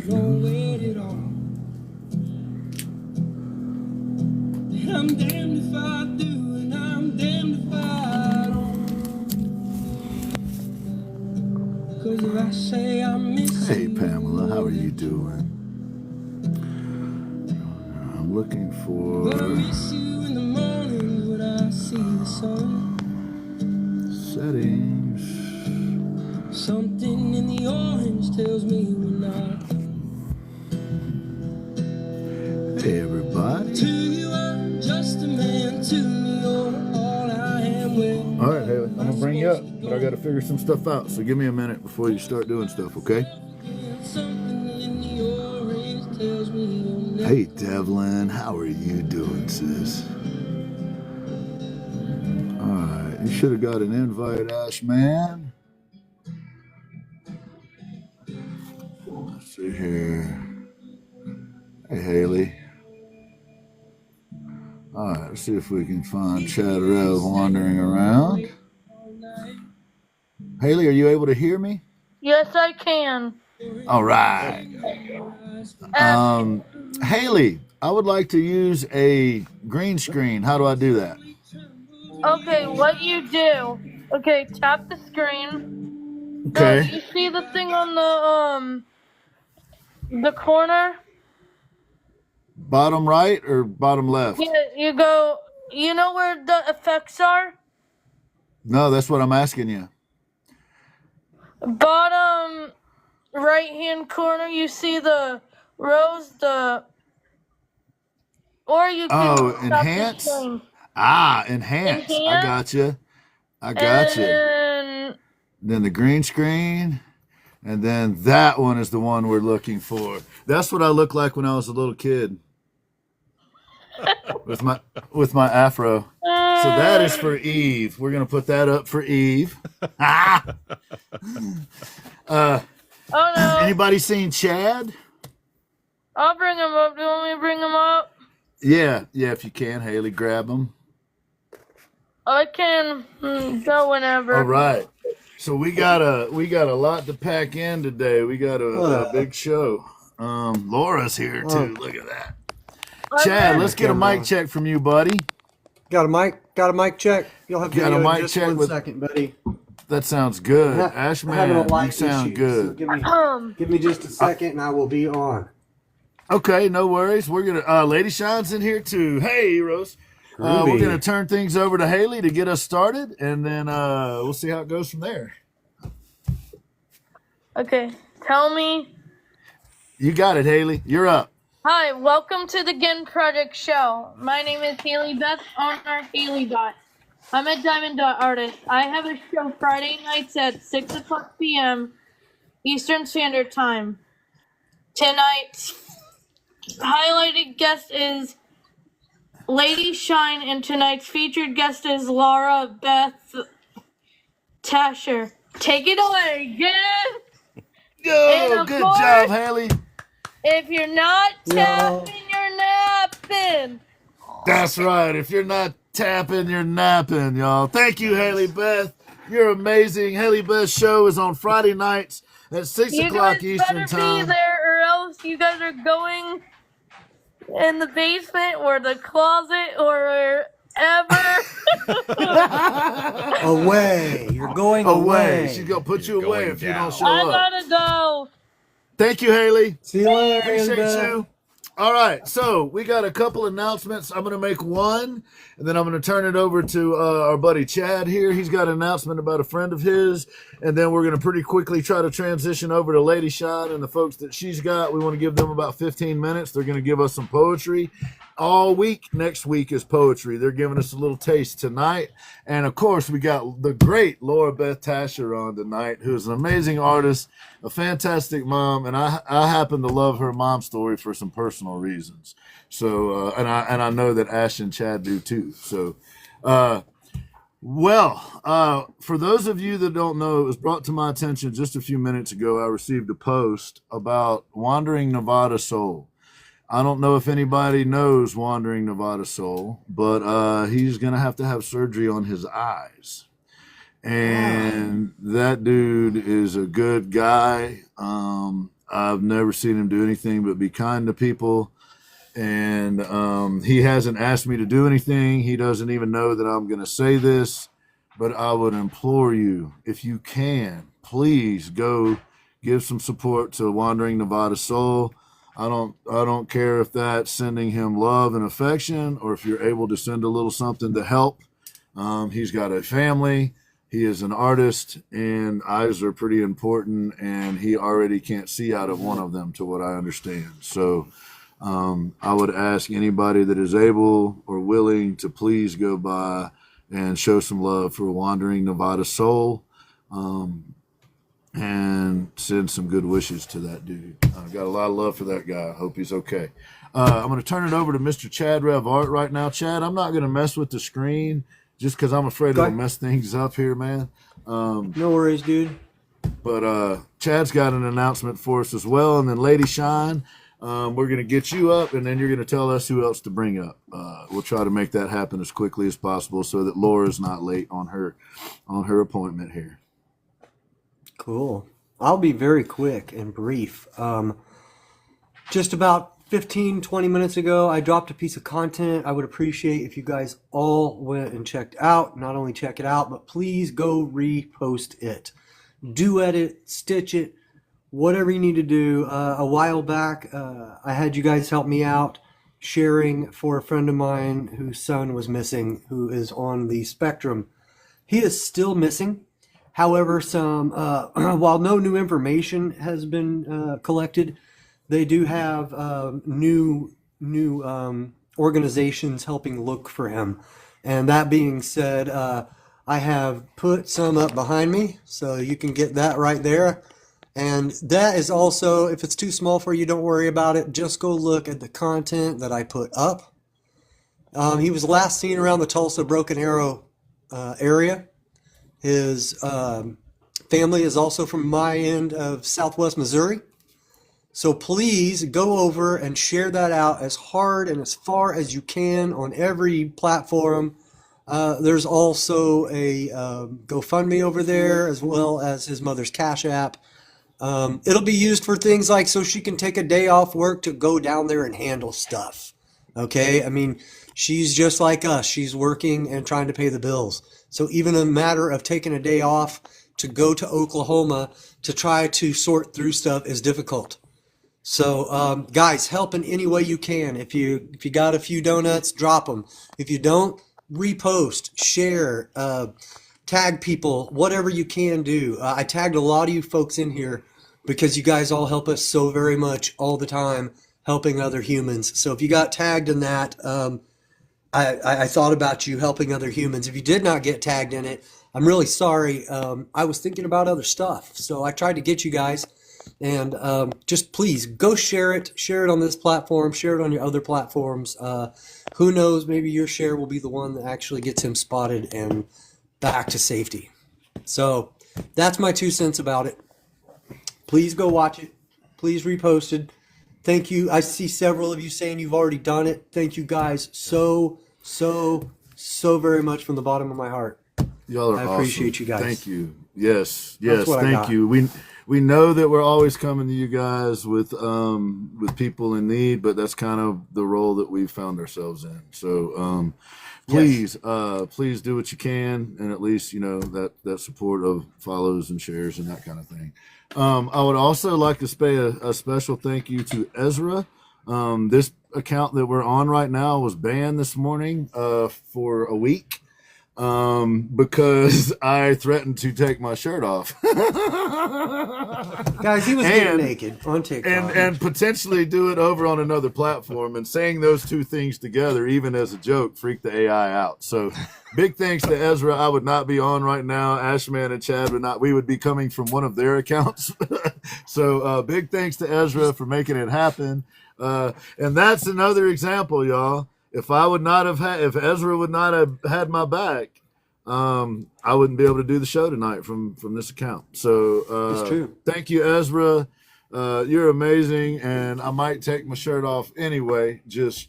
won't wait at all. And I'm damned if I do, and I'm damned if I don't. 'Cause if I say I miss Hey, you, Pamela, how are you doing? I'm looking for but I miss you in the mornings when I see the sun. settings. Something in the orange tells me we're not. Hey, everybody. To you, I'm just a man. To me, you're all I am. Well, All right, Haley, I'm gonna bring you up, but I gotta figure some stuff out. So give me a minute before you start doing stuff, okay? something in the orange tells me you're never. Hey, Devlin, how are you doing, sis? All right, you should have got an invite, Ash man. Let's see here. Hey, Haley. All right, let's see if we can find Chad Rev wandering around. Haley, are you able to hear me? Yes, I can. All right. Haley, I would like to use a green screen. How do I do that? Okay, what you do? Okay, tap the screen. Okay. You see the thing on the corner? Bottom right or bottom left? Yeah, you go. You know where the effects are? No, that's what I'm asking you. Bottom right-hand corner. You see the rows. Or you can tap enhance. the screen. Enhance. I gotcha. I gotcha. And Then the green screen. And then that one is the one we're looking for. That's what I looked like when I was a little kid. with my afro. So that is for Eve. We're gonna put that up for Eve. oh no! Anybody seen Chad? I'll bring him up. Do you want me to bring him up? Yeah. If you can, Haley, grab him. I can go whenever. All right. So we got a lot to pack in today. We got a big show. Laura's here too. Look at that. Chad, let's get a mic check from you, buddy. Got a mic check. You'll have got a mic just check 1 with second, buddy. That sounds good. Ashman, you sound good. So give me just a second and I will be on. Okay, no worries. We're gonna Lady Shine's in here too. Hey, Rose. We're gonna turn things over to Haley to get us started, and then we'll see how it goes from there. Okay, tell me. You got it, Haley. You're up. Hi, welcome to the Gen Project Show. My name is Haley Beth, owner Haley Dot. I'm a Diamond Dot artist. I have a show Friday nights at 6 o'clock p.m. Eastern Standard Time. Tonight's highlighted guest is Lady Shine, and tonight's featured guest is Laura Beth Tascher. Take it away, Gen! Yo, good job, Haley. If you're not tapping, you're napping. That's right. If you're not tapping, you're napping, y'all. Thank you, Haley Beth. You're amazing. Haley Beth's show is on Friday nights at 6 o'clock Eastern Time. You guys better be there, or else you guys are going in the basement or the closet or wherever. Away. You're going away. She's going to put you away if you don't show I up. gotta go. Thank you, Haley. See you later, Appreciate Haley. you. All right, so we got a couple announcements. I'm going to make one, and then I'm going to turn it over to our buddy Chad here. He's got an announcement about a friend of his, and then we're going to pretty quickly try to transition over to Lady Shine and the folks that she's got. We want to give them about 15 minutes. They're going to give us some poetry. All week next week is poetry. They're giving us a little taste tonight. And, of course, we got the great Laura Beth Tascher on tonight, who's an amazing artist, a fantastic mom, and I happen to love her mom story for some personal reasons. So, and I know that Ash and Chad do too. So, for those of you that don't know, it was brought to my attention just a few minutes ago. I received a post about Wandering Nevada Soul. I don't know if anybody knows Wandering Nevada Soul, but he's going to have surgery on his eyes. And that dude is a good guy. I've never seen him do anything but be kind to people. And he hasn't asked me to do anything. He doesn't even know that I'm going to say this, but I would implore you, if you can, please go give some support to Wandering Nevada Soul. I don't care if that's sending him love and affection, or if you're able to send a little something to help. He's got a family. He is an artist, and eyes are pretty important, and he already can't see out of one of them, to what I understand. So I would ask anybody that is able or willing to please go by and show some love for Wandering Nevada Soul, and send some good wishes to that dude. I got a lot of love for that guy. I hope he's okay. I'm going to turn it over to Mr. Chad Rev Art right now. Chad, I'm not going to mess with the screen just because I'm afraid it'll mess things up here, man. No worries, dude. But Chad's got an announcement for us as well. And then Lady Shine, we're going to get you up, and then you're going to tell us who else to bring up. We'll try to make that happen as quickly as possible so that Laura's not late on her appointment here. Cool. I'll be very quick and brief. Just about 15, 20 minutes ago, I dropped a piece of content. I would appreciate if you guys all went and checked out. Not only check it out, but please go repost it. Duet it, stitch it, whatever you need to do. A while back, I had you guys help me out sharing for a friend of mine whose son was missing, who is on the spectrum. He is still missing. However, while no new information has been collected, they do have new organizations helping look for him. And that being said, I have put some up behind me, so you can get that right there. And that is also, if it's too small for you, don't worry about it. Just go look at the content that I put up. He was last seen around the Tulsa Broken Arrow area. His family is also from my end of Southwest Missouri. So please go over and share that out as hard and as far as you can on every platform. There's also a GoFundMe over there, as well as his mother's Cash App. It'll be used for things like so she can take a day off work to go down there and handle stuff. Okay? I mean, she's just like us. She's working and trying to pay the bills. So even a matter of taking a day off to go to Oklahoma to try to sort through stuff is difficult. So guys, help in any way you can. If you got a few donuts, drop them. If you don't, repost, share, tag people, whatever you can do. I tagged a lot of you folks in here because you guys all help us so very much all the time, helping other humans. So if you got tagged in that, I thought about you helping other humans. If you did not get tagged in it, I'm really sorry. I was thinking about other stuff. So I tried to get you guys. And just please go share it. Share it on this platform. Share it on your other platforms. Who knows? Maybe your share will be the one that actually gets him spotted and back to safety. So that's my 2 cents about it. Please go watch it. Please repost it. Thank you. I see several of you saying you've already done it. Thank you guys so very much from the bottom of my heart. Y'all are awesome. I appreciate you guys. Thank you. Yes. Thank you. We know that we're always coming to you guys with people in need, but that's kind of the role that we've found ourselves in. So please do what you can, and at least that support of follows and shares and that kind of thing. I would also like to say a special thank you to Ezra. This account that we're on right now was banned this morning for a week. Because I threatened to take my shirt off. Guys, he was getting naked on TikTok. And potentially do it over on another platform, and saying those two things together, even as a joke, freaked the AI out. So big thanks to Ezra. I would not be on right now. Ashman and Chad would not. We would be coming from one of their accounts. So big thanks to Ezra for making it happen. And that's another example, y'all. If Ezra would not have had my back, I wouldn't be able to do the show tonight from this account. So it's true. Thank you, Ezra. You're amazing, and I might take my shirt off anyway. Just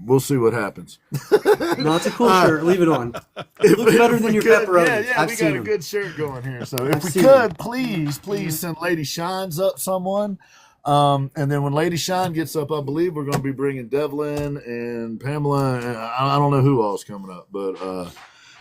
we'll see what happens. No, it's a cool shirt. Leave it on. It looks better than your pepperoni. Yeah, we got a good shirt going here. So if we could, please send Lady Shines up someone. And then when Lady Shine gets up, I believe we're going to be bringing Devlin and Pamela. And I don't know who all's coming up, but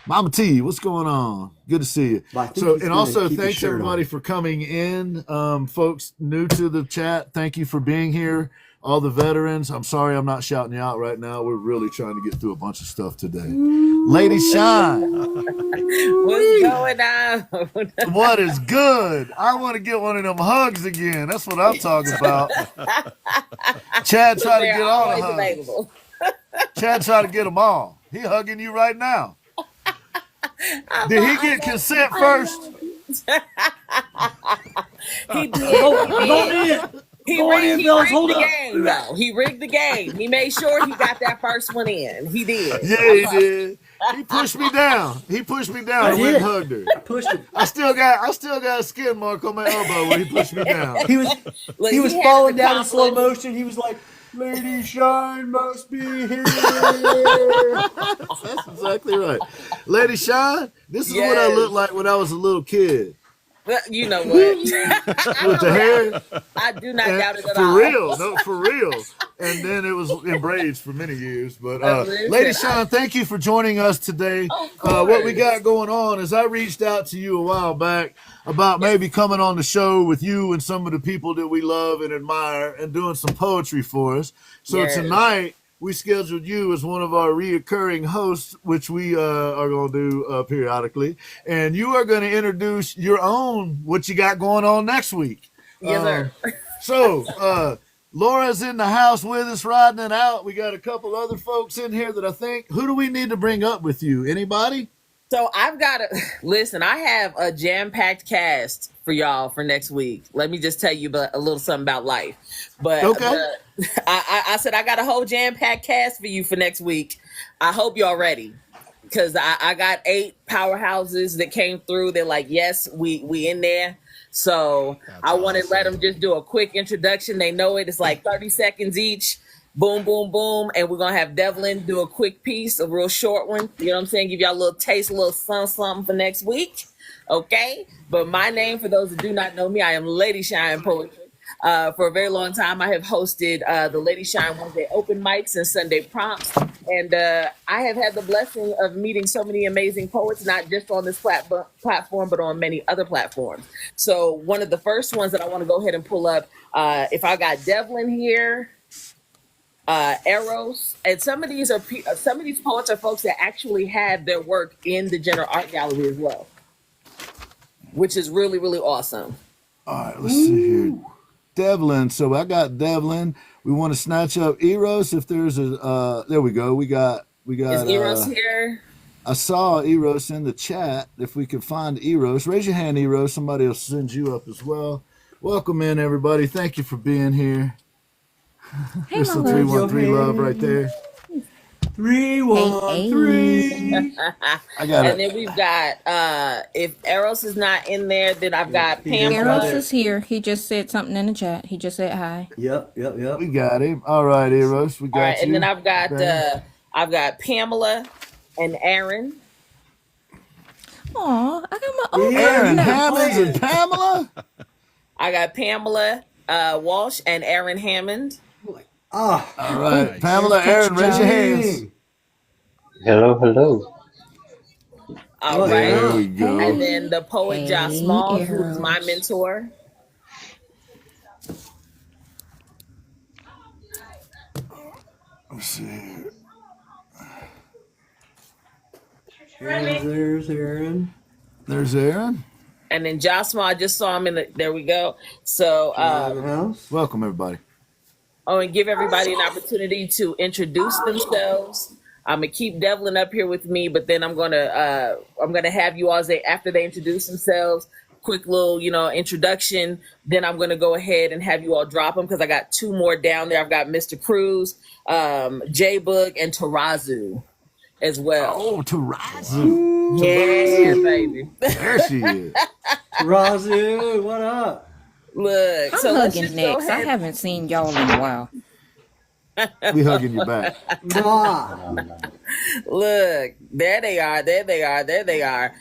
Mama T, what's going on? Good to see you. Well, So, and also thanks everybody for coming in. Folks new to the chat, thank you for being here. All the veterans, I'm sorry I'm not shouting you out right now. We're really trying to get through a bunch of stuff today. Lady Shine. What's going on? What is good? I want to get one of them hugs again. That's what I'm talking about. Chad tried to They're get all the always hugs. available. Chad tried to get them all. He hugging you right now. Did he get consent first? He did. Go in. He Go rigged, in, he fellas, rigged hold the up. game, though. He rigged the game. He made sure he got that first one in. He did. Yeah, he did. He pushed me down. He pushed me down. I went and hugged her. Pushed it. I still got a skin mark on my elbow where he pushed me down. He was Look, he was had falling the down in slow confidence. motion. He was like, Lady Shine must be here. That's exactly right. Lady Shine, this is what I Yes. looked like when I was a little kid. Well, you know what? With the hair. I do not And doubt it at for all. real, no, for real. And then it was in braids for many years. But Listen, Lady Shawn, thank you for joining us today. What we got going on is I reached out to you a while back about maybe coming on the show with you and some of the people that we love and admire and doing some poetry for us. So Yes. tonight we scheduled you as one of our reoccurring hosts, which we are going to do periodically. And you are going to introduce your own, what you got going on next week. Yes, sir. So, Laura's in the house with us, riding it out. We got a couple other folks in here that I think. Who do we need to bring up with you? Anybody? So I've got to listen. I have a jam-packed cast for y'all for next week. Let me just tell you a little something about life. But Okay. I said I got a whole jam-packed cast for you for next week. I hope y'all ready, because I got 8 powerhouses that came through. They're like, yes, we in there. So I want to let them just do a quick introduction. They know it. It's like 30 seconds each. Boom, boom, boom. And we're going to have Devlin do a quick piece, a real short one. You know what I'm saying? Give y'all a little taste, a little something for next week. Okay? But my name, for those that do not know me, I am Lady Shine Poetry. For a very long time, I have hosted the Lady Shine Wednesday open mics and Sunday prompts. And I have had the blessing of meeting so many amazing poets, not just on this platform, but on many other platforms. So one of the first ones that I want to go ahead and pull up, if I got Devlin here, Eros, and some of these poets are folks that actually have their work in the General Art Gallery as well, which is really, really awesome. All right, let's see here. Devlin. So I got Devlin. We want to snatch up Eros. If there's a, there we go. We got. Is Eros here? I saw Eros in the chat. If we can find Eros, raise your hand, Eros. Somebody will send you up as well. Welcome in, everybody. Thank you for being here. Hey, There's some my love. 313 love right there. 313. I got And it. then we've got, if Eros is not in there, then I've got Pamela. Eros is here. He just said something in the chat. He just said hi. Yep. We got him. All right, Eros. We got All right, you. and then I've Okay. got Pamela and Aaron. Aw, I got my own. Aaron now. Hammonds and Pamela. I got Pamela Walsh and Aaron Hammond. Ah, All right, Pamela, Aaron, raise your hands. Hello, hello. All Oh, right. There we go. And then the poet Hey, Josh Small, who is my Eros. mentor. Let's see here. there's Aaron. There's Aaron. And then Josh Small, I just saw him there we go. So, House. Welcome, everybody. and give everybody an opportunity to introduce themselves. I'm gonna keep Devlin up here with me, but then I'm gonna have you all say after they introduce themselves, quick little introduction. Then I'm gonna go ahead and have you all drop them because I got 2 more down there. I've got Mr. Cruz, J Boog, and Tarazu as well. Oh, Tarazu. Yeah, baby. There she is. Razu, what up? Look, I'm so let's hugging just go next. I ahead. haven't seen y'all in a while. We hugging you back. Mwah. Look, there they are. There they are. There they are.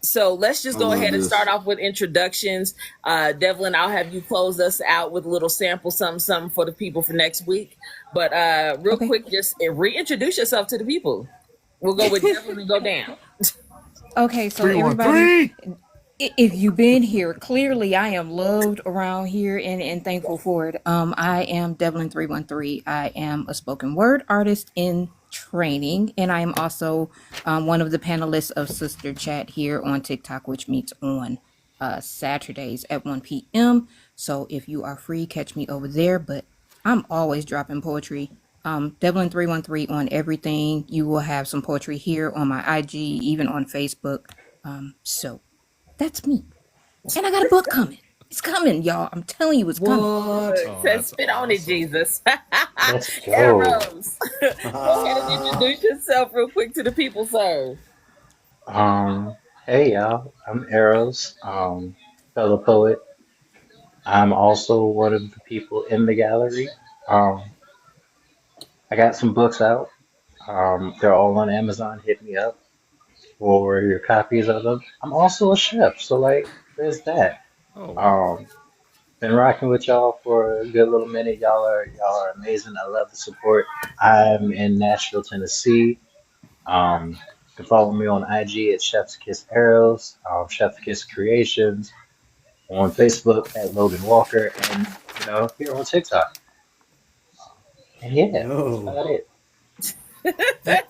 So let's just I go love ahead and this. start off with introductions. Devlin, I'll have you close us out with a little sample, something for the people for next week. But real Okay. quick, just reintroduce yourself to the people. We'll go with Devlin and go down. Okay, so everybody, 313. if you've been here, clearly I am loved around here and thankful for it. I am Devlin 313. I am a spoken word artist in training, and I am also one of the panelists of Sister Chat here on TikTok, which meets on Saturdays at 1 p.m. So if you are free, catch me over there. But I'm always dropping poetry. Devlin 313 on everything. You will have some poetry here on my IG, even on Facebook. So that's me. And I got a book coming. It's coming, y'all. I'm telling you, it's coming. What? Says spit on it, Jesus. Let's go. Arrows. Go ahead and introduce yourself real quick to the people, sir. Hey y'all, I'm Arrows, fellow poet. I'm also one of the people in the gallery. Um, I got some books out. They're all on Amazon. Hit me up for your copies of them. I'm also a chef, so like, there's that. Um, been rocking with y'all for a good little minute. Y'all are amazing. I love the support. I'm in Nashville, Tennessee. You can follow me on IG at Chef's Kiss Arrows, Chef's Kiss Creations, on Facebook at Logan Walker, and here on TikTok. And yeah, that's Yo. about it.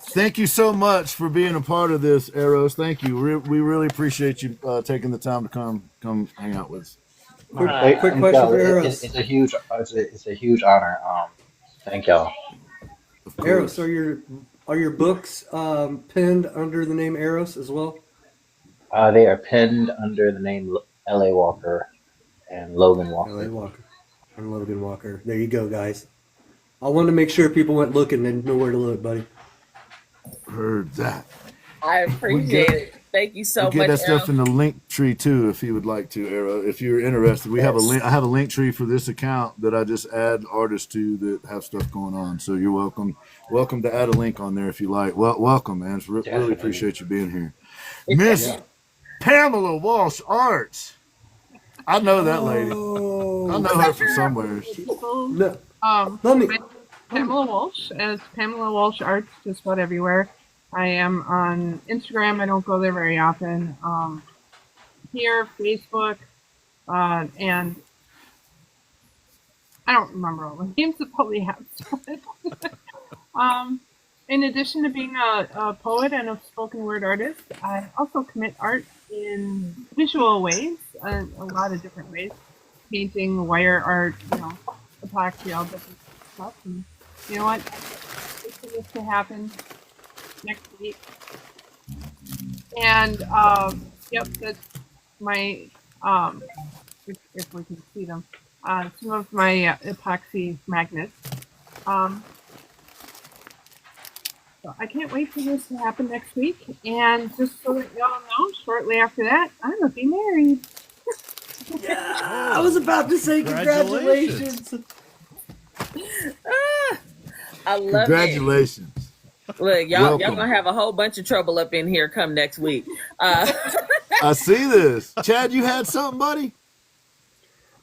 Thank you so much for being a part of this, Arrows. Thank you. We really appreciate you taking the time to come hang out with us. Quick Hey, question y'all, for Arrows. it's a huge honor. Thank y'all. Of Arrows, course. are your books pinned under the name Arrows as well? They are pinned under the name L.A. Walker and Logan L.A. Walker. Walker and Logan Walker. There you go, guys. I wanted to make sure people went looking and knew where to look, buddy. Heard that. I appreciate it. Thank you so We'll get much, that stuff Arrow. in the link tree too, if you would like to, Arrow. If you're interested, we have a link. I have a link tree for this account that I just add artists to that have stuff going on. So you're welcome to add a link on there if you like. Well, welcome, man. Really Definitely. appreciate you being here, Miss Pamela Walsh Arts. I know that lady. I know her from somewhere. No, let me. Pamela Walsh as Pamela Walsh Arts just about everywhere. I am on Instagram. I don't go there very often. Here, Facebook, and I don't remember all the names that probably have. In addition to being a poet and a spoken word artist, I also commit art in visual ways, a lot of different ways. Painting, wire art, epoxy, all different stuff. And you know what? I'm expecting this to happen next week. And yep, that's my if we can see them. Some of my epoxy magnets. So I can't wait for this to happen next week. And just so that y'all know, shortly after that, I'm gonna be married. I was about to say congratulations. I love Congratulations. it. Look, y'all Welcome. gonna have a whole bunch of trouble up in here come next week. I see this. Chad, you had something, buddy?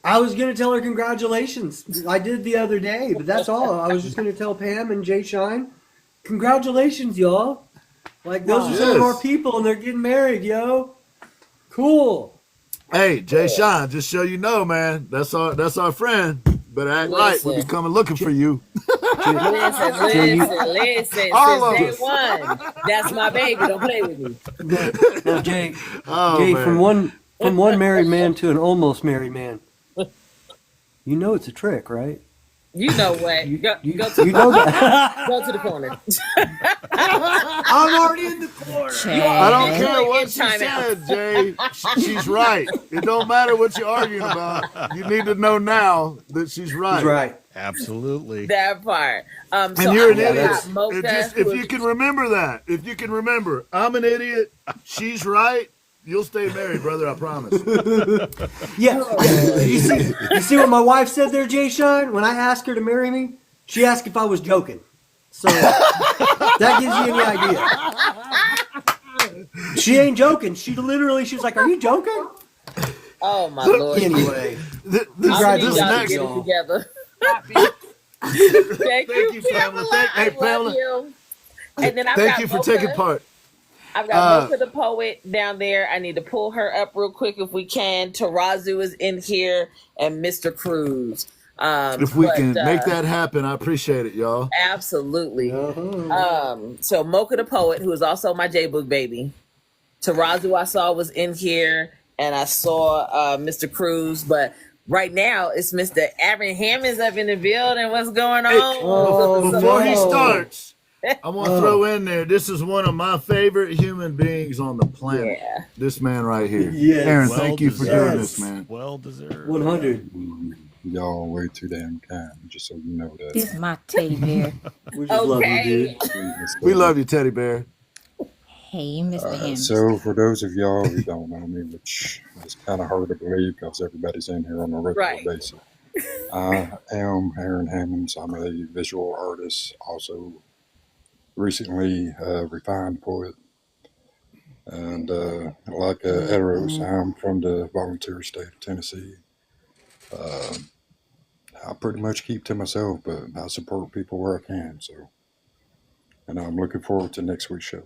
I was gonna tell her congratulations. I did the other day, but that's all. I was just gonna tell Pam and Jay Shine, congratulations, y'all. Like those are some of Yes. our people, and they're getting married, yo. Cool. Hey, Jay Shine, just so you know, man, that's our friend. Better act right. We'll be Listen. coming looking for you. Listen. All of Since us. day one, that's my baby. Don't play with me. Well, Jay, Oh, Jay, man. from one married man to an almost married man. You know it's a trick, right? You know what? You Go to know that. go to the corner. I'm already in the corner. I don't Chad. care what Get she time out. said, Jay. She's right. It don't matter what you're arguing about. You need to know now that she's right. He's right. Absolutely. That part. And So you're an I idiot. got Mocha, If who you is- can remember that, I'm an idiot, she's right, you'll stay married, brother, I promise. Yeah. You see what my wife said there, Jay Shine? When I asked her to marry me, She asked if I was joking. So that gives you any idea. She ain't joking. She was like, "Are you joking?" Oh my lord. Anyway, This I need y'all to next. get it together. Happy. Thank you, you, Pamela. I Hey, love Pamela. you. And then I've Thank got you for Mocha. taking part. I've got Mocha the poet down there. I need to pull her up real quick if we can. Tarazu is in here and Mr. Cruz. If we can make that happen, I appreciate it, y'all. Absolutely. So Mocha the poet, who is also my J-Book baby. Tarazu I saw was in here, and I saw Mr. Cruz, but right now it's Mr. Aaron Hammond's up in the building. What's going on? Before he starts, I want to throw in there, this is one of my favorite human beings on the planet. Yeah. This man right here. Yes. Aaron, Well thank you for deserved. doing this, man. Well deserved. 100. Y'all way too damn kind, just so you know that. This is my teddy bear. We just love you, dude. We love you, Teddy Bear. Hey, Mr. Hammond. So for those of y'all who don't know me, which is kind of hard to believe because everybody's in here on a regular Right. basis, I am Aaron Hammonds. I'm a visual artist, also recently a refined poet. And like Eros, I'm from the volunteer state of Tennessee. I pretty much keep to myself, but I support people where I can. So, and I'm looking forward to next week's show.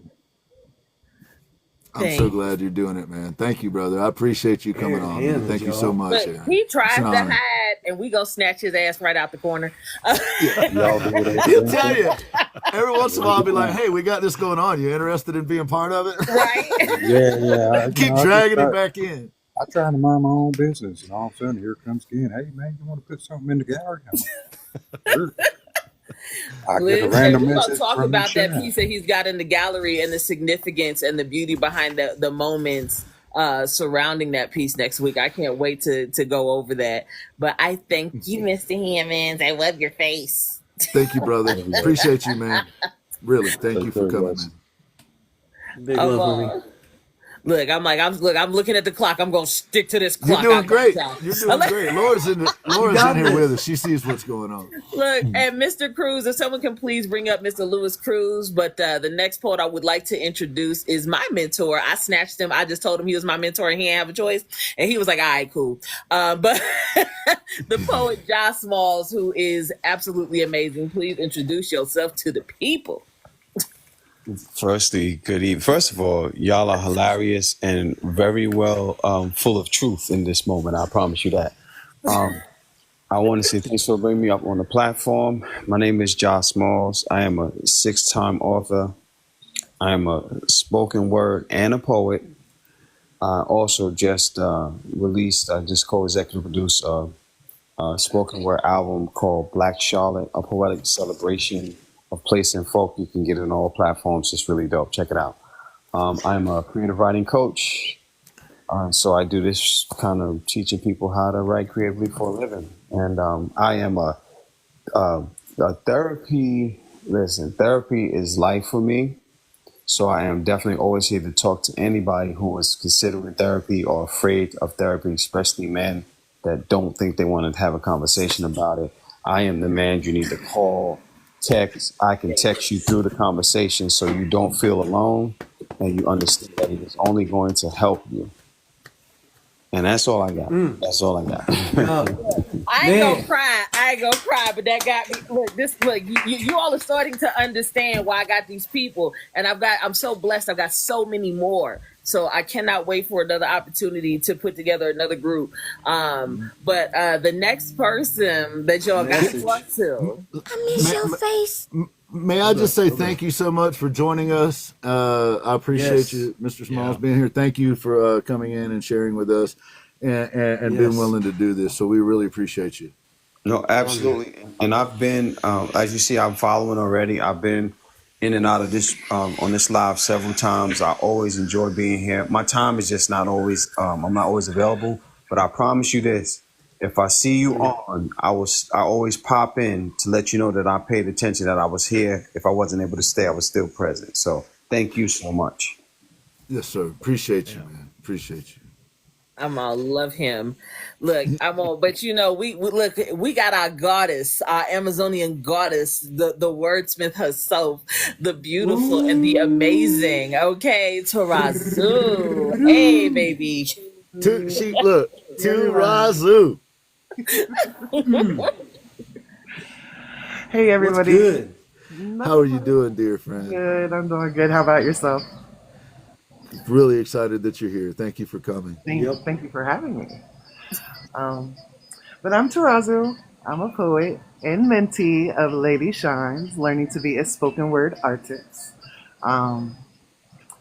I'm so glad you're doing it, man. Thank you, brother. I appreciate you coming on. Man. Thank you so much, But Aaron. he tries It's an to honor. hide, and we go snatch his ass right out the corner. Y'all do what He'll tell you. Every once in a while, I'll be like, hey, we got this going on. You interested in being part of it? Right? Yeah. Keep dragging it back in. I try to mind my own business, and all of a sudden, here comes again. Hey, man, you want to put something in the gallery? Sure. I get a random We're gonna message talk from about that Michelle. piece that he's got in the gallery and the significance and the beauty behind the moments surrounding that piece next week. I can't wait to go over that. But I thank you, Mr. Hammonds. I love your face. Thank you, brother. Appreciate you, man. Really, thank you for coming, man. Big love, homie. Look, I'm looking at the clock. I'm gonna stick to this clock. You're doing I got great. y'all. You're doing great. Laura's in here with us. She sees what's going on. Look, and Mr. Cruz, if someone can please bring up Mr. Lewis Cruz. But the next poet I would like to introduce is my mentor. I snatched him. I just told him he was my mentor and he didn't have a choice. And he was like, all right, cool. But the poet Josh Smalls, who is absolutely amazing. Please introduce yourself to the people. Firstly, good evening. First of all, y'all are hilarious and very well full of truth in this moment. I promise you that. I want to say thanks for bringing me up on the platform. My name is Josh Smalls. I am a 6-time author. I am a spoken word and a poet. I also just released, I just co-executive produced a spoken word album called Black Charlotte, a poetic celebration of place and folk. You can get it on all platforms. It's really dope. Check it out. I'm a creative writing coach. So I do this kind of teaching people how to write creatively for a living. And I am a therapy. Listen, therapy is life for me. So I am definitely always here to talk to anybody who is considering therapy or afraid of therapy, especially men that don't think they want to have a conversation about it. I am the man you need to call. Text. I can text you through the conversation so you don't feel alone and you understand that it is only going to help you. And that's all I got. That's all I got. I ain't gonna cry, but that got me. Look, you all are starting to understand why I got these people, and I'm so blessed. I've got so many more. So I cannot wait for another opportunity to put together another group. But the next person that y'all got to talk to. I miss your face. May I just say thank you so much for joining us. I appreciate you, Mr. Smalls, being here. Thank you for coming in and sharing with us and being willing to do this. So we really appreciate you. No, absolutely. And I've been, as you see, I'm following already. I've been in and out of this on this live several times. I always enjoy being here. My time is just not always, I'm not always available, but I promise you this. If I see you on, I always pop in to let you know that I paid attention, that I was here. If I wasn't able to stay, I was still present. So thank you so much. Yes, sir. Appreciate you, man. Appreciate you. I'm gonna love him. Look, I'm on, but you know, we look, we got our goddess, our Amazonian goddess, the wordsmith herself, the beautiful and the amazing. Okay, Tarazu. Hey, baby. To everyone. Razu. Hey, What's everybody. good? How are you Nothing doing, dear friend? good. I'm doing good. How about yourself? Really excited that you're here. Thank you for coming. Yep. Thank you for having me. Um, but I'm Tarazu. I'm a poet and mentee of Lady Shines, learning to be a spoken word artist. Um,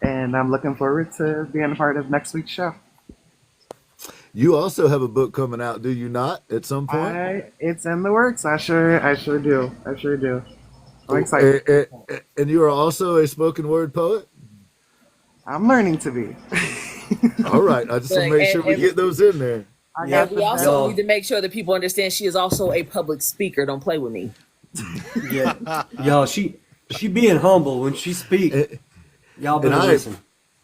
and I'm looking forward to being a part of next week's show. You also have a book coming out, do you not? At some point. It's in the works. I sure do. I sure do. I'm Oh, excited. and you are also a spoken word poet. I'm learning to be. All right, I just want Look, to make sure we get those in there. I Yep. got and the we also best. need to make sure that people understand she is also a public speaker. Don't play with me. Yeah. Y'all, she being humble when she speak. And, Y'all and better listen.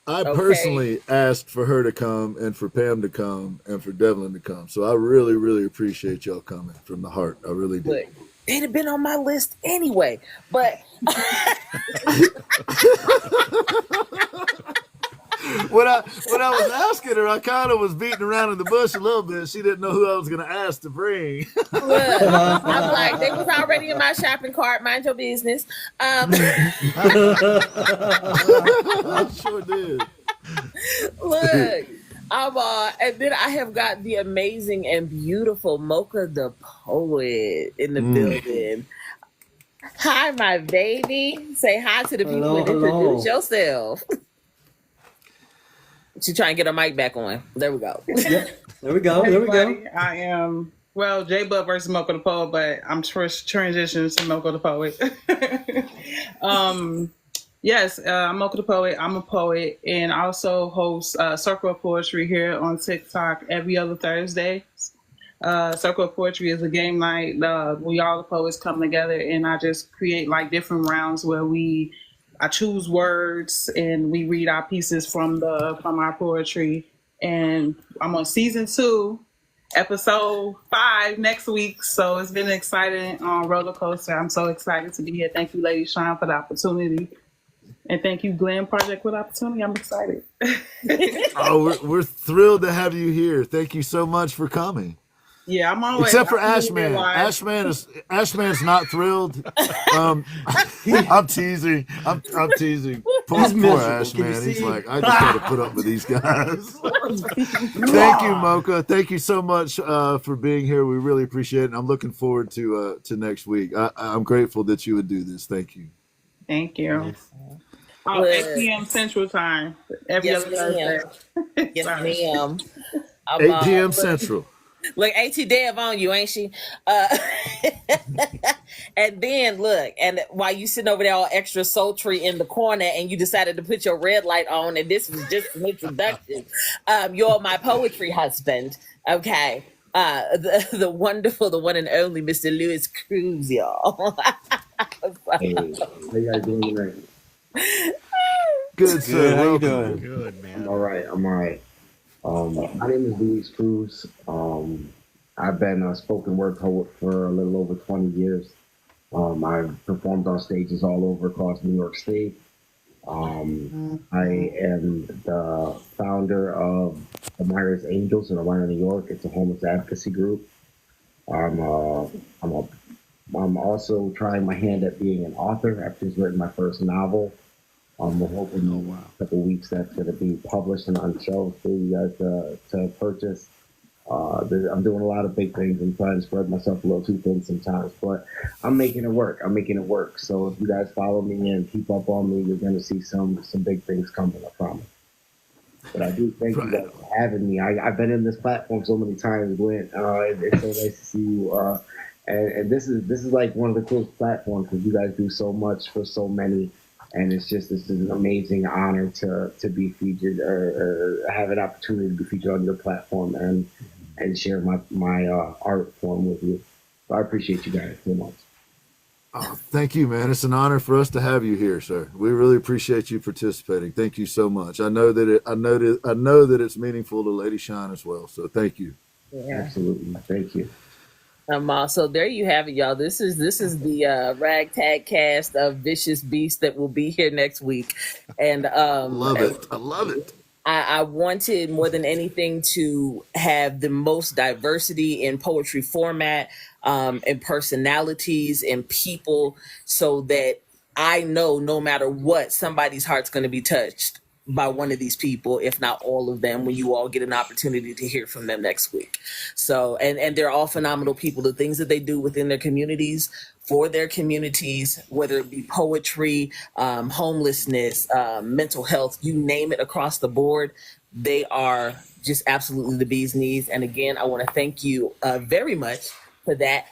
I Okay. personally asked for her to come and for Pam to come and for Devlin to come. So I really, really appreciate y'all coming from the heart. I really do. Look, they'd have been on my list anyway. But When I was asking her, I kind of was beating around in the bush a little bit. She didn't know who I was going to ask to bring. look, I'm like, they was already in my shopping cart. Mind your business. I sure did. Look, and then I have got the amazing and beautiful Mocha the poet in the building. Hi, my baby. Say hi to the people and introduce yourself. She's trying to get her mic back on. There we go. Yep. There we go. Hey, There we go. buddy. I am, well, J Bub versus Mocha the Poet, but I'm transitioning to Mocha the Poet. Yes, I'm Mocha the Poet. I'm a poet and I also host Circle of Poetry here on TikTok every other Thursday. Circle of Poetry is a game night. We all the poets come together and I just create like different rounds where I choose words and we read our pieces from our poetry. And I'm on season 2, episode 5 next week. So it's been an exciting roller coaster. I'm so excited to be here. Thank you, Lady Shine, for the opportunity. And thank you, Glenn Project, for the opportunity. I'm excited. Oh, we're thrilled to have you here. Thank you so much for coming. Yeah, I'm always. Except for Ashman. Ashman's not thrilled. I'm teasing. I'm teasing. Poor Ashman. He's like, I just got to put up with these guys. Thank you, Mocha. Thank you so much for being here. We really appreciate it. And I'm looking forward to next week. I'm grateful that you would do this. Thank you. Thank you. 8 p.m. Central Time. Every other Thursday. Yes, ma'am. 8 p.m. Central. Look, AT Dev on you, ain't she? And then look, and while you sitting over there all extra sultry in the corner, and you decided to put your red light on, and this was just an introduction. You're my poetry husband, okay? The wonderful, the one and only Mr. Lewis Cruz, y'all. Hey, how you guys doing tonight? Good, sir. How you Welcome. doing? Good, man. I'm all right. My name is Luis Cruz. I've been a spoken word poet for a little over 20 years. I've performed on stages all over across New York State. I am the founder of the Myers Angels in Atlanta, New York. It's a homeless advocacy group. I'm also trying my hand at being an author. I've just written my first novel. We're hoping in a couple of weeks that's going to be published and on shelves for you guys to purchase. I'm doing a lot of big things. I'm trying to spread myself a little too thin sometimes, but I'm making it work. So if you guys follow me and keep up on me, you're going to see some big things coming, I promise. But I do thank you guys for having me. I've been in this platform so many times, Gwen. It's so nice to see you. And this is like one of the coolest platforms because you guys do so much for so many. And this is an amazing honor to be featured or have an opportunity to be featured on your platform and share my art form with you. So I appreciate you guys so much. Oh, thank you, man. It's an honor for us to have you here, sir. We really appreciate you participating. Thank you so much. I know that it's meaningful to Lady Shine as well. So thank you. Yeah. Absolutely. Thank you. So there you have it, y'all. This is the ragtag cast of vicious beasts that will be here next week, and Love it. I love it. I wanted more than anything to have the most diversity in poetry format, and personalities and people, so that I know no matter what, somebody's heart's going to be touched by one of these people, if not all of them, when you all get an opportunity to hear from them next week. So, and they're all phenomenal people. The things that they do within their communities, for their communities, whether it be poetry, homelessness, mental health, you name it, across the board, they are just absolutely the bee's knees. And again, I want to thank you very much for that.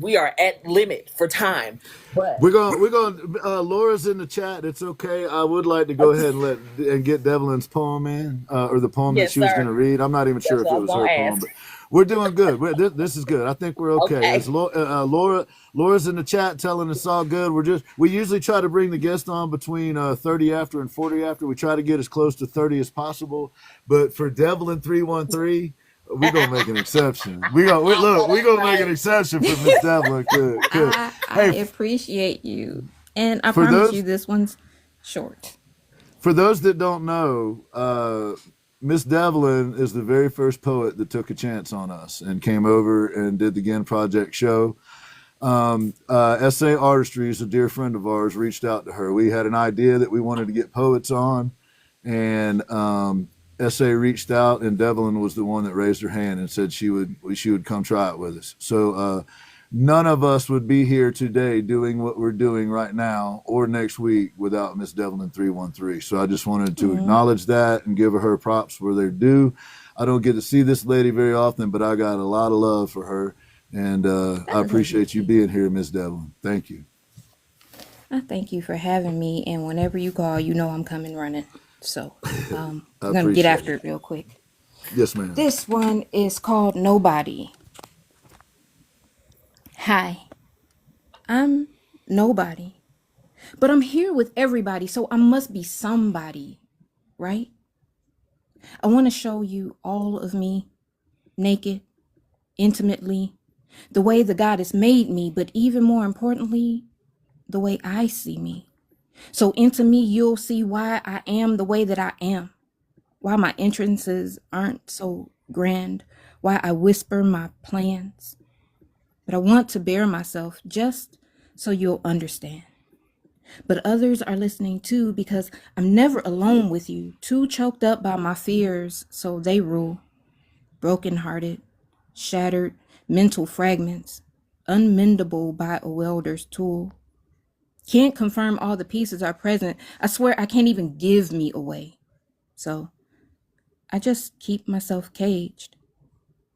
We are at limit for time, but We're going. Laura's in the chat. It's okay. I would like to go ahead and get Devlin's poem in, or the poem that Yes, she was sir. going to read. I'm not even sure That's if what it I was was her gonna poem, ask. but we're doing good. This is good. I think we're okay. Okay. It's Laura's in the chat telling us all good. We usually try to bring the guest on between 30 after and 40 after. We try to get as close to 30 as possible, but for Devlin 313. We're gonna make an exception. We're gonna make an exception for Miss Devlin. Good. I Hey, appreciate you. And I for promise those you this one's short. For those that don't know, Miss Devlin is the very first poet that took a chance on us and came over and did the Gin Project show. SA Artistry is a dear friend of ours, reached out to her. We had an idea that we wanted to get poets on, and SA reached out, and Devlin was the one that raised her hand and said she would come try it with us. So none of us would be here today doing what we're doing right now or next week without Miss Devlin 313. So I just wanted to acknowledge that and give her props where they're due. I don't get to see this lady very often, but I got a lot of love for her, and I appreciate you being here, Miss Devlin. Thank you. I thank you for having me. And whenever you call, you know I'm coming running. So I'm I going to get appreciate after it. it real quick. Yes, ma'am. This one is called Nobody. Hi, I'm nobody, but I'm here with everybody, so I must be somebody, right? I want to show you all of me, naked, intimately, the way the goddess made me, but even more importantly, the way I see me. So into me, you'll see why I am the way that I am, why my entrances aren't so grand, why I whisper my plans. But I want to bare myself just so you'll understand. But others are listening too, because I'm never alone with you, too choked up by my fears, so they rule. Brokenhearted, shattered, mental fragments, unmendable by a welder's tool. Can't confirm all the pieces are present. I swear I can't even give me away. So I just keep myself caged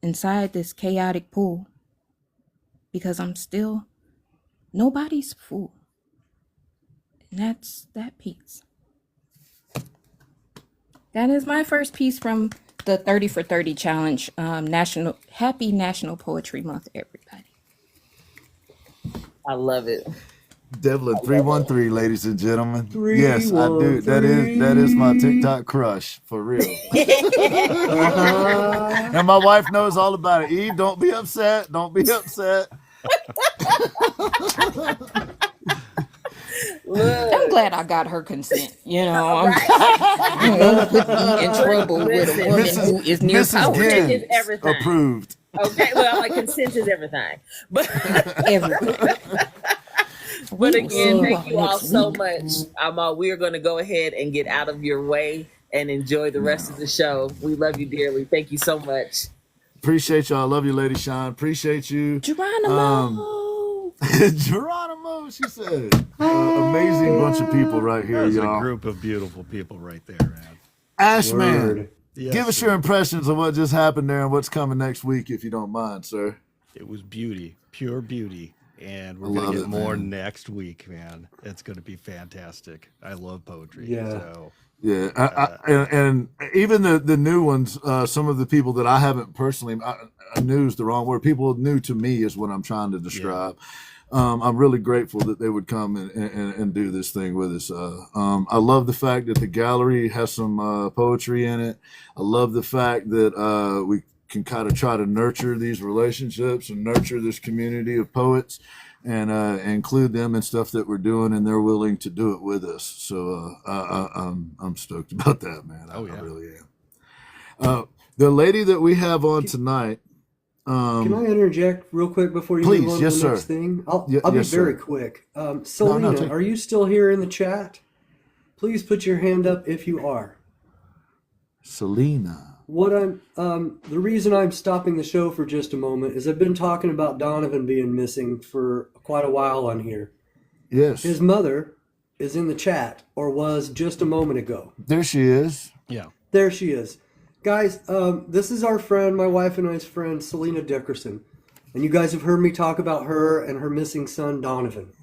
inside this chaotic pool, because I'm still nobody's fool. And that's that piece. That is my first piece from the 30 for 30 challenge. Happy National Poetry Month, everybody. I love it. Devlin 313, ladies and gentlemen. Yes, I do. That is my TikTok crush, for real. And my wife knows all about it. Eve, don't be upset. Don't be upset. I'm glad I got her consent. You know, I'm gonna put me in trouble with a woman who is near Mrs. power. Consent is Ginn everything. approved. Okay, well, like consent is everything. But We will again, see thank you all next so week. much. We are going to go ahead and get out of your way and enjoy the rest of the show. We love you dearly. Thank you so much. Appreciate y'all. Love you, Lady Shine. Appreciate you. Geronimo. Geronimo, she said. Amazing bunch of people right here, There's y'all. a group of beautiful people right there, man. Ashman, Yes, give us sir. your impressions of what just happened there and what's coming next week, if you don't mind, sir. It was beauty, pure beauty. And we're I going love to get it, more man. next week, man. It's going to be fantastic. I love poetry. Yeah. So Yeah, and even the new ones, some of the people that I haven't personally, knew is the wrong word. People new to me is what I'm trying to describe. I'm really grateful that they would come and do this thing with us. I love the fact that the gallery has some poetry in it. I love the fact that we can kind of try to nurture these relationships and nurture this community of poets and include them in stuff that we're doing, and they're willing to do it with us. So I'm stoked about that, man. I really am. The lady that we have on tonight. Can I interject real quick before you please, move on to the next thing? I'll be yes, very sir. quick. Selena, No, are you still here in the chat? Please put your hand up if you are. Selena. The reason I'm stopping the show for just a moment is I've been talking about Donovan being missing for quite a while on here. Yes. His mother is in the chat, or was just a moment ago. There she is. Yeah. There she is. Guys, this is our friend, my wife and I's friend, Selena Dickerson. And you guys have heard me talk about her and her missing son, Donovan.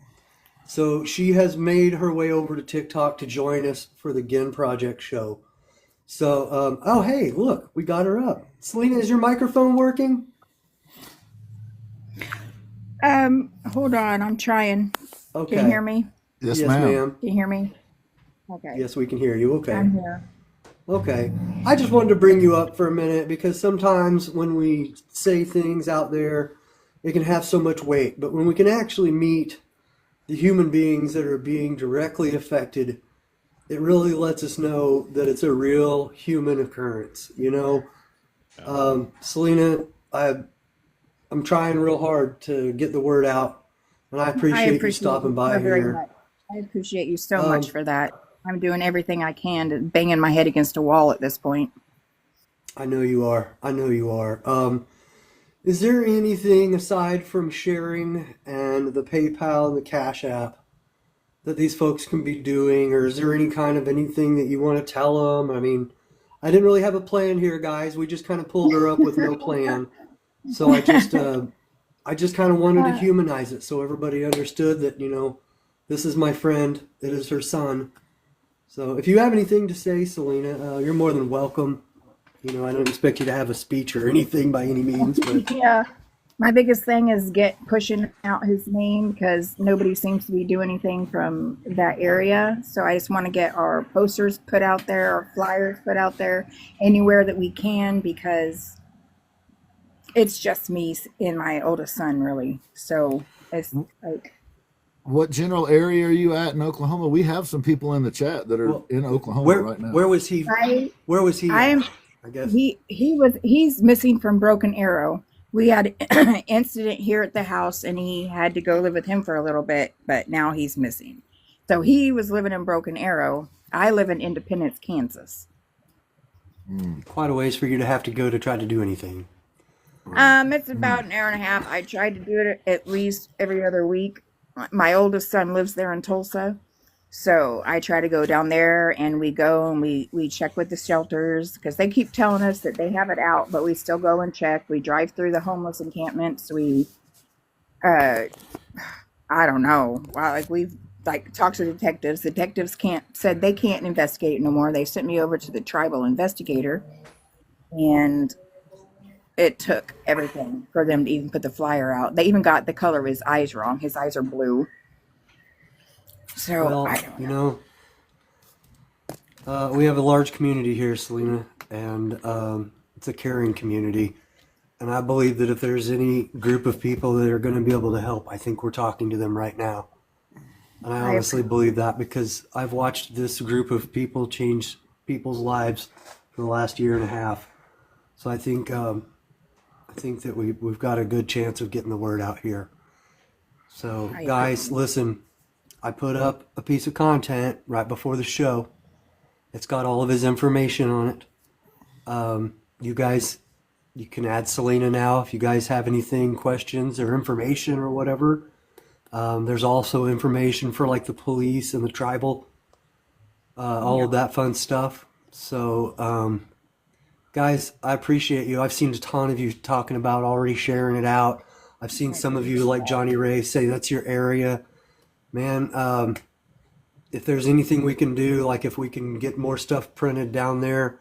So she has made her way over to TikTok to join us for the Gin Project show. So, oh, hey, look, we got her up. Selena, is your microphone working? Hold on, I'm trying. Okay. Can you hear me? Yes, ma'am. Can you hear me? Okay. Yes, we can hear you. Okay. I'm here. Okay. I just wanted to bring you up for a minute because sometimes when we say things out there, it can have so much weight. But when we can actually meet the human beings that are being directly affected, it really lets us know that it's a real human occurrence. You know, Selena, I'm trying real hard to get the word out, and I appreciate you stopping by here. Much. I appreciate you so much for that. I'm doing everything I can to banging my head against a wall at this point. I know you are. I know you are. Is there anything aside from sharing and the PayPal and the Cash App that these folks can be doing, or is there any kind of anything that you want to tell them? I mean, I didn't really have a plan here, guys. We just kind of pulled her up with no plan. So I just kind of wanted to humanize it so everybody understood that, you know, this is my friend. It is her son. So if you have anything to say, Selena, you're more than welcome. You know, I don't expect you to have a speech or anything by any means, but yeah. My biggest thing is pushing out his name because nobody seems to be doing anything from that area. So I just want to get our posters put out there, our flyers put out there, anywhere that we can, because it's just me and my oldest son, really. So it's like. What general area are you at in Oklahoma? We have some people in the chat that are in Oklahoma right now. Where was he? Where was he? I guess he's missing from Broken Arrow. We had an incident here at the house, and he had to go live with him for a little bit, but now he's missing. So he was living in Broken Arrow. I live in Independence, Kansas. Quite a ways for you to have to go to try to do anything. It's about an hour and a half. I try to do it at least every other week. My oldest son lives there in Tulsa, so I try to go down there, and we go and we check with the shelters because they keep telling us that they have it out, but we still go and check. We drive through the homeless encampments. We, I don't know. Well, we've talked to detectives. Detectives said they can't investigate no more. They sent me over to the tribal investigator, and it took everything for them to even put the flyer out. They even got the color of his eyes wrong. His eyes are blue. So, well, I don't know. You know, we have a large community here, Selena, and it's a caring community. And I believe that if there's any group of people that are going to be able to help, I think we're talking to them right now. And I honestly believe that because I've watched this group of people change people's lives for the last year and a half. So I think that we've got a good chance of getting the word out here. So, guys, listen, I put up a piece of content right before the show. It's got all of his information on it. You guys, you can add Selena now if you guys have anything, questions or information or whatever. There's also information for like the police and the tribal, all of that fun stuff. So, guys, I appreciate you. I've seen a ton of you talking about already sharing it out. I've seen some of you like Johnny Ray say that's your area. Man, if there's anything we can do, like if we can get more stuff printed down there,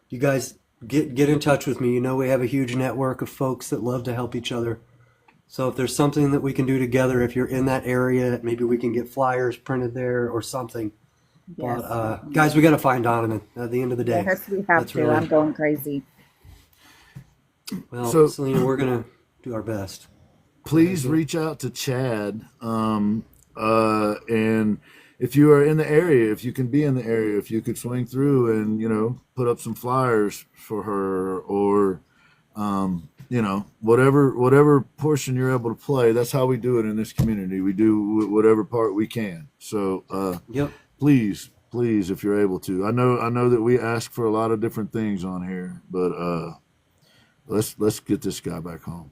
you guys get in touch with me. You know, we have a huge network of folks that love to help each other. So if there's something that we can do together, if you're in that area, maybe we can get flyers printed there or something. Yes. But guys, we got to find Donovan at the end of the day. Yes, we have to. I'm going crazy. Well, So- Selena, we're gonna do our best. Please reach out to Chad. And if you are in the area, if you can be in the area, if you could swing through and, you know, put up some flyers for her, or, you know, whatever portion you're able to play. That's how we do it in this community. We do whatever part we can. So, Yep. please, if you're able to. I know that we ask for a lot of different things on here, but let's get this guy back home.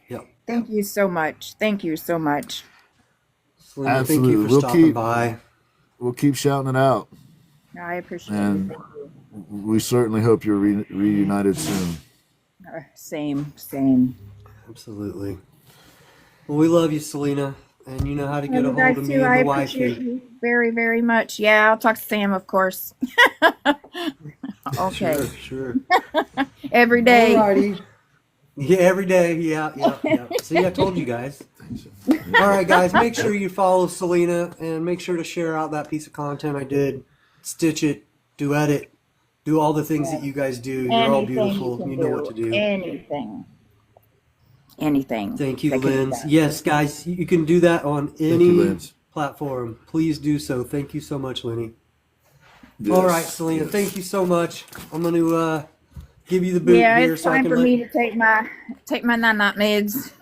Yep. Thank you so much. Thank you so much. Selena, Absolutely. thank you for stopping by. We'll keep shouting it out, I appreciate and it. we certainly hope you're reunited soon. Same. Absolutely. Well, we love you, Selena, and you know how to get You a hold guys of me too. I and the appreciate wifey. you very, very much. Yeah, I'll talk to Sam, of course. Okay. Sure. Every day. Alrighty. Yeah, every day. Yeah. See, I told you guys. All right, guys, make sure you follow Selena and make sure to share out that piece of content I did. Stitch it, duet it, do all the things that you guys do. You're all Anything beautiful. can You know what to do. Anything. Thank you, that can be Linz. done. Yes, guys, you can do that on you, any Linz. platform. Please do so. Thank you so much, Lenny. Yes, All right, Selena, yes. thank you so much. I'm going to give you the boot Yeah, here it's so I time can for let me to take my night meds.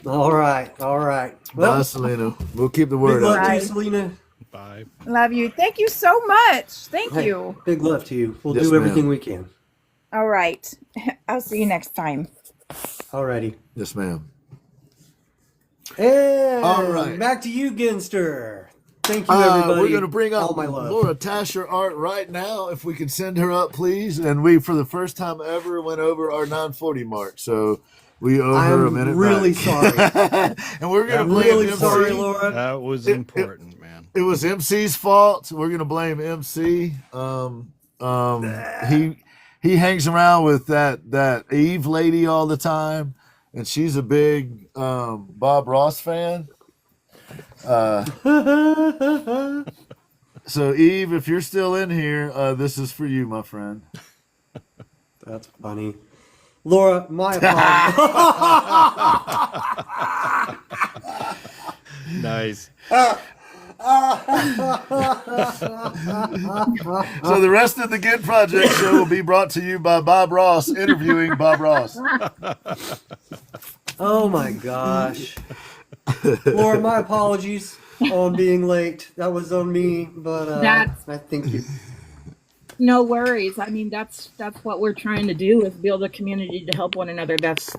All right. Bye, Well, Selena. We'll keep the big word love out. to you, Bye. Selena. Bye. Love you. Thank you so much. Thank Hey, you. big love to you. We'll Yes, do everything ma'am. we can. All right. I'll see you next time. Alrighty. Yes, ma'am. And All right. back to you, Ginster. Thank you, everybody. We're going to bring all up my love. Laura Tascher art right now, if we can send her up, please. And we, for the first time ever, went over our 940 mark. So we owe her a I'm minute really back. sorry. And we're going to I'm blame really MC. sorry, Laura. That was important, man. It was MC's fault. We're going to blame MC. He hangs around with that Eve lady all the time, and she's a big Bob Ross fan. So Eve, if you're still in here, this is for you, my friend. That's funny. Laura, my apologies. Nice. So the rest of the Good Project show will be brought to you by Bob Ross interviewing Bob Ross. Oh my gosh. Laura, my apologies on being late. That was on me, but That's- I think you. No worries. I mean, that's what we're trying to do is build a community to help one another. Yes,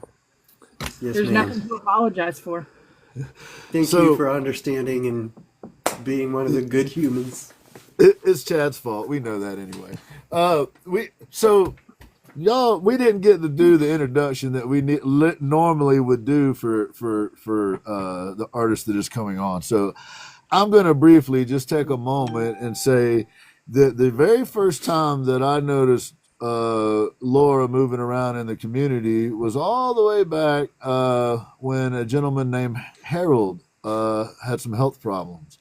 There's ma'am. nothing to apologize for. Thank you for understanding and being one of the good humans. It's Chad's fault. We know that anyway. We didn't get to do the introduction that we normally would do for the artist that is coming on. So I'm going to briefly just take a moment and say that the very first time that I noticed Laura moving around in the community was all the way back when a gentleman named Harold had some health problems.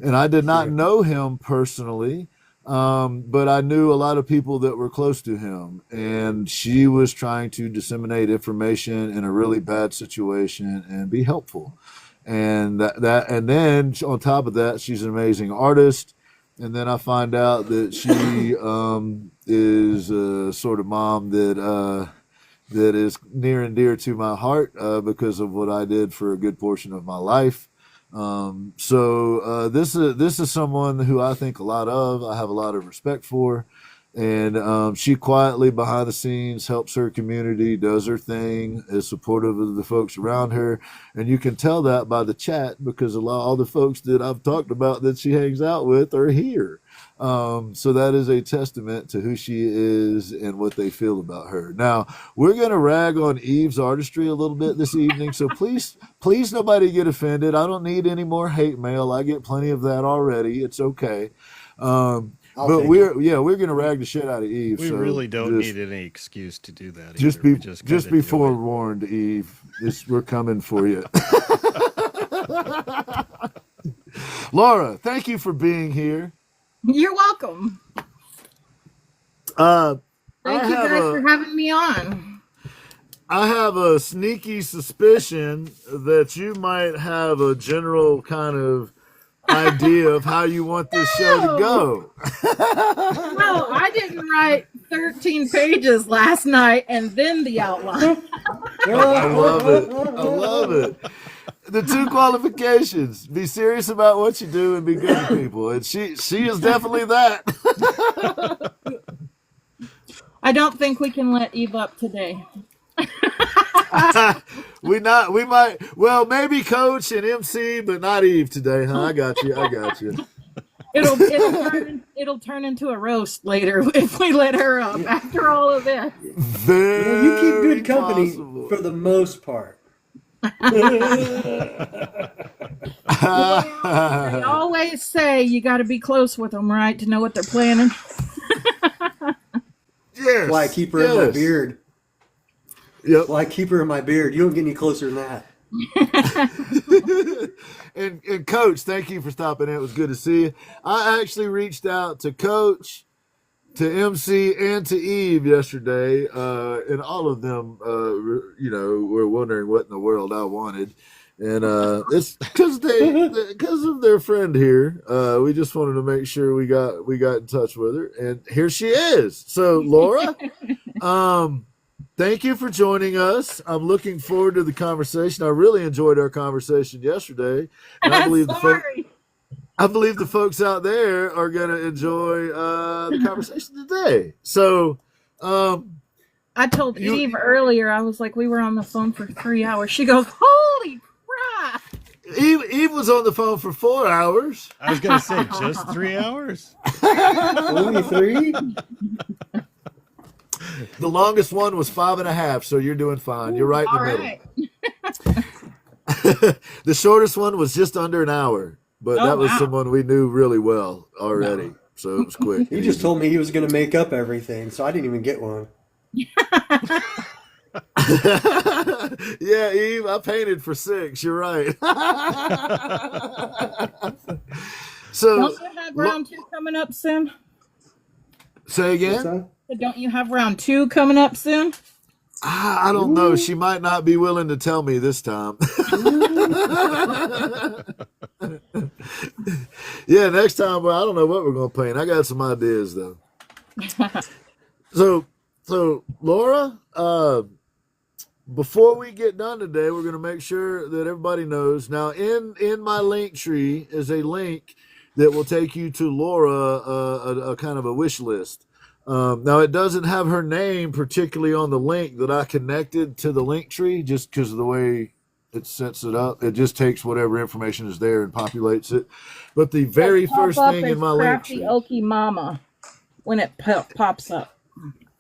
And I did not know him personally, but I knew a lot of people that were close to him. And she was trying to disseminate information in a really bad situation and be helpful. And and then on top of that, she's an amazing artist. And then I find out that she is a sort of mom that is near and dear to my heart because of what I did for a good portion of my life. So this is someone who I think a lot of. I have a lot of respect for, And she quietly behind the scenes helps her community, does her thing, is supportive of the folks around her. And you can tell that by the chat because all the folks that I've talked about that she hangs out with are here. So that is a testament to who she is and what they feel about her. Now, we're going to rag on Eve's artistry a little bit this evening. So please nobody get offended. I don't need any more hate mail. I get plenty of that already. It's okay. But we're going to rag the shit out of Eve. We so really don't need any excuse to do that. Just either. just be forewarned, Eve. We're coming for you. Laura, thank you for being here. You're welcome. Thank you guys for having me on. I have a sneaky suspicion that you might have a general kind of idea of how you want this show to go. No, I didn't write 13 pages last night and then the outline. I love it. I love it. The two qualifications: be serious about what you do and be good to people. And she is definitely that. I don't think we can let Eve up today. We might, well, maybe Coach and MC, but not Eve today, huh? I got you. It'll turn into a roast later if we let her up after all of this. You keep good company for the most part. They always say you got to be close with them, right, to know what they're planning. Yes. Why I keep her in my beard. Yep. Why I keep her in my beard. You don't get any closer than that. And Coach, thank you for stopping in. It was good to see you. I actually reached out to Coach, to MC, and to Eve yesterday, and all of them, were wondering what in the world I wanted. And it's because of their friend here. We just wanted to make sure we got in touch with her, and here she is. So, Laura, thank you for joining us. I'm looking forward to the conversation. I really enjoyed our conversation yesterday. And I believe the folks out there are going to enjoy the conversation today. So, I told Eve earlier, I was like, we were on the phone for 3 hours. She goes, holy crap. Eve was on the phone for 4 hours. I was going to say, just 3 hours? Only 3? The longest one was 5.5, so you're doing fine. You're right in the middle. The shortest one was just under an hour, but that was someone we knew really well already, so it was quick. He just told me he was going to make up everything, so I didn't even get one. Yeah, Eve, I painted for 6. You're right. So, don't you have round 2 coming up soon? Say again? Don't you have round 2 coming up soon? I don't know. She might not be willing to tell me this time. Yeah, next time, well, I don't know what we're going to paint. I got some ideas, though. So Laura, before we get done today, we're going to make sure that everybody knows. Now, in my link tree is a link that will take you to Laura, a kind of a wish list. Now, it doesn't have her name particularly on the link that I connected to the link tree just because of the way it sets it up. It just takes whatever information is there and populates it. But the very first thing in my link tree, Okie Mama, when it pops up.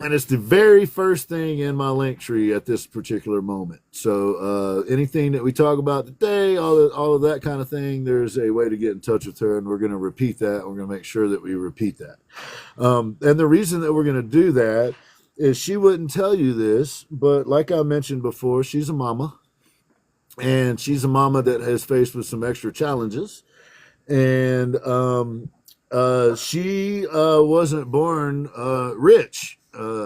and it's the very first thing in my link tree at this particular moment. So anything that we talk about today, all of that kind of thing, there's a way to get in touch with her, and we're going to repeat that. We're going to make sure that we repeat that. And the reason that we're going to do that is she wouldn't tell you this, but like I mentioned before, she's a mama, and she's a mama that has faced with some extra challenges. And she wasn't born rich.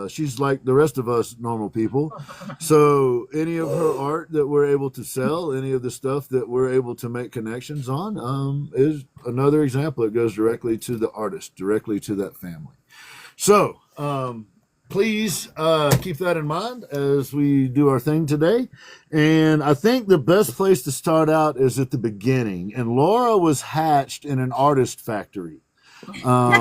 She's like the rest of us normal people. So any of her art that we're able to sell, any of the stuff that we're able to make connections on, is another example. It goes directly to the artist, directly to that family. So please keep that in mind as we do our thing today. And I think the best place to start out is at the beginning. And Laura was hatched in an artist factory. Um,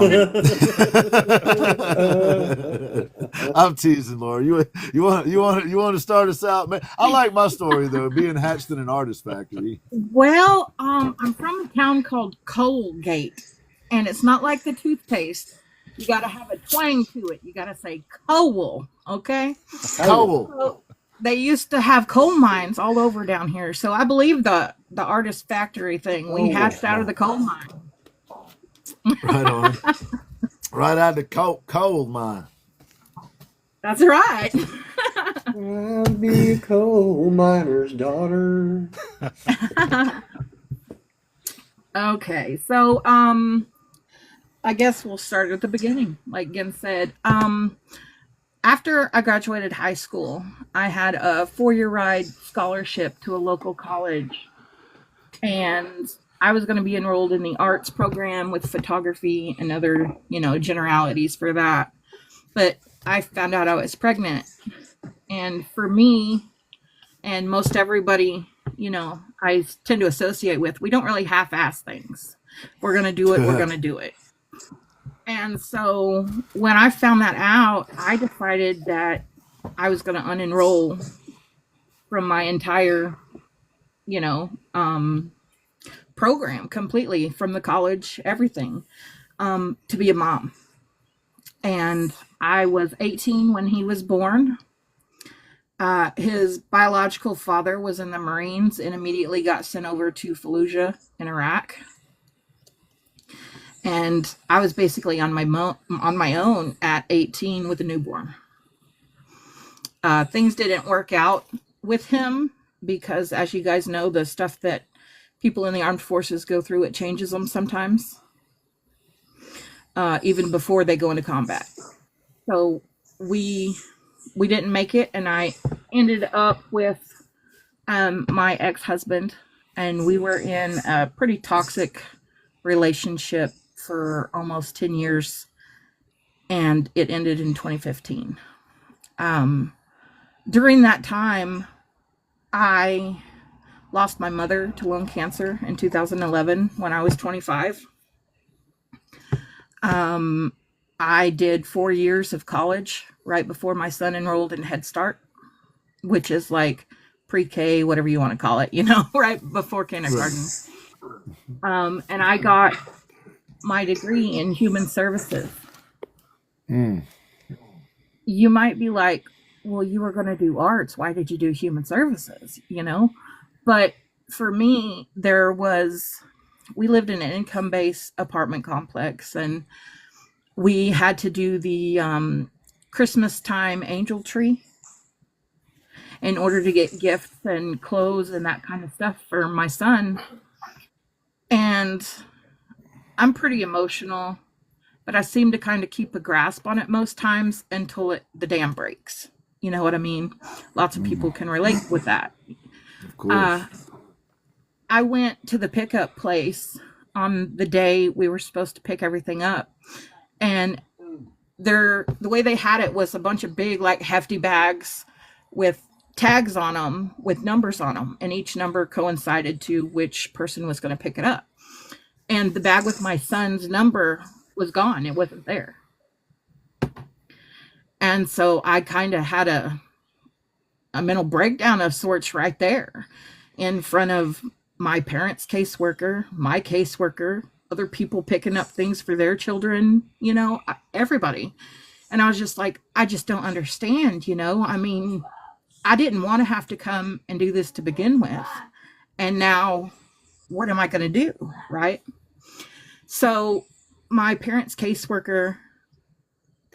I'm teasing, Laura. You want to start us out, man? I like my story though, being hatched in an artist factory. Well, I'm from a town called Colgate, and it's not like the toothpaste. You got to have a twang to it. You got to say coal, okay? Coal. So they used to have coal mines all over down here, so I believe the artist factory thing. We hatched out of the coal mine. Right on. Right out the coal mine. That's right. I'll be a coal miner's daughter. Okay, so I guess we'll start at the beginning. Like Gen said, after I graduated high school, I had a 4-year ride scholarship to a local college, and I was going to be enrolled in the arts program with photography and other, generalities for that. But I found out I was pregnant, and for me and most everybody, I tend to associate with, we don't really half-ass things. We're going to do it. We're going to do it. And so when I found that out, I decided that I was going to unenroll from my entire, program completely, from the college, everything, to be a mom. And I was 18 when he was born. His biological father was in the Marines and immediately got sent over to Fallujah in Iraq. And I was basically on my own at 18 with a newborn. Things didn't work out with him because, as you guys know, the stuff that people in the armed forces go through, it changes them sometimes, even before they go into combat. So we didn't make it, and I ended up with my ex-husband, and we were in a pretty toxic relationship for almost 10 years, and it ended in 2015. During that time, I lost my mother to lung cancer in 2011 when I was 25. I did 4 years of college right before my son enrolled in Head Start, which is like pre-K, whatever you want to call it, right before kindergarten. And I got my degree in human services. You might be like, well, you were going to do arts. Why did you do human services? But for me, we lived in an income-based apartment complex, and we had to do the Christmas time angel tree in order to get gifts and clothes and that kind of stuff for my son. And I'm pretty emotional, but I seem to kind of keep a grasp on it most times until the dam breaks. You know what I mean? Lots of people can relate with that. Of course. I went to the pickup place on the day we were supposed to pick everything up, and the way they had it was a bunch of big, like, hefty bags with tags on them with numbers on them, and each number coincided to which person was going to pick it up. And the bag with my son's number was gone. It wasn't there. And so I kind of had a mental breakdown of sorts right there in front of my parents' caseworker, my caseworker, other people picking up things for their children, everybody. And I was just like, I just don't understand, I mean, I didn't want to have to come and do this to begin with. And now what am I going to do? Right. So my parents' caseworker,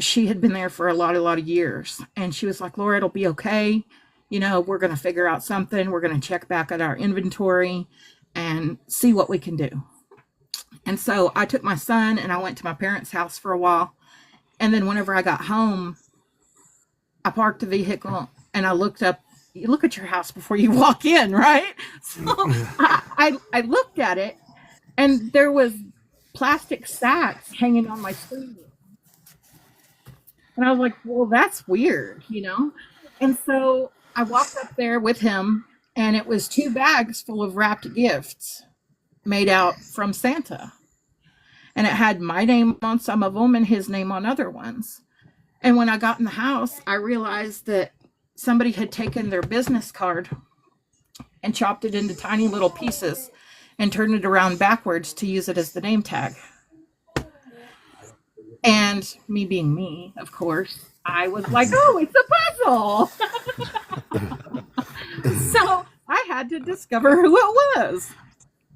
she had been there for a lot of years. And she was like, Laura, it'll be okay. We're going to figure out something. We're going to check back at our inventory and see what we can do. And so I took my son and I went to my parents' house for a while. And then whenever I got home, I parked the vehicle and I looked up. You look at your house before you walk in, right? So I looked at it, and there was plastic sacks hanging on my screen. And I was like, well, that's weird, And so I walked up there with him, and it was 2 bags full of wrapped gifts made out from Santa. and it had my name on some of them and his name on other ones. And when I got in the house, I realized that somebody had taken their business card and chopped it into tiny little pieces and turned it around backwards to use it as the name tag. And me being me, of course, I was like, oh, it's a puzzle. So I had to discover who it was.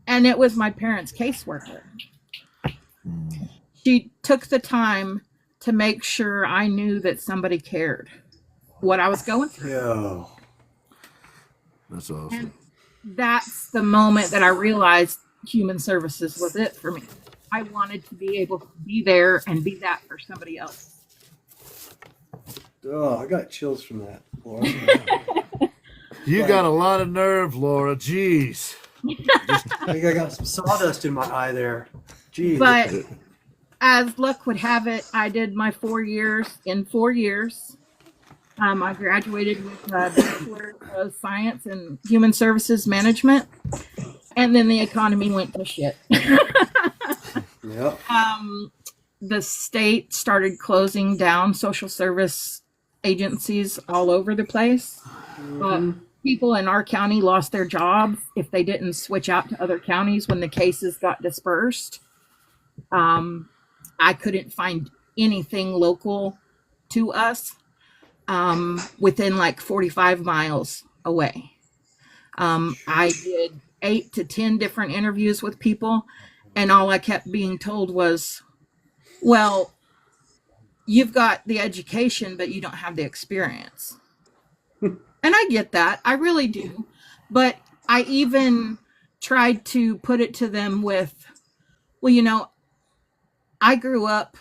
And it was my parents' caseworker. She took the time to make sure I knew that somebody cared what I was going through. Yeah. That's awesome. And that's the moment that I realized human services was it for me. I wanted to be able to be there and be that for somebody else. Oh, I got chills from that, Laura. You got a lot of nerve, Laura. Jeez. I think I got some sawdust in my eye there. Jeez. But as luck would have it, I did my 4 years in 4 years. I graduated with a Bachelor of Science in Human Services Management, and then the economy went to shit. Yep. The state started closing down social service agencies all over the place. People in our county lost their jobs if they didn't switch out to other counties when the cases got dispersed. I couldn't find anything local to us within like 45 miles away. I did 8 to 10 different interviews with people, and all I kept being told was, well, you've got the education, but you don't have the experience. And I get that. I really do. But I even tried to put it to them with, well, you know, I grew up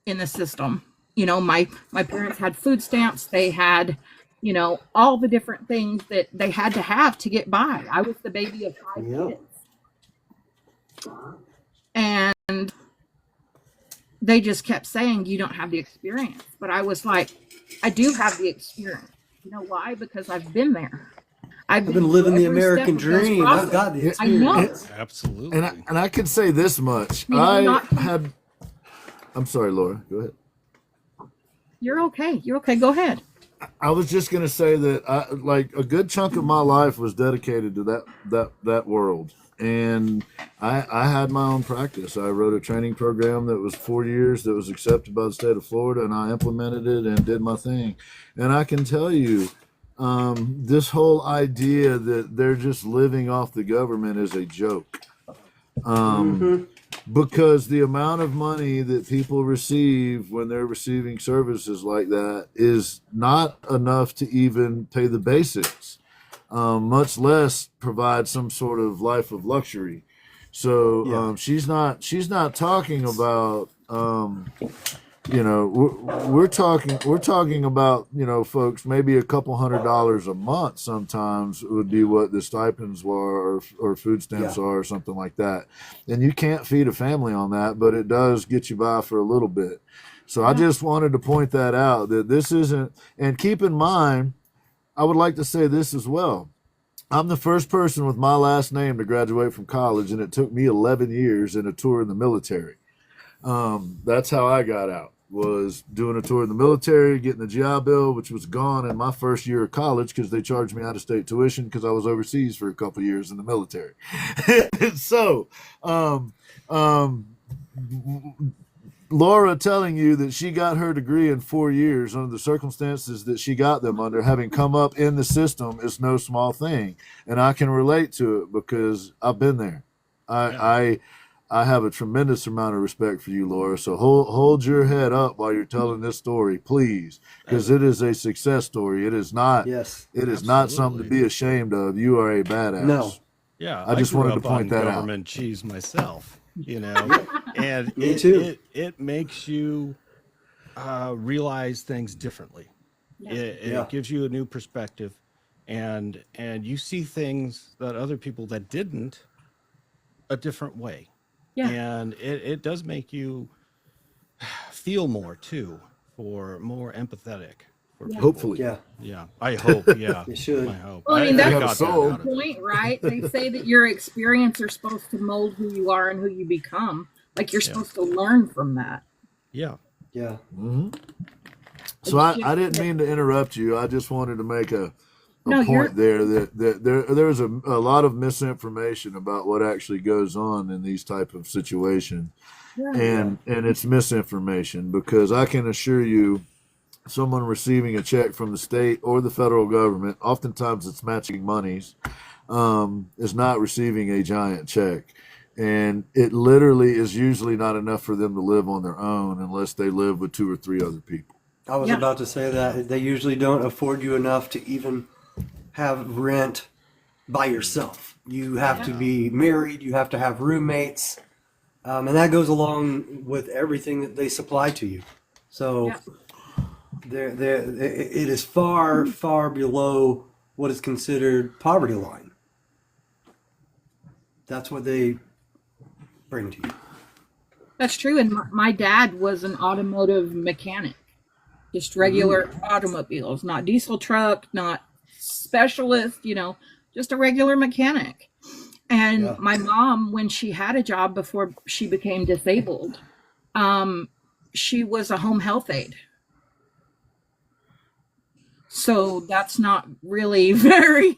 in the system. You know, my parents had food stamps. They had, you know, all the different things that they had to have to get by. I was the baby of 5 kids. And they just kept saying, you don't have the experience. But I was like, I do have the experience. You know why? Because I've been there. I've been living the every American step of this dream. I've process. got the I know. experience. Absolutely. And I can say this much. I'm sorry, Laura. Go ahead. You're okay. You're okay. Go ahead. I was just gonna say that like a good chunk of my life was dedicated to that world, and I had my own practice. I wrote a training program that was 4 years that was accepted by the state of Florida, and I implemented it and did my thing. And I can tell you, this whole idea that they're just living off the government is a joke. Because the amount of money that people receive when they're receiving services like that is not enough to even pay the basics, much less provide some sort of life of luxury. So she's not talking about you know, we're talking about, you know, folks, maybe a couple $100 a month sometimes would be what the stipends were or food stamps are or something like that. And you can't feed a family on that, but it does get you by for a little bit. So I just wanted to point that out, that this isn't, and keep in mind, I would like to say this as well. I'm the first person with my last name to graduate from college, and it took me 11 years and a tour in the military. That's how I got out. Was doing a tour in the military, getting the GI Bill, which was gone in my first year of college because they charged me out-of-state tuition because I was overseas for a couple of years in the military. So, Laura telling you that she got her degree in 4 years under the circumstances that she got them under, having come up in the system, is no small thing. And I can relate to it because I've been there. I have a tremendous amount of respect for you, Laura. So hold your head up while you're telling this story, please, because it is a success story. It is not. Yes, it is not something to be ashamed of. You are a badass. No. Yeah, I just grew wanted to up point on that out. government cheese myself, you know, and Me too. It makes you realize things differently. It gives you a new perspective, and you see things that other people that didn't a different way. Yeah. And it does make you feel more too, more empathetic. For people. Hopefully. Yeah. I hope. Yeah. You should. I hope. Well, I mean, I that's got that the out of it. point, right? They say that your experience are supposed to mold who you are and who you become. Like you're Yeah. supposed to learn from that. Yeah. Yeah. Hmm. So I didn't mean to interrupt you. I just wanted to make a No, you're point there that there's a lot of misinformation about what actually goes on in these type of situations, yeah. and it's misinformation, because I can assure you, someone receiving a check from the state or the federal government, oftentimes it's matching monies, is not receiving a giant check. And it literally is usually not enough for them to live on their own unless they live with 2 or 3 other people. I was Yeah. about to say that they usually don't afford you enough to even have rent by yourself. You have to be married, you have to have roommates, and that goes along with everything that they supply to you. So Yeah. it is far, far below what is considered poverty line. That's what they bring to you. That's true. And my dad was an automotive mechanic, just regular automobiles, not diesel truck, not specialist, just a regular mechanic. And my mom, when she had a job before she became disabled, she was a home health aide. So that's not really very,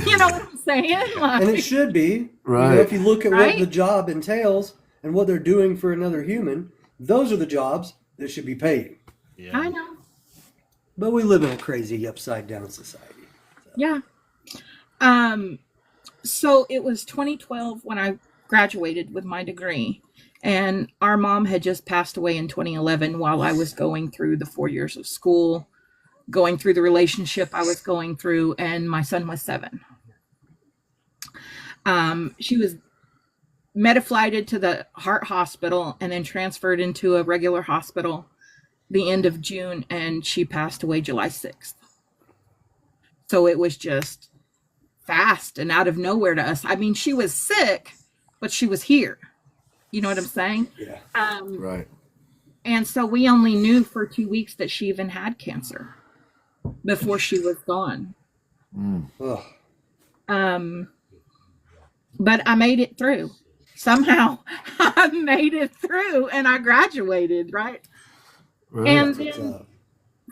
you know what I'm saying? Like, And it should be. Right. If you look at what Right? the job entails and what they're doing for another human, those are the jobs that should be paying. Yeah. I know. But we live in a crazy upside down society. Yeah. So it was 2012 when I graduated with my degree, and our mom had just passed away in 2011 while I was going through the 4 years of school, going through the relationship I was going through, and my son was 7. She was metaflighted to the heart hospital and then transferred into a regular hospital the end of June, and she passed away July 6th. So it was just fast and out of nowhere to us. I mean, she was sick, but she was here. You know what I'm saying? Yeah. Right. And so we only knew for 2 weeks that she even had cancer before she was gone. Ugh. But I made it through. Somehow I made it through and I graduated, right? Right. And What's then up?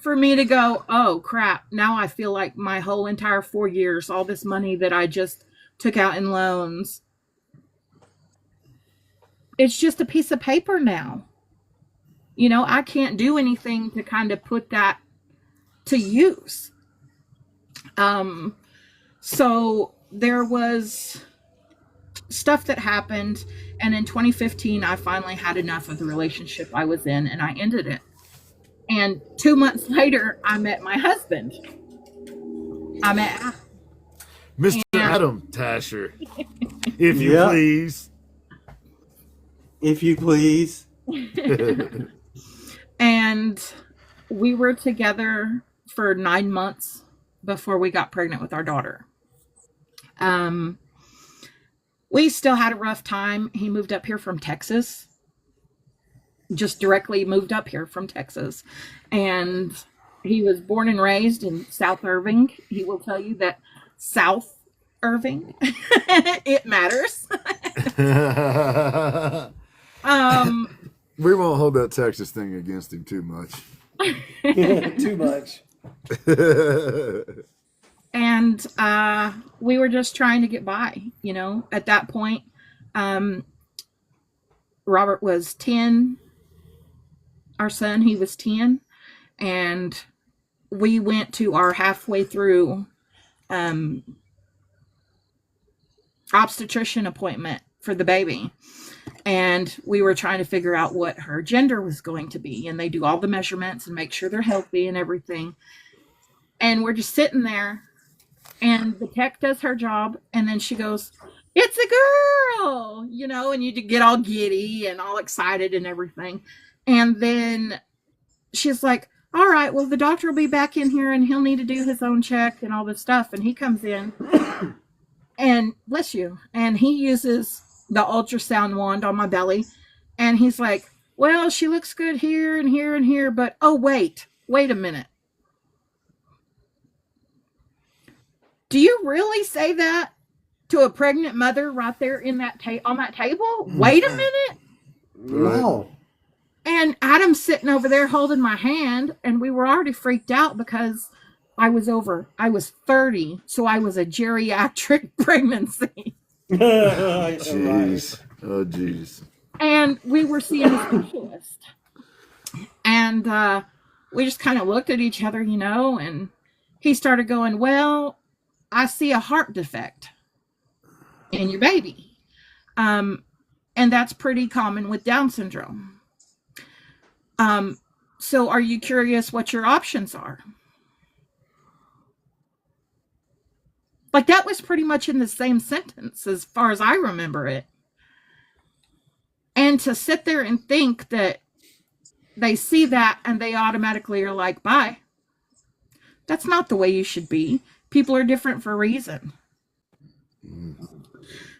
for me to go, oh crap, now I feel like my whole entire 4 years, all this money that I just took out in loans, it's just a piece of paper now. I can't do anything to kind of put that to use. So there was stuff that happened, and in 2015 I finally had enough of the relationship I was in and I ended it. And 2 months later I met my husband. I met Adam. Mr. And- Adam Tascher, if you Yeah. please. If you please. And we were together for 9 months before we got pregnant with our daughter. We still had a rough time. He moved up here from Texas. Just directly moved up here from Texas. And he was born and raised in South Irving. He will tell you that South Irving, it matters. We won't hold that Texas thing against him too much. Too much. And we were just trying to get by, at that point. Robert was 10. Our son, he was 10. And we went to our halfway through obstetrician appointment for the baby. And we were trying to figure out what her gender was going to be. And they do all the measurements and make sure they're healthy and everything. And we're just sitting there. And the tech does her job. And then she goes, "It's a girl," and you get all giddy and all excited and everything. And then she's like, "All right, well, the doctor will be back in here and he'll need to do his own check and all this stuff." And he comes in and bless you. And he uses the ultrasound wand on my belly. And he's like, "Well, she looks good here and here and here, but oh, wait a minute. Do you really say that to a pregnant mother right there in that on that table. Wait a minute. Wow. And Adam's sitting over there holding my hand, and we were already freaked out because I was 30, so I was a geriatric pregnancy. Jeez. Oh, jeez. And we were seeing a specialist. And we just kind of looked at each other, and he started going, well, I see a heart defect in your baby. And that's pretty common with Down syndrome. So are you curious what your options are? Like, that was pretty much in the same sentence as far as I remember it. And to sit there and think that they see that and they automatically are like, bye. That's not the way you should be. People are different for a reason.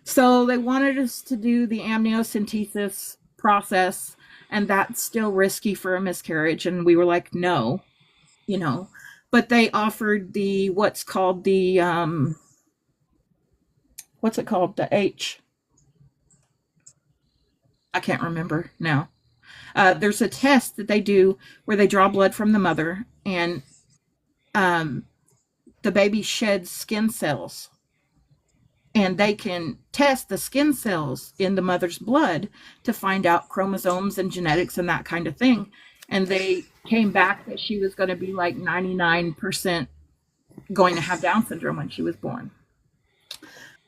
So they wanted us to do the amniocentesis process, and that's still risky for a miscarriage. And we were like, no, but they offered what's called the H. I can't remember now. There's a test that they do where they draw blood from the mother, and the baby sheds skin cells, and they can test the skin cells in the mother's blood to find out chromosomes and genetics and that kind of thing. And they came back that she was going to be like 99% going to have Down syndrome when she was born.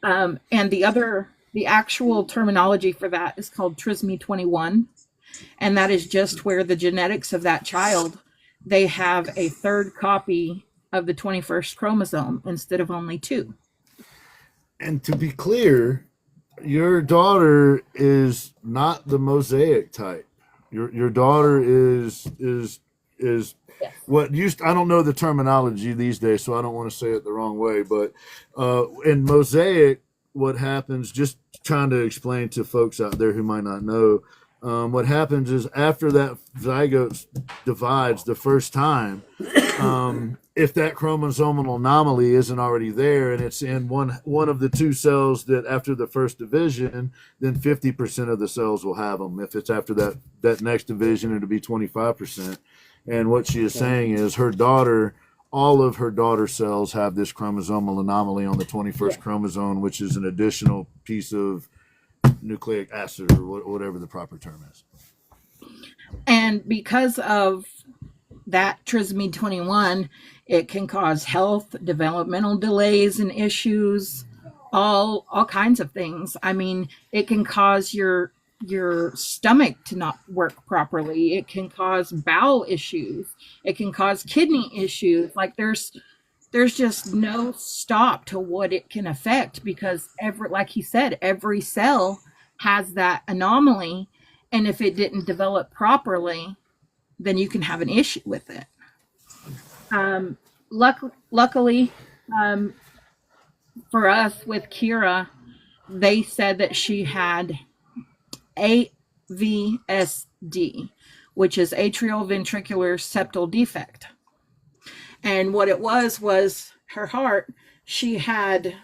And the actual terminology for that is called trisomy 21. And that is just where the genetics of that child, they have a third copy of the 21st chromosome instead of only 2. And to be clear, your daughter is not the mosaic type. Your daughter is what used, I don't know the terminology these days, so I don't want to say it the wrong way, but in mosaic, what happens, just trying to explain to folks out there who might not know, what happens is after that zygote divides the first time, if that chromosomal anomaly isn't already there and it's in one of the 2 cells that after the first division, then 50% of the cells will have them. If it's after that next division, it'll be 25%. And what she is saying is all of her daughter cells have this chromosomal anomaly on the 21st chromosome, which is an additional piece of nucleic acid or whatever the proper term is. And because of that trisomy 21, it can cause health, developmental delays and issues, all kinds of things. I mean, it can cause your stomach to not work properly. It can cause bowel issues. It can cause kidney issues. Like, there's just no stop to what it can affect, because like he said, every cell has that anomaly. And if it didn't develop properly, then you can have an issue with it. Luckily, for us with Kira, they said that she had AVSD, which is atrial ventricular septal defect. And what it was her heart, she had,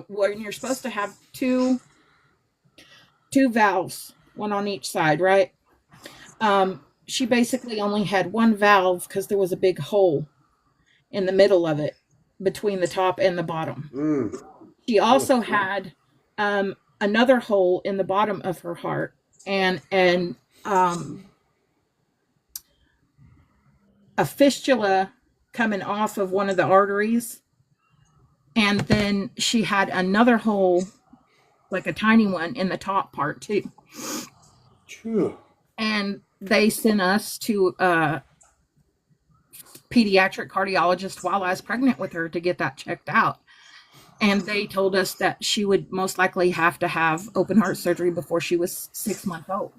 when you're supposed to have two valves, one on each side, right? She basically only had one valve because there was a big hole in the middle of it between the top and the bottom. She also had another hole in the bottom of her heart and a fistula coming off of one of the arteries. And then she had another hole, like a tiny one, in the top part too. True. And they sent us to a pediatric cardiologist while I was pregnant with her to get that checked out. And they told us that she would most likely have to have open heart surgery before she was 6 months old.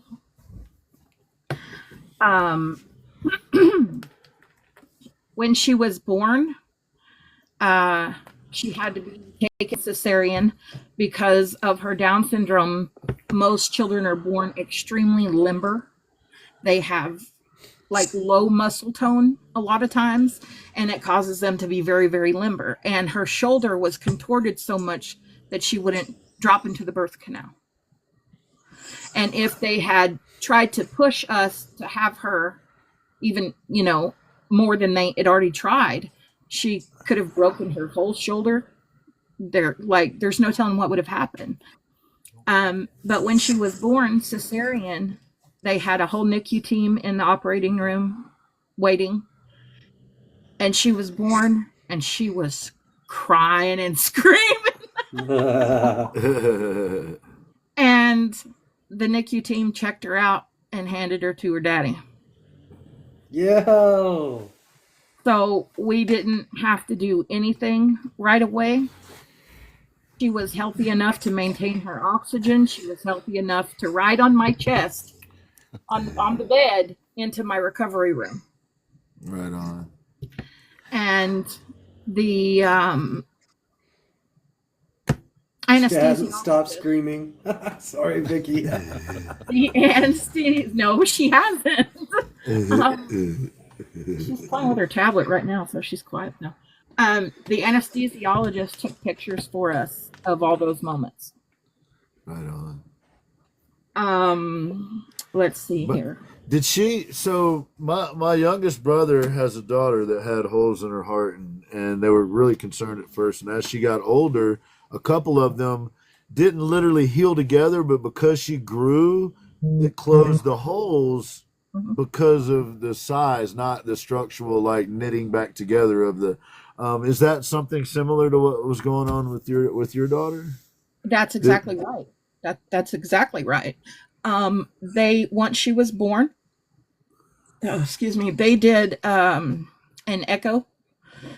When she was born, she had to be taken cesarean because of her Down syndrome. Most children are born extremely limber. They have like low muscle tone a lot of times, and it causes them to be very, very limber. And her shoulder was contorted so much that she wouldn't drop into the birth canal. And if they had tried to push us to have her even, more than they had already tried, she could have broken her whole shoulder. There's no telling what would have happened. But when she was born cesarean, they had a whole NICU team in the operating room waiting. And she was born and she was crying and screaming. And the NICU team checked her out and handed her to her daddy. Yo. So we didn't have to do anything right away. She was healthy enough to maintain her oxygen. She was healthy enough to ride on my chest on the bed into my recovery room. Right on. And the anesthesia. Stop screaming. Sorry, Vicky. The anesthesia. No, she hasn't. She's playing with her tablet right now, so she's quiet now. The anesthesiologist took pictures for us of all those moments. Right on. Let's see here. Did she? So my youngest brother has a daughter that had holes in her heart, and they were really concerned at first. And as she got older, a couple of them didn't literally heal together, but because she grew, it closed the holes because of the size, not the structural knitting back together of the. Is that something similar to what was going on with your daughter? That's exactly right. That's exactly right. Once she was born, they did an echo,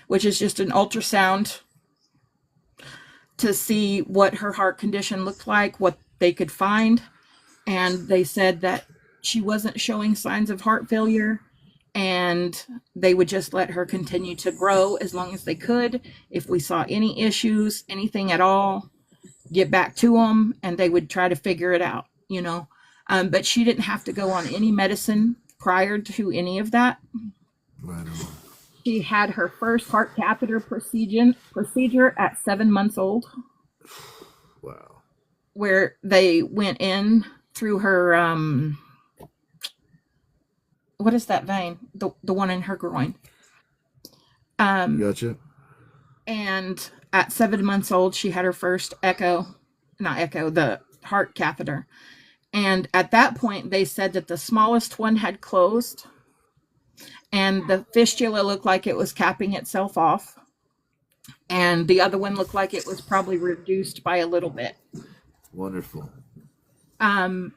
which is just an ultrasound to see what her heart condition looked like, what they could find. And they said that she wasn't showing signs of heart failure, and they would just let her continue to grow as long as they could. If we saw any issues, anything at all, get back to them, and they would try to figure it out, But she didn't have to go on any medicine prior to any of that. Right on. She had her first heart catheter procedure at 7 months old. Wow. Where they went in through her, what is that vein? The one in her groin. Gotcha. And at 7 months old, she had her first the heart catheter. And at that point, they said that the smallest one had closed and the fistula looked like it was capping itself off. And the other one looked like it was probably reduced by a little bit. Wonderful.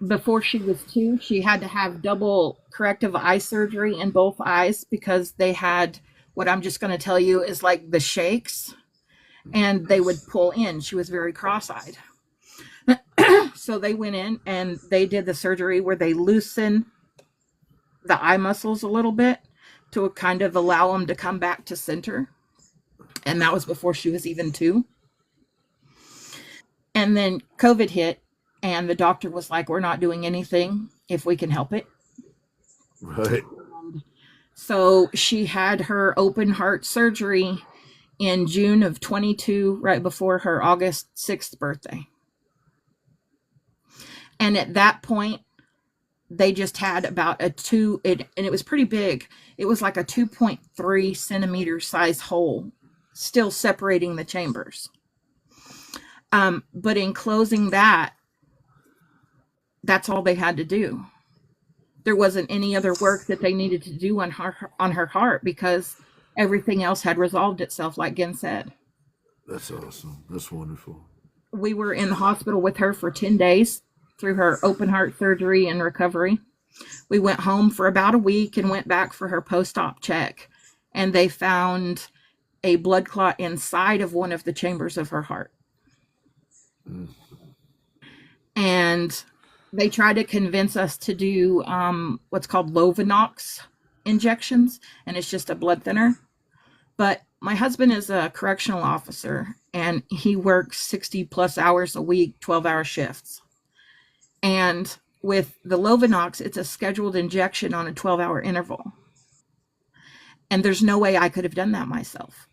Before she was 2, she had to have double corrective eye surgery in both eyes because they had what I'm just going to tell you is like the shakes, and they would pull in. She was very cross-eyed. So they went in and they did the surgery where they loosen the eye muscles a little bit to kind of allow them to come back to center. And that was before she was even 2. And then COVID hit, and the doctor was like, we're not doing anything if we can help it. Right. So she had her open heart surgery in June of 22, right before her August 6th birthday. And at that point, they just had about and it was pretty big. It was like a 2.3 centimeter size hole, still separating the chambers. But in closing that's all they had to do. There wasn't any other work that they needed to do on her heart because everything else had resolved itself, like Gin said. That's awesome. That's wonderful. We were in the hospital with her for 10 days through her open heart surgery and recovery. We went home for about a week and went back for her post-op check. And they found a blood clot inside of one of the chambers of her heart. And they tried to convince us to do what's called Lovenox injections, and it's just a blood thinner. But my husband is a correctional officer, and he works 60 plus hours a week, 12-hour shifts. And with the Lovenox, it's a scheduled injection on a 12-hour interval. And there's no way I could have done that myself.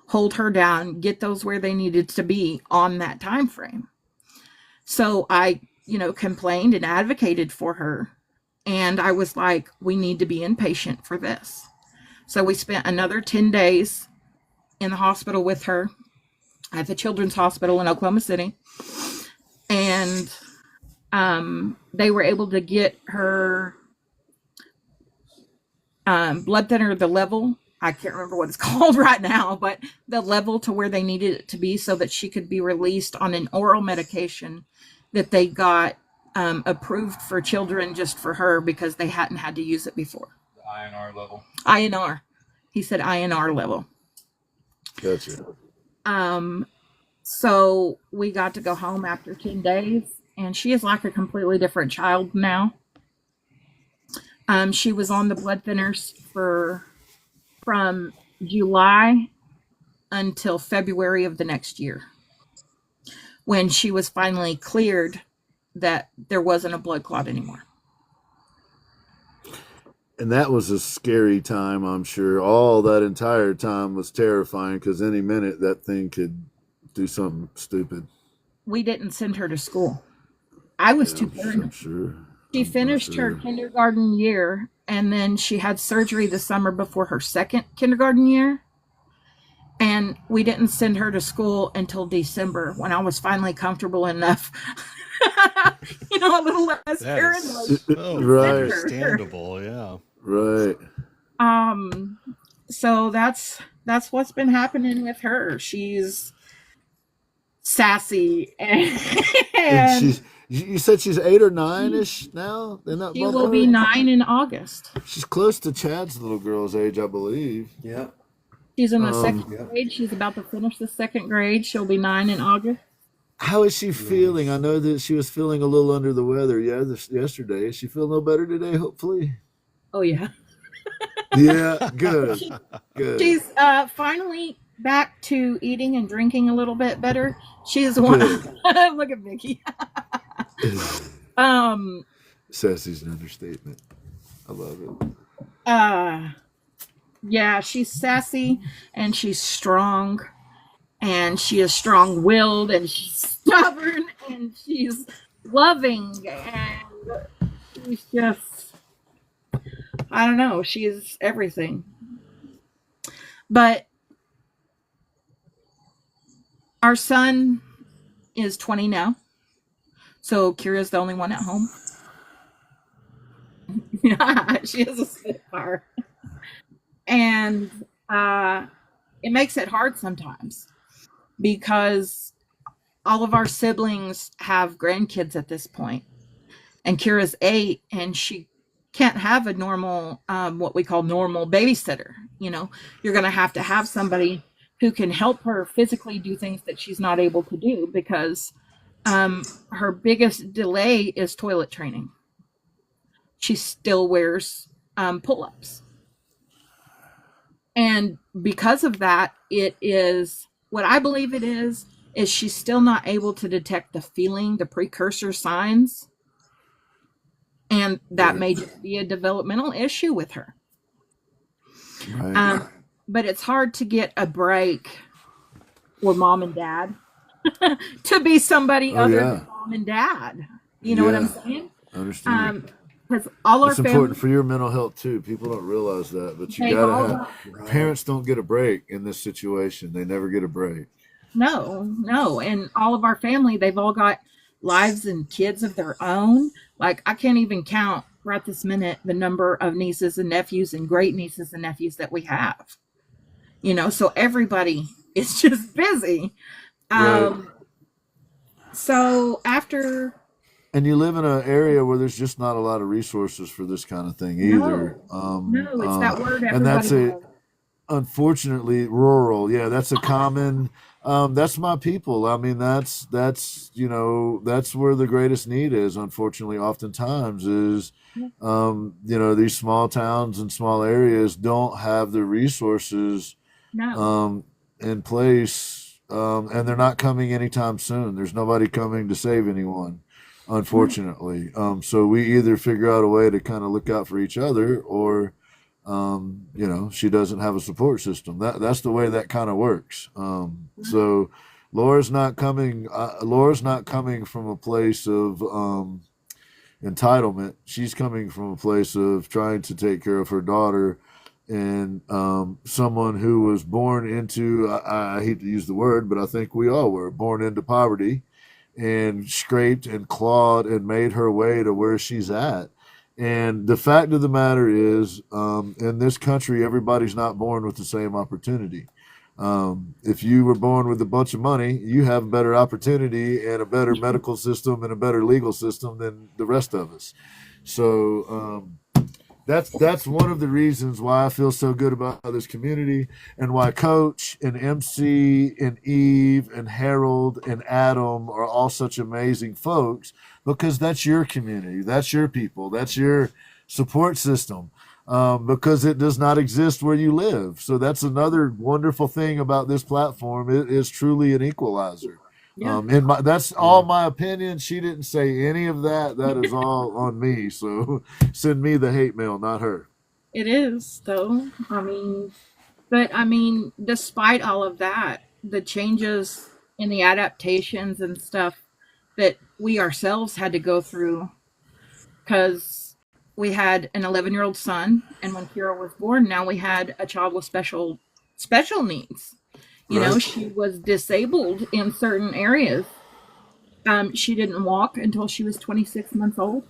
hold her down, get those where they needed to be on that time frame. So I, complained and advocated for her. And I was like, we need to be inpatient for this. So we spent another 10 days in the hospital with her at the Children's Hospital in Oklahoma City. And they were able to get her blood thinner, the level, I can't remember what it's called right now, but the level to where they needed it to be so that she could be released on an oral medication that they got approved for children just for her because they hadn't had to use it before. The INR level. INR. He said INR level. Gotcha. So we got to go home after 10 days, and she is like a completely different child now. She was on the blood thinners from July until February of the next year, when she was finally cleared that there wasn't a blood clot anymore. And that was a scary time, I'm sure. All that entire time was terrifying because any minute that thing could do something stupid. We didn't send her to school. I was too paranoid. Sure. She finished her kindergarten year, and then she had surgery the summer before her second kindergarten year. And we didn't send her to school until December, when I was finally comfortable enough, a little less paranoid. Right. Understandable, yeah. Right. So that's what's been happening with her. She's sassy and you said she's 8 or 9-ish now? She will be 9 in August. She's close to Chad's little girl's age, I believe. Yeah. She's in the second grade. She's about to finish the second grade. She'll be 9 in August. How is she feeling? I know that she was feeling a little under the weather yesterday. Is she feeling no better today, hopefully? Oh, yeah. Yeah, good. Good. She's finally back to eating and drinking a little bit better. She's one. Look at Vicky. Sassy's an understatement. I love it. Yeah, she's sassy and she's strong, and she is strong-willed, and she's stubborn, and she's loving, and she's just, I don't know, she is everything. But our son is 20 now, so Kira's the only one at home. Yeah, she is a spitfire. And it makes it hard sometimes because all of our siblings have grandkids at this point. And Kira's 8, and she can't have a normal, what we call normal babysitter. You're going to have somebody who can help her physically do things that she's not able to do because her biggest delay is toilet training. She still wears pull-ups. And because of that, it is what I believe it is she's still not able to detect the precursor signs. And that may just be a developmental issue with her. Right. But it's hard to get a break for mom and dad to be somebody other than mom and dad. You know what I'm saying? I understand. Because all it's our important for your mental health too. People don't realize that, but you gotta have parents don't get a break in this situation. They never get a break. No, and all of our family, they've all got lives and kids of their own. Like I can't even count right this minute the number of nieces and nephews and great nieces and nephews that we have. So everybody is just busy. Right. So after. And you live in an area where there's just not a lot of resources for this kind of thing either. No, it's that word everybody and that's has. Unfortunately, rural. Yeah, that's a common. That's my people. I mean, that's where the greatest need is. Unfortunately, oftentimes is, these small towns and small areas don't have the resources in place, and they're not coming anytime soon. There's nobody coming to save anyone. Unfortunately. So we either figure out a way to kind of look out for each other or she doesn't have a support system. That's the way that kind of works. So Laura's not coming. Laura's not coming from a place of entitlement. She's coming from a place of trying to take care of her daughter, and someone who was born into, I hate to use the word, but I think we all were born into poverty, and scraped and clawed and made her way to where she's at. And the fact of the matter is, in this country, everybody's not born with the same opportunity. If you were born with a bunch of money, you have a better opportunity and a better medical system and a better legal system than the rest of us. So that's one of the reasons why I feel so good about this community, and why Coach and MC and Eve and Harold and Adam are all such amazing folks, because that's your community, that's your people, that's your support system. Because it does not exist where you live. So that's another wonderful thing about this platform. It is truly an equalizer. Yeah. That's all my opinion. She didn't say any of that. That is all on me. So send me the hate mail, not her. It is, though. Despite all of that, the changes in the adaptations and stuff that we ourselves had to go through, because we had an 11-year-old son, and when Kira was born, now we had a child with special needs. She was disabled in certain areas. She didn't walk until she was 26 months old.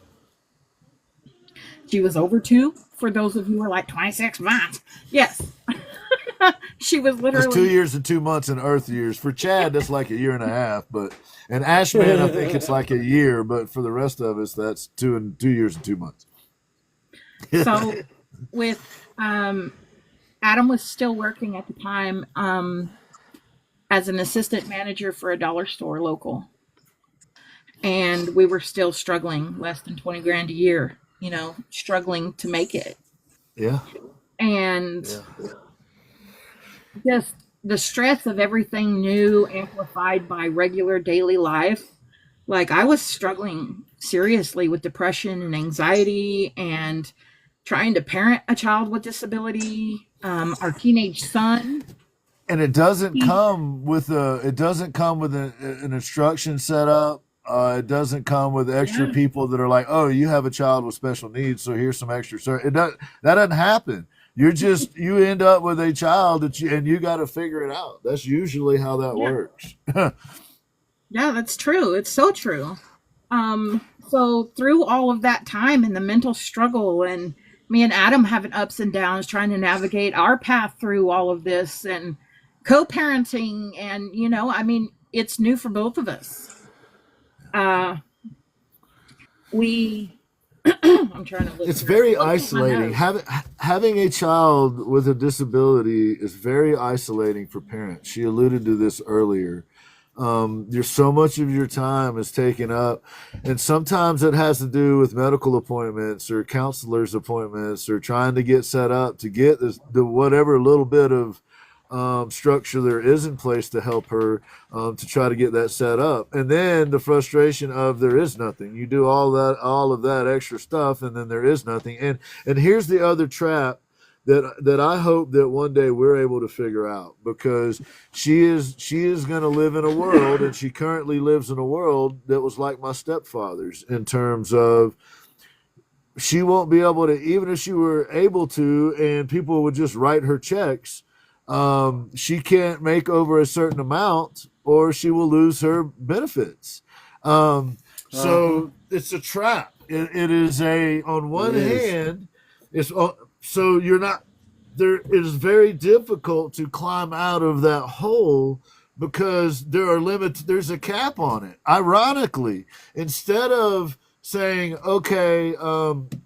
She was over 2, for those of you who are like, 26 months. Yes. She was literally... It's 2 years and 2 months in Earth years. For Chad, that's like a year and a half. And Ashman, I think it's like a year. But for the rest of us, that's 2 years and 2 months. So with Adam was still working at the time as an assistant manager for a dollar store local. And we were still struggling, less than 20 grand a year, struggling to make it. Yeah. And just the stress of everything new, amplified by regular daily life. Like, I was struggling seriously with depression and anxiety, and trying to parent a child with disability, our teenage son. And it doesn't come with an instruction set up. It doesn't come with extra people that are like, oh, you have a child with special needs, so here's some extra. That doesn't happen. You end up with a child and you got to figure it out. That's usually how that works. Yeah, that's true. It's so true. So through all of that time and the mental struggle, and me and Adam having ups and downs, trying to navigate our path through all of this, and co-parenting, and it's new for both of us. I'm trying to look. It's very isolating. Having a child with a disability is very isolating for parents. She alluded to this earlier. There's so much of your time is taken up, and sometimes it has to do with medical appointments or counselor's appointments, or trying to get set up to get the whatever little bit of structure there is in place to help her to try to get that set up. And then the frustration of there is nothing. You do all of that extra stuff, and then there is nothing. And here's the other trap that I hope that one day we're able to figure out, because she is going to live in a world, and she currently lives in a world that was like my stepfather's, in terms of she won't be able to, even if she were able to, and people would just write her checks, she can't make over a certain amount, or she will lose her benefits. So it's a trap. It is on one hand, it's so you're not there. It is very difficult to climb out of that hole, because there are limits. There's a cap on it. Ironically, instead of saying, okay,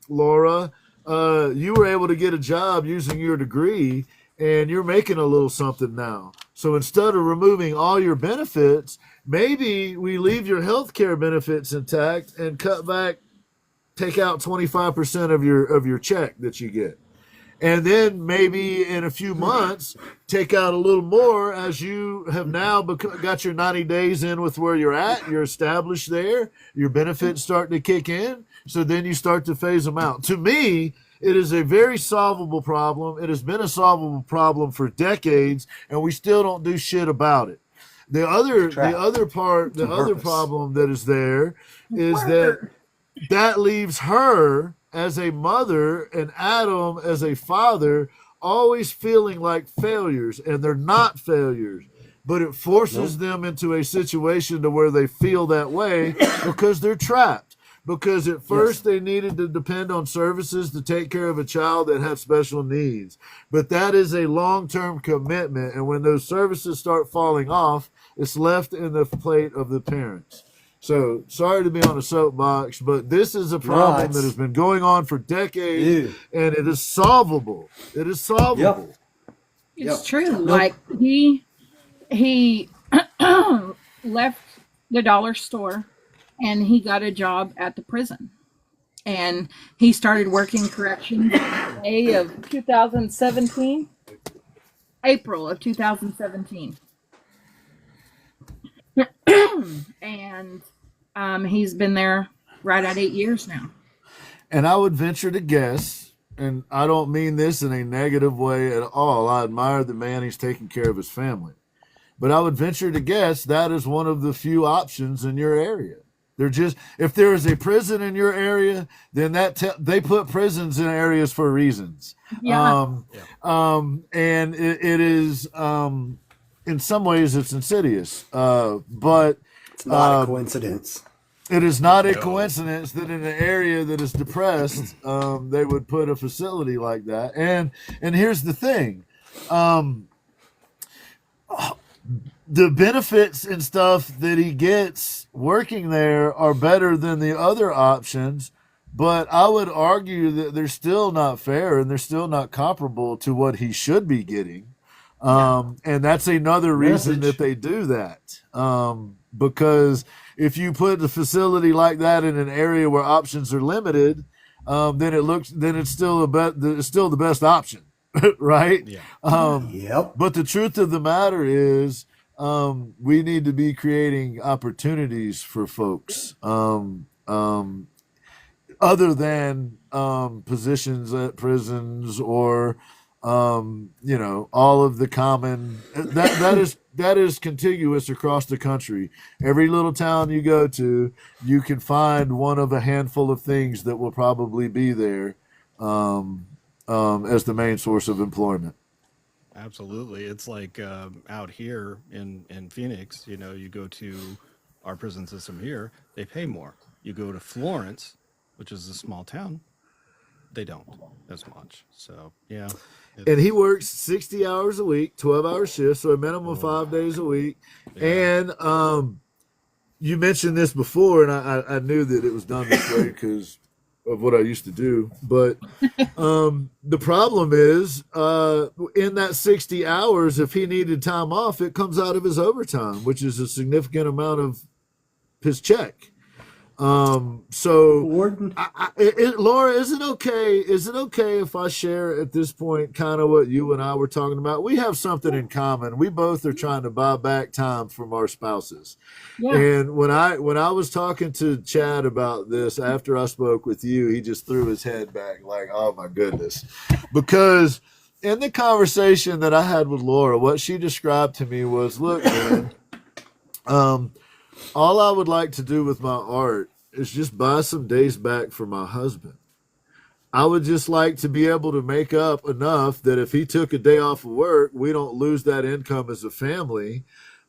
Laura, you were able to get a job using your degree, and you're making a little something now. So instead of removing all your benefits, maybe we leave your health care benefits intact and take out 25% of your check that you get. And then maybe in a few months, take out a little more, as you have now got your 90 days in with where you're at. You're established there. Your benefits starting to kick in. So then you start to phase them out. To me, It is a very solvable problem. It has been a solvable problem for decades, and we still don't do shit about it. The other problem that is there is that leaves her as a mother and Adam as a father always feeling like failures, and they're not failures, but it forces them into a situation to where they feel that way because they're trapped. Because at first they needed to depend on services to take care of a child that had special needs. But that is a long-term commitment. And when those services start falling off, it's left in the plate of the parents. So sorry to be on a soapbox, but this is a problem that has been going on for decades, and it is solvable. It is solvable. It's true. Like he left the dollar store and he got a job at the prison. And he started working corrections in May of 2017. April of 2017. And he's been there right at 8 years now. And I would venture to guess, and I don't mean this in a negative way at all. I admire the man. He's taking care of his family. But I would venture to guess that is one of the few options in your area. They're just, if there is a prison in your area, then they put prisons in areas for reasons. And it is, in some ways, it's insidious. But it's not a coincidence. It is not a coincidence that in an area that is depressed, they would put a facility like that. And here's the thing. The benefits and stuff that he gets working there are better than the other options, but I would argue that they're still not fair and they're still not comparable to what he should be getting. And that's another reason that they do that. Because if you put a facility like that in an area where options are limited, then it's still the best option, right? But the truth of the matter is, we need to be creating opportunities for folks, other than positions at prisons or all of the common that is contiguous across the country. Every little town you go to, you can find one of a handful of things that will probably be there as the main source of employment. Absolutely. It's like out here in Phoenix, you go to our prison system here, they pay more. You go to Florence, which is a small town, they don't as much. So, yeah. And he works 60 hours a week, 12-hour shifts, so a minimum of 5 days a week. Yeah. And you mentioned this before, and I knew that it was done this way because of what I used to do. But the problem is in that 60 hours, if he needed time off, it comes out of his overtime, which is a significant amount of his check. Laura, is it okay if I share at this point kind of what you and I were talking about? We have something in common. We both are trying to buy back time from our spouses. Yeah. And when I was talking to Chad about this after I spoke with you, he just threw his head back like, oh my goodness. Because in the conversation that I had with Laura, what she described to me was, look, man, all I would like to do with my art is just buy some days back for my husband. I would just like to be able to make up enough that if he took a day off of work, we don't lose that income as a family.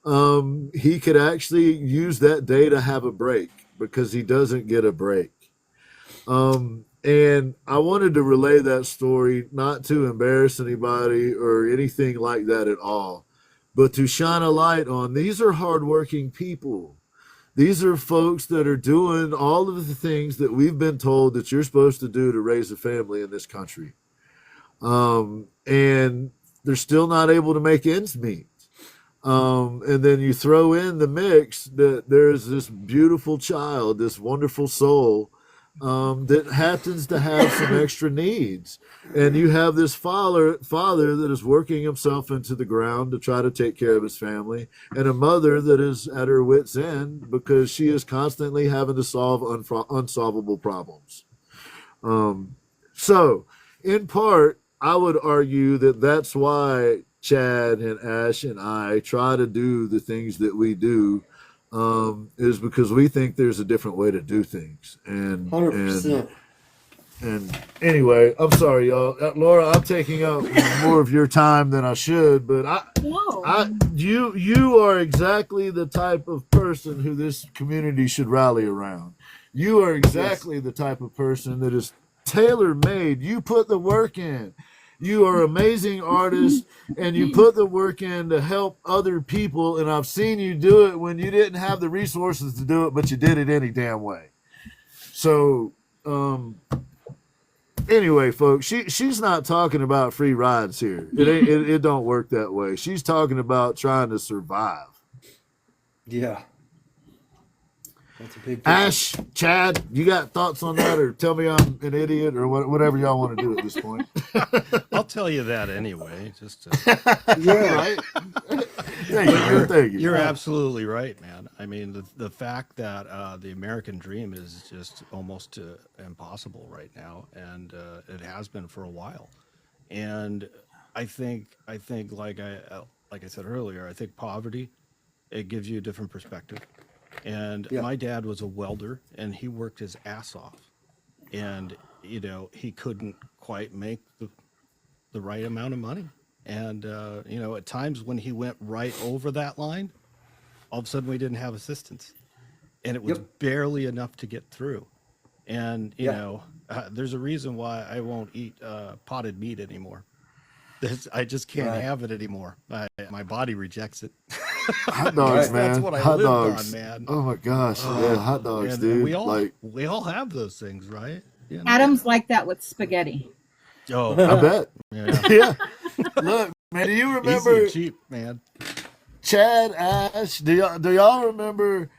He could actually use that day to have a break because he doesn't get a break. And I wanted to relay that story, not to embarrass anybody or anything like that at all, but to shine a light on these are hardworking people. These are folks that are doing all of the things that we've been told that you're supposed to do to raise a family in this country. And they're still not able to make ends meet. And then you throw in the mix that there's this beautiful child, this wonderful soul, that happens to have some extra needs. And you have this father that is working himself into the ground to try to take care of his family, and a mother that is at her wit's end because she is constantly having to solve unsolvable problems. So in part, I would argue that that's why Chad and Ash and I try to do the things that we do, is because we think there's a different way to do things. And 100%. and anyway, I'm sorry, y'all. Laura, I'm taking up more of your time than I should, but you are exactly the type of person who this community should rally around. You are exactly the type of person that is tailor made. You put the work in. You are amazing artists, and you put the work in to help other people. And I've seen you do it when you didn't have the resources to do it, but you did it any damn way. So, anyway, folks, she's not talking about free rides here. It don't work that way. She's talking about trying to survive. Yeah. That's a big Ash, Chad, you got thoughts on that, or tell me I'm an idiot, or whatever y'all want to do at this point? I'll tell you that anyway. Just to... yeah, right. Thank you. You're absolutely right, man. I mean, the fact that the American dream is just almost impossible right now, and it has been for a while. And I think like I said earlier, I think poverty, it gives you a different perspective. And my dad was a welder, and he worked his ass off, and he couldn't quite make the right amount of money. And at times when he went right over that line, all of a sudden we didn't have assistance, and it was barely enough to get through. And there's a reason why I won't eat potted meat anymore. I just can't have it anymore. My body rejects it. Hot dogs, man. That's what I hot lived dogs. on, man. Oh my gosh, yeah, hot dogs, and dude. We all have those things, right? Adam's like that with spaghetti. Oh, I bet. Yeah. Yeah. Look, man, do you remember Easy and cheap, man? Chad, Ash? Do y'all remember?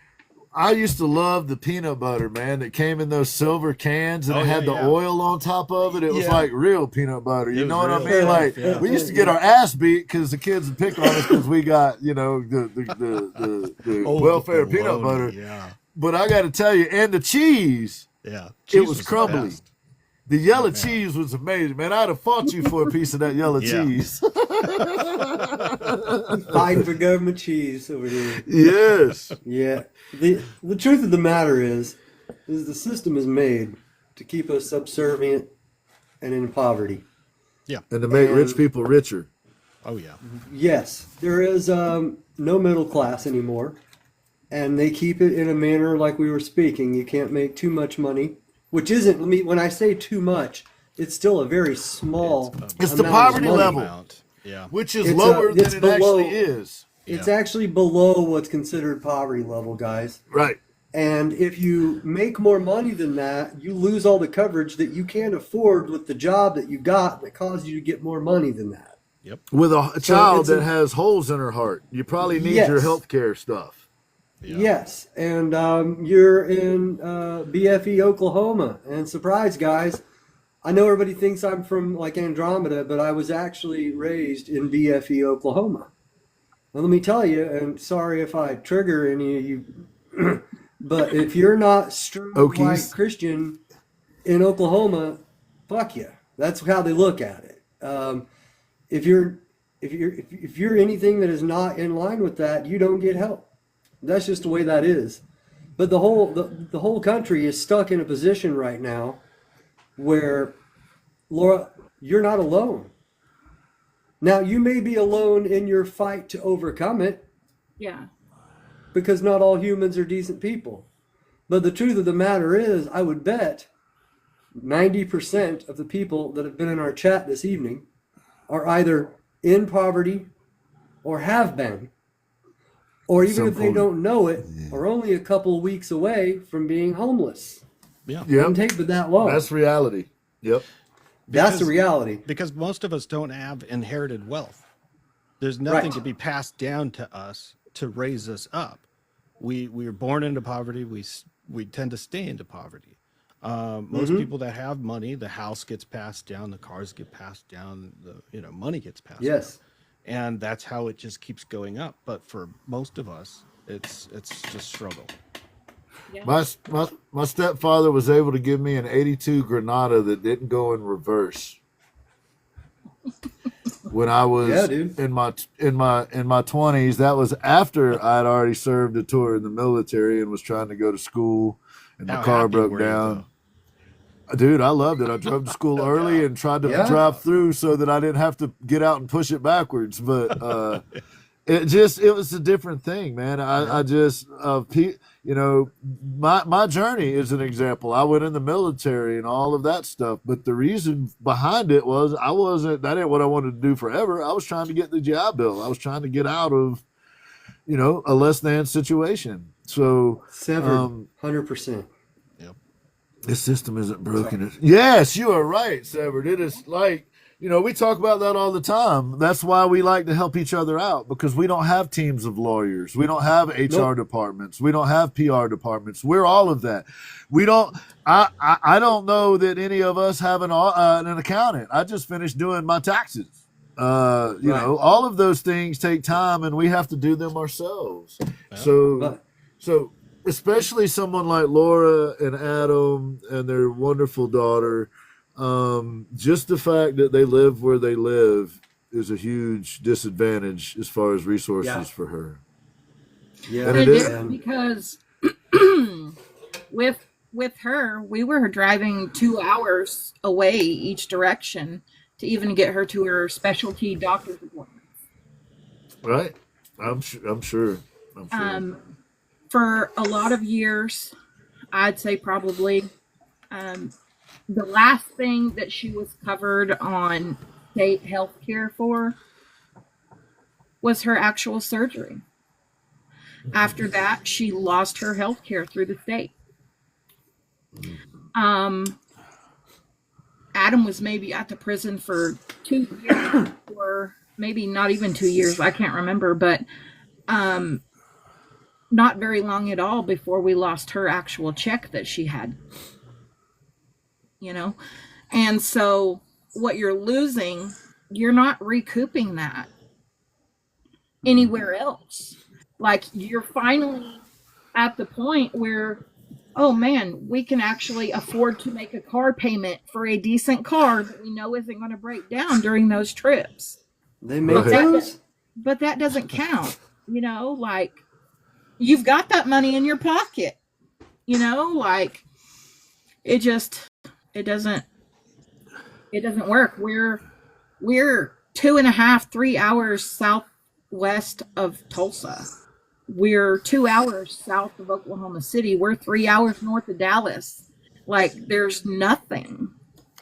I used to love the peanut butter, man, that came in those silver cans and it had the oil on top of it. It was like real peanut butter. You know what I mean? Like we used to get our ass beat because the kids would pick on us because we got the welfare peanut butter. Yeah. But I got to tell you, and the cheese. Yeah, it was crumbly. The yellow cheese was amazing, man. I'd have fought you for a piece of that yellow cheese. Fighting for government cheese over here. Yes. Yeah. The truth of the matter is the system is made to keep us subservient and in poverty. Yeah. And to make rich people richer. Oh, yeah. Yes. There is no middle class anymore. And they keep it in a manner like we were speaking. You can't make too much money. Which isn't, when I say too much, it's still a very small It's the poverty level, which is lower than it actually is. It's actually below what's considered poverty level, guys. Right. And if you make more money than that, you lose all the coverage that you can't afford with the job that you got that caused you to get more money than that. Yep. With a child that has holes in her heart, you probably need your health care stuff. Yeah. Yes, and you're in BFE, Oklahoma, and surprise, guys, I know everybody thinks I'm from like Andromeda, but I was actually raised in BFE, Oklahoma. Now, let me tell you, and sorry if I trigger any of you, but if you're not straight white Christian in Oklahoma, fuck you. That's how they look at it. If you're anything that is not in line with that, you don't get help. That's just the way that is. But the whole country is stuck in a position right now where, Laura, you're not alone. Now, you may be alone in your fight to overcome it. Yeah. Because not all humans are decent people. But the truth of the matter is, I would bet 90% of the people that have been in our chat this evening are either in poverty or have been. Or even if they don't know it, are only a couple of weeks away from being homeless. Yeah. It doesn't take but that long. That's reality. Yep. That's the reality. Because most of us don't have inherited wealth. There's nothing to be passed down to us to raise us up. We were born into poverty. We tend to stay into poverty. Most people that have money, the house gets passed down, the cars get passed down, the money gets passed down. And that's how it just keeps going up. But for most of us, it's just struggle. Yeah. My stepfather was able to give me an 82 Granada that didn't go in reverse. when I was in my 20s. That was after I'd already served a tour in the military and was trying to go to school, and my car broke down. Dude, I loved it. I drove to school early and tried to drive through so that I didn't have to get out and push it backwards. But it was a different thing, man. I just my journey is an example. I went in the military and all of that stuff, but the reason behind it was that ain't what I wanted to do forever. I was trying to get the GI Bill. I was trying to get out of a less than situation. So 100%. This system isn't broken. Yes, you are right, Severed. It is like, we talk about that all the time. That's why we like to help each other out, because we don't have teams of lawyers. We don't have HR departments. We don't have PR departments. We're all of that. We don't. I don't know that any of us have an accountant. I just finished doing my taxes. All of those things take time, and we have to do them ourselves. So especially someone like Laura and Adam and their wonderful daughter, just the fact that they live where they live is a huge disadvantage as far as resources for her. Yeah, and it is because with her, we were driving 2 hours away each direction to even get her to her specialty doctor's appointments. Right, I'm sure. For a lot of years, I'd say probably the last thing that she was covered on state health care for was her actual surgery. After that, she lost her health care through the state. Adam was maybe at the prison for 2 years, or maybe not even 2 years. I can't remember, but not very long at all before we lost her actual check that she had. And so what you're losing, you're not recouping that anywhere else. Like, you're finally at the point where, oh man, we can actually afford to make a car payment for a decent car that we know isn't going to break down during those trips. They make those? But that doesn't count. Like, you've got that money in your pocket. Like, it doesn't work. We're 2.5, 3 hours southwest of Tulsa. We're 2 hours south of Oklahoma City. We're 3 hours north of Dallas. Like, there's nothing.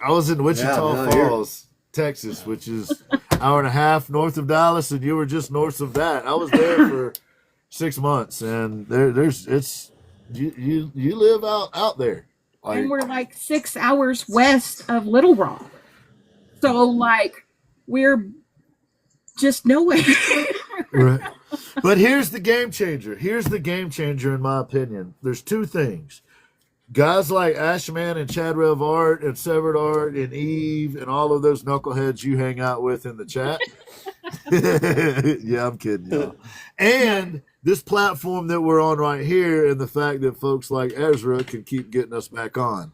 I was in Wichita Falls, Texas, which is an hour and a half north of Dallas, and you were just north of that. I was there for 6 months, and you live out there. Like, and we're like 6 hours west of Little Rock. So, like, we're just nowhere. Right. But here's the game changer. In my opinion. There's two things. Guys like Ashman and Chad Rev Art and Severed Art and Eve and all of those knuckleheads you hang out with in the chat. Yeah, I'm kidding, y'all. And this platform that we're on right here, and the fact that folks like Ezra can keep getting us back on.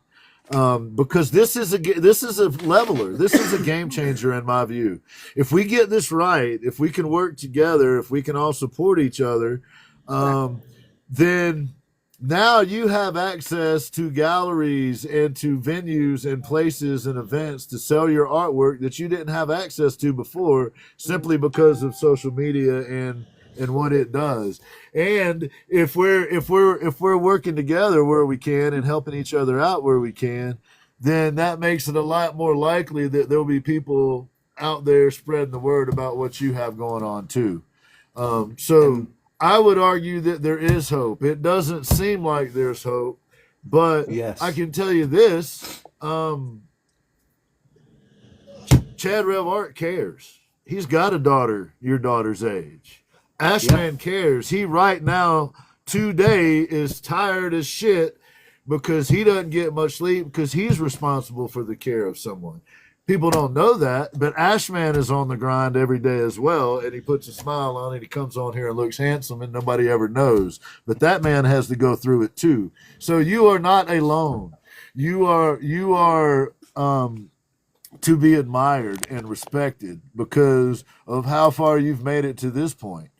Because this is a leveler. This is a game changer in my view. If we get this right, if we can work together, if we can all support each other, then now you have access to galleries and to venues and places and events to sell your artwork that you didn't have access to before, simply because of social media and what it does. And if we're working together where we can and helping each other out where we can, then that makes it a lot more likely that there'll be people out there spreading the word about what you have going on too. So I would argue that there is hope. It doesn't seem like there's hope, but yes, I can tell you this, Chad Rev Art cares. He's got a daughter your daughter's age. Ashman cares. He right now today is tired as shit because he doesn't get much sleep because he's responsible for the care of someone. People don't know that, but Ashman is on the grind every day as well, and he puts a smile on it. He comes on here and looks handsome, and nobody ever knows. But that man has to go through it too. So you are not alone. You are to be admired and respected because of how far you've made it to this point.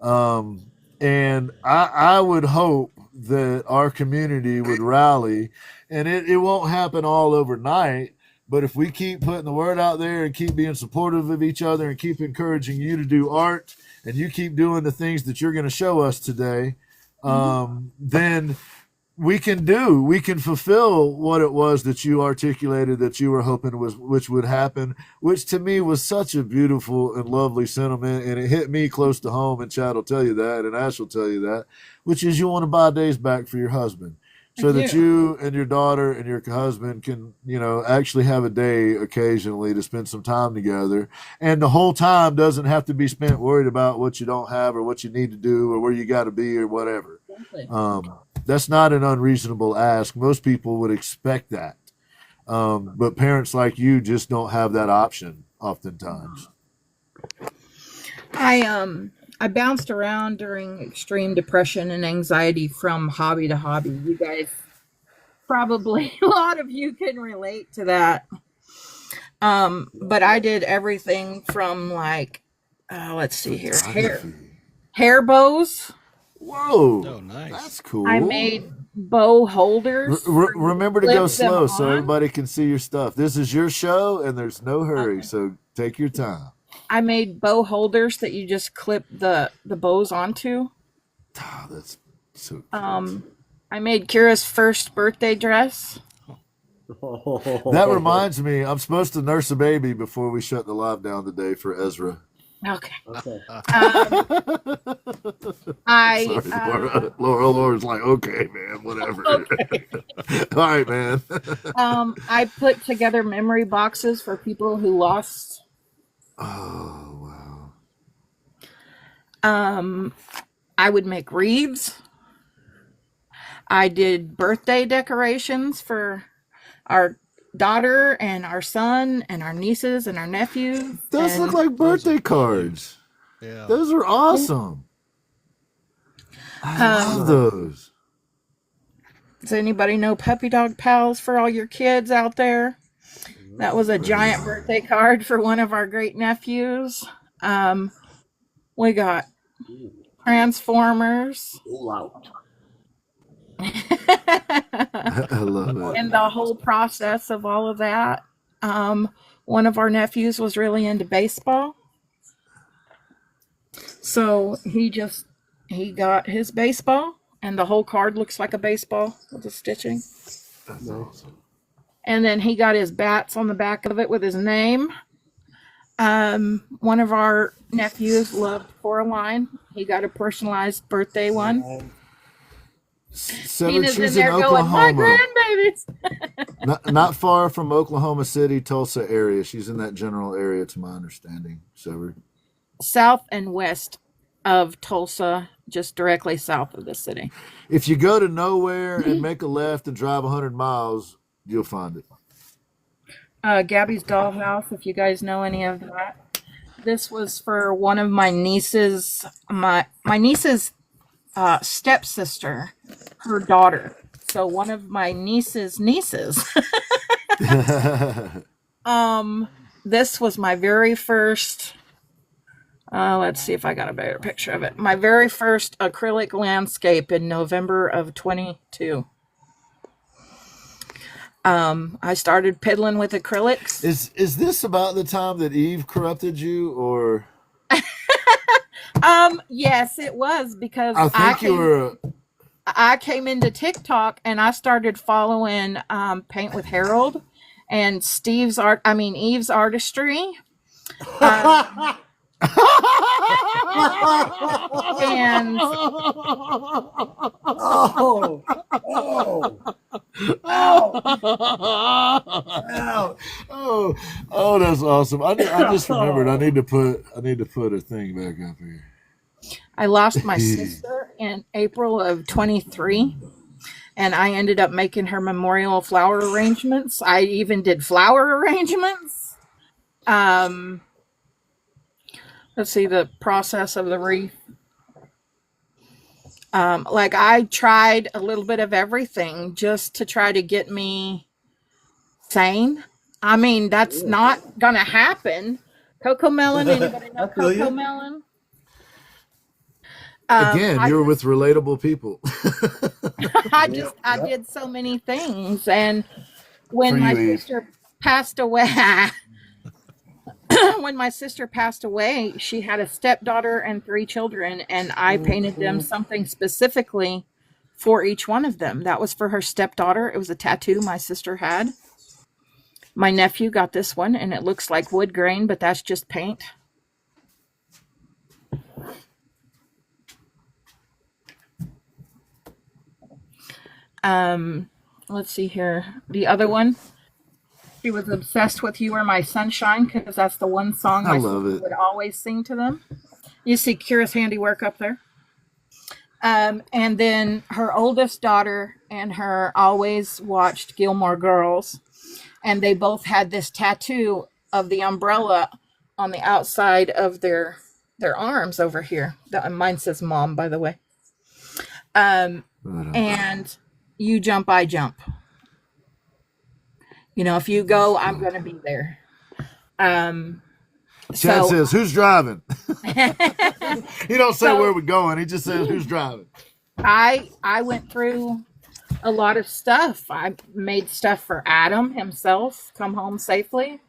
And I would hope that our community would rally, and it won't happen all overnight. But if we keep putting the word out there and keep being supportive of each other and keep encouraging you to do art and you keep doing the things that you're going to show us today, then we can fulfill what it was that you articulated that you were hoping was which would happen, which to me was such a beautiful and lovely sentiment, and it hit me close to home. And Chad will tell you that, and Ash will tell you that, which is you want to buy days back for your husband, so that you and your daughter and your husband can, actually have a day occasionally to spend some time together. And the whole time doesn't have to be spent worried about what you don't have or what you need to do or where you got to be or whatever. That's not an unreasonable ask. Most people would expect that. But parents like you just don't have that option oftentimes. I bounced around during extreme depression and anxiety from hobby to hobby. You guys, probably a lot of you can relate to that. But I did everything from let's see here, hair bows. Whoa, oh, nice. That's cool. I made bow holders. Remember to go slow so everybody can see your stuff. This is your show, and there's no hurry, so take your time. I made bow holders that you just clip the bows onto. Oh, that's so cute. I made Kira's first birthday dress. That reminds me, I'm supposed to nurse a baby before we shut the live down today for Ezra. Okay. Sorry, Laura's like, okay, man, whatever. Okay. All right, man. I put together memory boxes for people who lost. Oh, wow. I would make wreaths. I did birthday decorations for our daughter and our son and our nieces and our nephews. Those look like birthday cards. Yeah. Those are awesome. I love those. Does anybody know Puppy Dog Pals for all your kids out there? That was a giant birthday card for one of our great nephews. We got Transformers. I love it. And the whole process of all of that. One of our nephews was really into baseball. So he got his baseball, and the whole card looks like a baseball with the stitching. That's awesome. And then he got his bats on the back of it with his name. One of our nephews loved Coraline. He got a personalized birthday one. She's in Oklahoma. Going, my grandbabies. not far from Oklahoma City, Tulsa area. She's in that general area, to my understanding. So south and west of Tulsa, just directly south of the city. If you go to nowhere and make a left and drive 100 miles, you'll find it. Gabby's Dollhouse, if you guys know any of that. This was for one of my nieces, my niece's stepsister, her daughter. So one of my niece's nieces. This was my very first, let's see if I got a better picture of it. My very first acrylic landscape in November of 22. I started piddling with acrylics. Is this about the time that Eve corrupted you, or? Yes, it was, because I came into TikTok and I started following Paint with Harold and Eve's artistry. And that's awesome. I just remembered I need to put a thing back up here. I lost my sister in April of 23, and I ended up making her memorial flower arrangements. I even did flower arrangements. Let's see the process of the wreath. I tried a little bit of everything just to try to get me sane. I mean, that's not gonna happen. Coco Melon, anybody know I feel Coco you. Melon? Again, I you're just with relatable people. I did so many things, and For when my you, Eve. sister passed away, when my sister passed away, she had a stepdaughter and 3 children, and I painted them something specifically for each one of them. That was for her stepdaughter. It was a tattoo my sister had. My nephew got this one, and it looks like wood grain, but that's just paint. Let's see here. The other one, she was obsessed with "You Are My Sunshine" because that's the one song I my love sister it. would always sing to them. You see Kira's handiwork up there. And then her oldest daughter and her always watched Gilmore Girls, and they both had this tattoo of the umbrella on the outside of their arms over here. Mine says "Mom," by the way. And you jump, I jump. You know, if you go, I'm going to be there. Chad says, "Who's driving?" He don't say So- where we're going. He just says, "Who's driving?" I went through a lot of stuff. I made stuff for Adam himself, come home safely.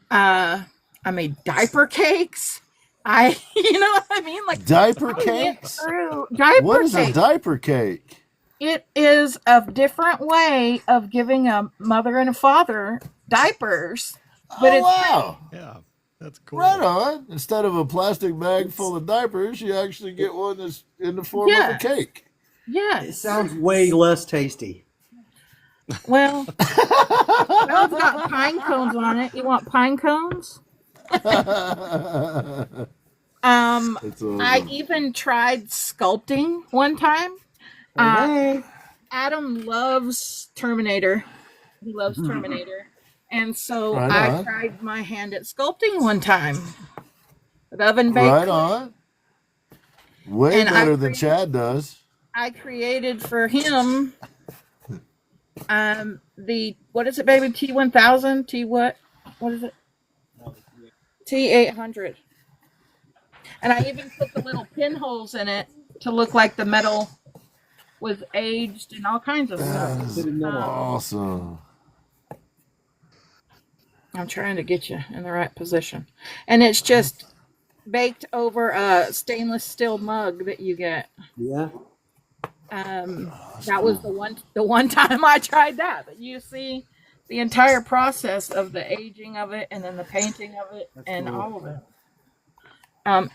I made diaper cakes. You know what I mean? Like Diaper I went cakes? through diaper What is a cakes. diaper cake? It is a different way of giving a mother and a father diapers. But Oh, wow. Yeah, that's cool. Right on. Instead of a plastic bag full of diapers, you actually get one that's in the form of a Yes. cake. Yes. It sounds way less tasty. Well, it's got pine cones on it. You want pine cones? awesome. I even tried sculpting one time. Adam loves Terminator. He loves Terminator. And so Right I on. tried my hand at sculpting one time. With oven baked. Right on. Way And better than Chad does. I created for him the, what is it, baby? T1000? T what? What is it? T800. And I even put the little pinholes in it to look like the metal was aged and all kinds of stuff. Awesome. I'm trying to get you in the right position. And it's just baked over a stainless steel mug that you get. Yeah. That was the one time I tried that. But you see the entire process of the aging of it and then the painting of it and all of it.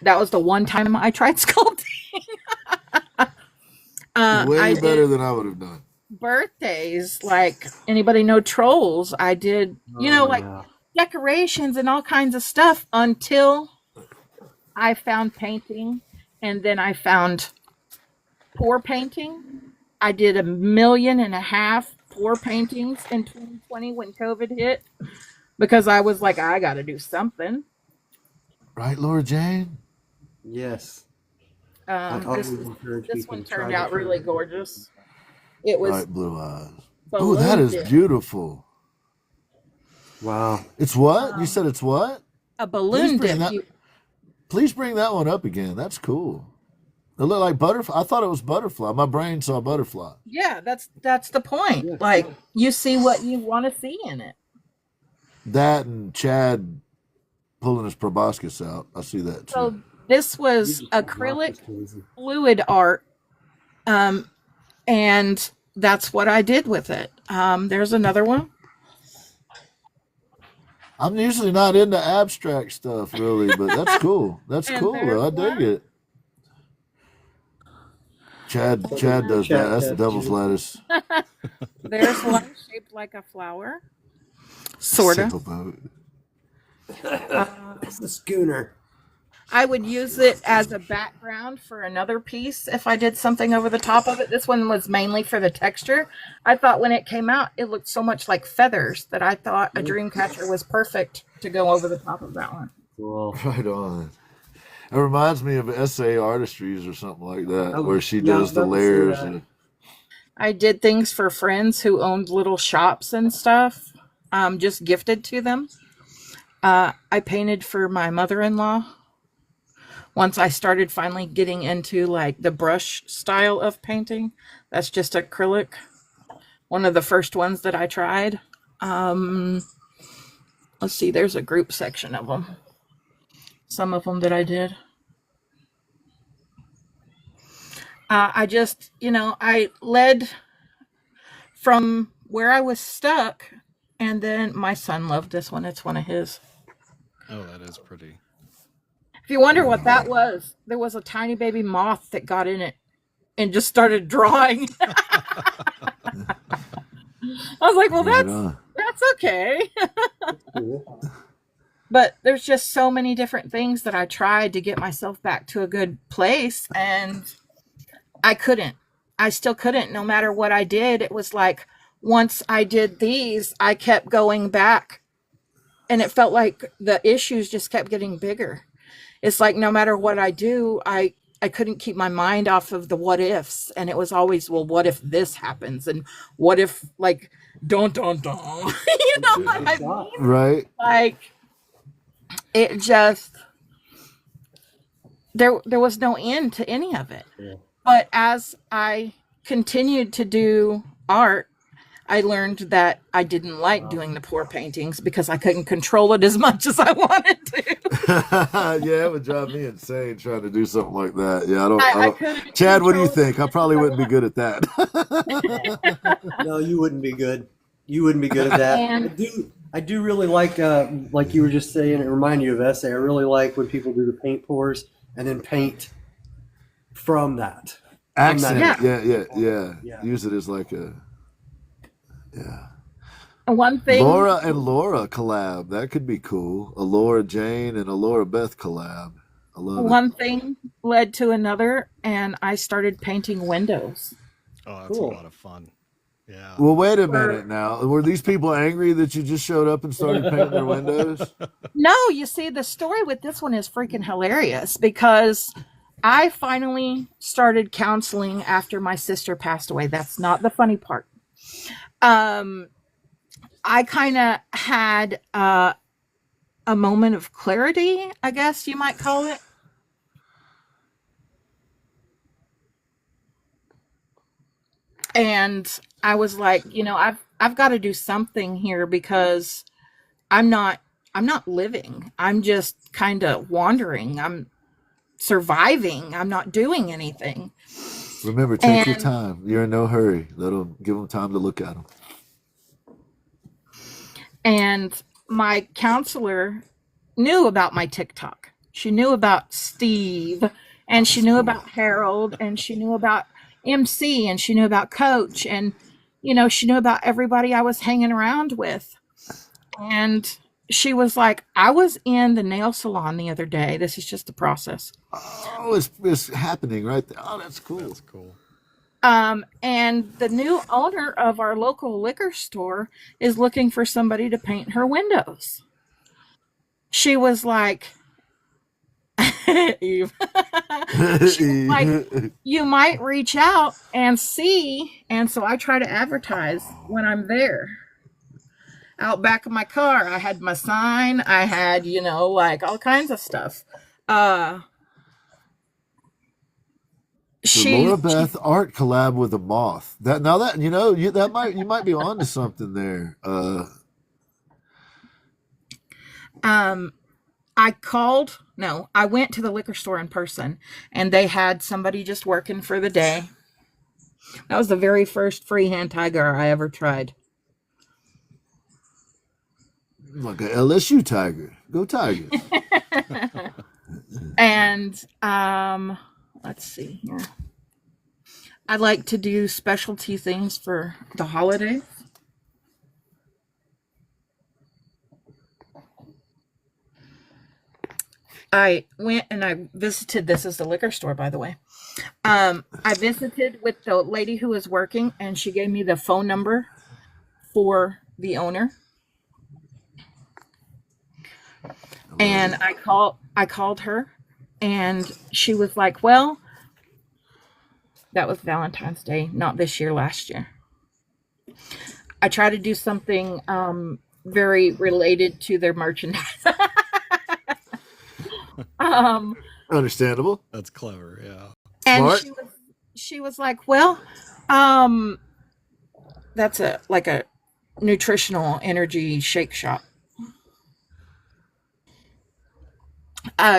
That was the one time I tried sculpting. Way better than I would have done. Birthdays, like anybody know Trolls? I did, decorations and all kinds of stuff until I found painting, and then I found pour painting. I did 1.5 million pour paintings in 2020 when COVID hit because I was like, I got to do something. Right, Laura Jane? Yes. This one turned out really gorgeous. It was Bright blue eyes. Oh, that is balloon beautiful. Wow. It's what? You said it's what? a balloon dip. Please bring that one up again. That's cool. It looked like butterfly. I thought it was butterfly. My brain saw butterfly. Yeah, that's the point. Yeah. Like you see what you want to see in it. That and Chad pulling his proboscis out. I see that too. So this was acrylic fluid art, and that's what I did with it. There's another one. I'm usually not into abstract stuff, really, but that's cool. That's cool, though. I dig it. Chad does that. That's the devil's lettuce. There's one shaped like a flower. Sort of. It's the schooner. I would use it as a background for another piece if I did something over the top of it. This one was mainly for the texture. I thought when it came out, it looked so much like feathers that I thought a dream catcher was perfect to go over the top of that one. Cool. Right on. It reminds me of SA Artistries or something like that, where she does the layers. I did things for friends who owned little shops and stuff. just gifted to them. I painted for my mother-in-law. Once I started finally getting into like the brush style of painting, that's just acrylic. One of the first ones that I tried. Let's see, there's a group section of them. Some of them that I did. I just, I led from where I was stuck, and then my son loved this one. It's one of his. Oh, that is pretty. If you wonder what that was, there was a tiny baby moth that got in it and just started drawing. I was like, well, that's okay. But there's just so many different things that I tried to get myself back to a good place, and I couldn't. I still couldn't, no matter what I did. It was like, once I did these, I kept going back, and it felt like the issues just kept getting bigger. It's like, no matter what I do, I couldn't keep my mind off of the what ifs. And it was always, well, what if this happens? And what if, like, don't. You know what I mean? Right. Like, it just, there was no end to any of it. Yeah. But as I continued to do art, I learned that I didn't like doing the pour paintings because I couldn't control it as much as I wanted to. Yeah, it would drive me insane trying to do something like that. Yeah, I don't. Chad, what do you think? I probably wouldn't be good at that. No, you wouldn't be good. You wouldn't be good at that. I do really like you were just saying, it reminded you of essay. I really like when people do the paint pours and then paint from that. Accent. Yeah. Use it as like a, yeah. One thing. Laura and Laura collab. That could be cool. A Laura Jane and a Laura Beth collab. I love it. One thing led to another, and I started painting windows. Oh, that's cool. A lot of fun. Yeah. Well, wait a minute now. Were these people angry that you just showed up and started painting their windows? No, you see, the story with this one is freaking hilarious because I finally started counseling after my sister passed away. That's not the funny part. I kind of had a moment of clarity, I guess you might call it. And I was like, I've got to do something here because I'm not living. I'm just kind of wandering. I'm surviving. I'm not doing anything. Remember, take your time. You're in no hurry. Give them time to look at them. And my counselor knew about my TikTok. She knew about Steve, and she knew about Harold, and she knew about MC, and she knew about Coach, and she knew about everybody I was hanging around with. And she was like, I was in the nail salon the other day. This is just the process. Oh, it's happening right there. Oh, that's cool. That's cool. And the new owner of our local liquor store is looking for somebody to paint her windows. She was like, Eve, she was like, you might reach out and see. And so I try to advertise when I'm there. Out back of my car, I had my sign. I had, like all kinds of stuff. Laura Beth art collab with a moth. You might be onto something there. I went to the liquor store in person, and they had somebody just working for the day. That was the very first freehand tiger I ever tried. Like a LSU tiger. Go Tigers. And let's see here. I like to do specialty things for the holidays. I went and I visited, this is the liquor store, by the way. I visited with the lady who was working, and she gave me the phone number for the owner. And I called her, and she was like, well, that was Valentine's Day, not this year, last year. I tried to do something very related to their merchandise. um, Understandable. That's clever. Yeah. and Smart. she was like, well, that's a nutritional energy shake shop.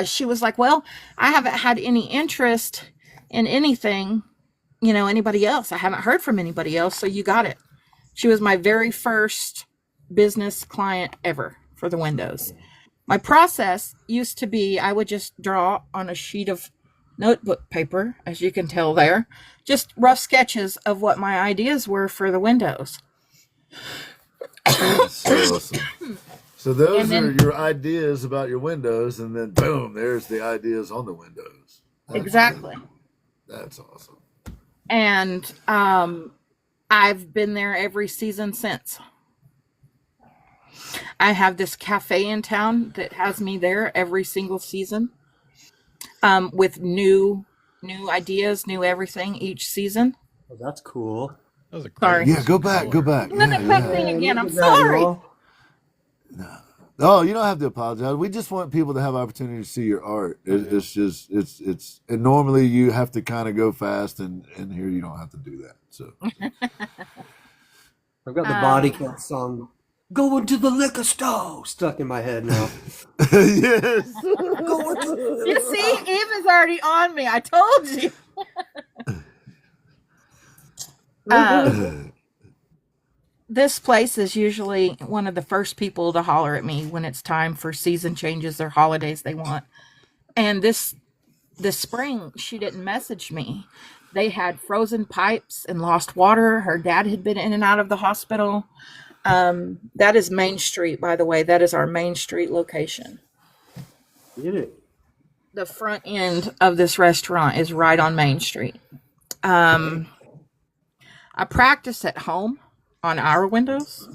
She was like, well, I haven't had any interest in anything, anybody else. I haven't heard from anybody else, so you got it. She was my very first business client ever for the windows. My process used to be I would just draw on a sheet of notebook paper, as you can tell there, just rough sketches of what my ideas were for the windows. So awesome. So those And are then- your ideas about your windows, and then boom, there's the ideas on the windows. Exactly. That's awesome. And I've been there every season since. I have this cafe in town that has me there every single season, with new ideas, new everything each season. Oh, that's cool. That was a Sorry. Yeah, go back. Let me quick thing again. I'm sorry. Oh, you don't have to apologize. We just want people to have opportunity to see your art. It's just and normally you have to kind of go fast, and here you don't have to do that. So I've got the body count song "Going to the Liquor Store" stuck in my head now. Yes. You see, Eve is already on me. I told you. This place is usually one of the first people to holler at me when it's time for season changes or holidays they want. And this spring, she didn't message me. They had frozen pipes and lost water. Her dad had been in and out of the hospital. That is Main Street, by the way. That is our Main Street location. Get it. The front end of this restaurant is right on Main Street. I practice at home on our windows.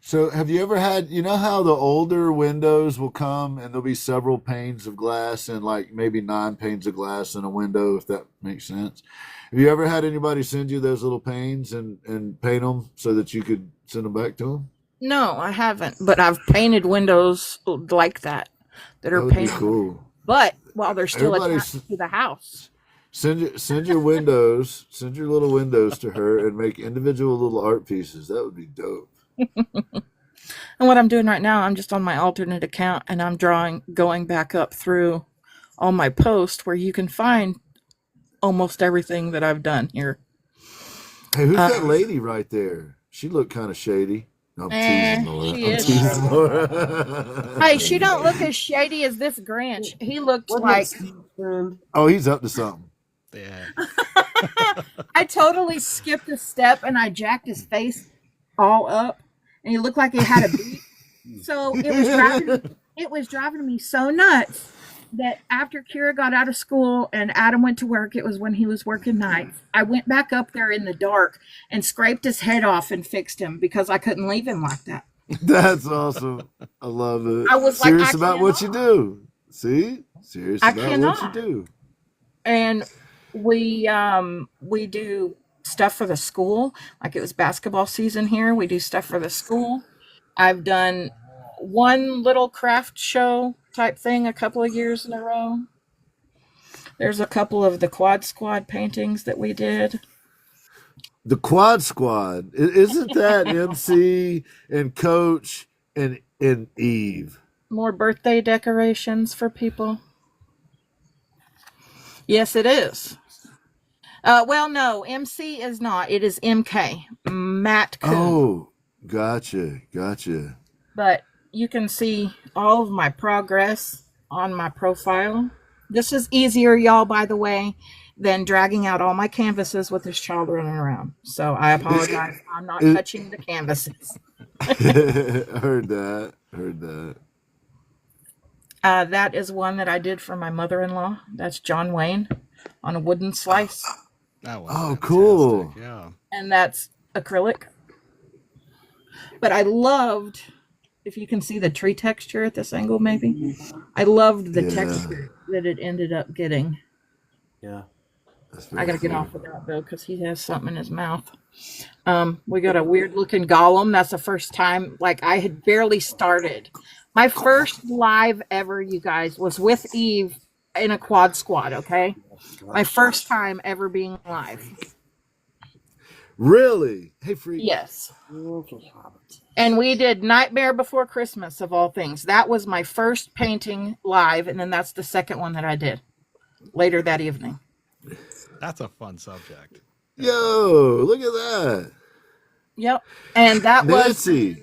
So have you ever had, how the older windows will come and there'll be several panes of glass and like maybe 9 panes of glass in a window, if that makes sense. Have you ever had anybody send you those little panes and paint them so that you could send them back to them? No, I haven't, but I've painted windows like that That are would be painted. cool. But while they're still Everybody's- attached to the house. Send your windows, send your little windows to her and make individual little art pieces. That would be dope. And what I'm doing right now, I'm just on my alternate account and I'm going back up through all my posts where you can find almost everything that I've done here. Hey, who's that lady right there? She looked kind of shady. No, I'm teasing, Laura. she I'm is. teasing Laura. Hey, she don't look as shady as this Grinch. He looks like Oh, he's up to something. Yeah. I totally skipped a step and I jacked his face all up, and he looked like he had a beat. So it was driving me so nuts that after Kira got out of school and Adam went to work, it was when he was working nights. I went back up there in the dark and scraped his head off and fixed him because I couldn't leave him like that. That's awesome. I love it. I was like, serious I about what you do. See? Serious I about cannot. what you do. And we do stuff for the school. Like it was basketball season here. We do stuff for the school. I've done one little craft show type thing a couple of years in a row. There's a couple of the Quad Squad paintings that we did. The Quad Squad. Isn't that MC and Coach and Eve? More birthday decorations for people. Yes, it is. Well, no, MC is not. It is MK, Matt Coon. Oh, gotcha. But you can see all of my progress on my profile. This is easier, y'all, by the way, than dragging out all my canvases with this child running around. So I apologize. I'm not touching the canvases. Heard that. That is one that I did for my mother-in-law. That's John Wayne on a wooden slice. That was Oh, cool. Yeah. And that's acrylic. But I loved, if you can see the tree texture at this angle, maybe. I loved the texture that it ended up getting. Yeah. That's I very gotta get cool. off of that though, because he has something in his mouth. We got a weird looking golem. That's the first time, like, I had barely started. My first live ever, you guys, was with Eve in a quad squad, okay? My first time ever being live. Really? Hey, freak. Yes. And we did Nightmare Before Christmas, of all things. That was my first painting live, and then that's the second one that I did later that evening. That's a fun subject. Yo, look at that. Yep. And that was Nancy,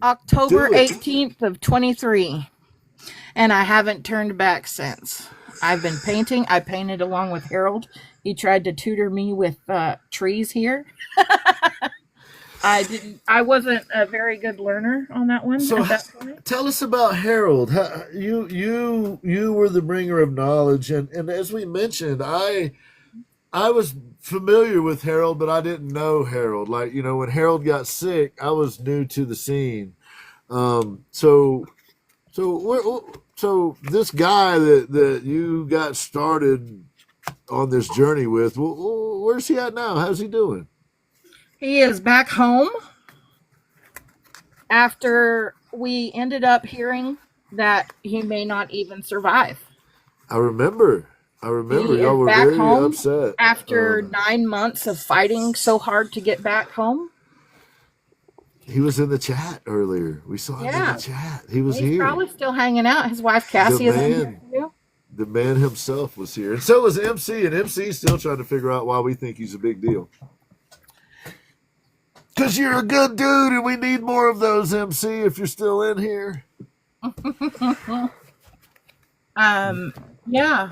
October do it. 18th of 23. And I haven't turned back since. I've been painting. I painted along with Harold. He tried to tutor me with trees here. I wasn't a very good learner on that one So at that point. tell us about Harold. You were the bringer of knowledge, and as we mentioned, I was familiar with Harold, but I didn't know Harold. Like, you know, when Harold got sick, I was new to the scene. So this guy that you got started on this journey with, where's he at now? How's he doing? He is back home after we ended up hearing that he may not even survive. I remember He y'all is were back very home upset. after 9 months of fighting so hard to get back home. He was in the chat earlier. We saw him in Yeah. the chat. He was He's here. probably still hanging out. His wife Cassie is in here too. The man himself was here. And so was MC. And MC's still trying to figure out why we think he's a big deal. Because you're a good dude and we need more of those, MC, if you're still in here. Yeah.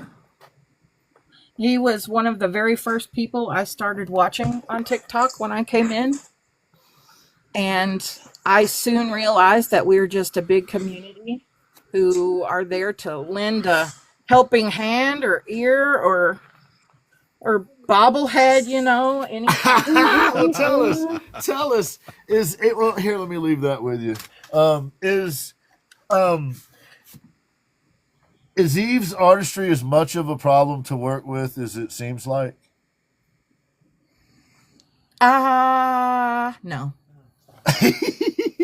He was one of the very first people I started watching on TikTok when I came in. And I soon realized that we're just a big community who are there to lend a helping hand or ear or bobblehead, you know. Well, tell us. Well, here, let me leave that with you. Is Eve's artistry as much of a problem to work with as it seems like? No.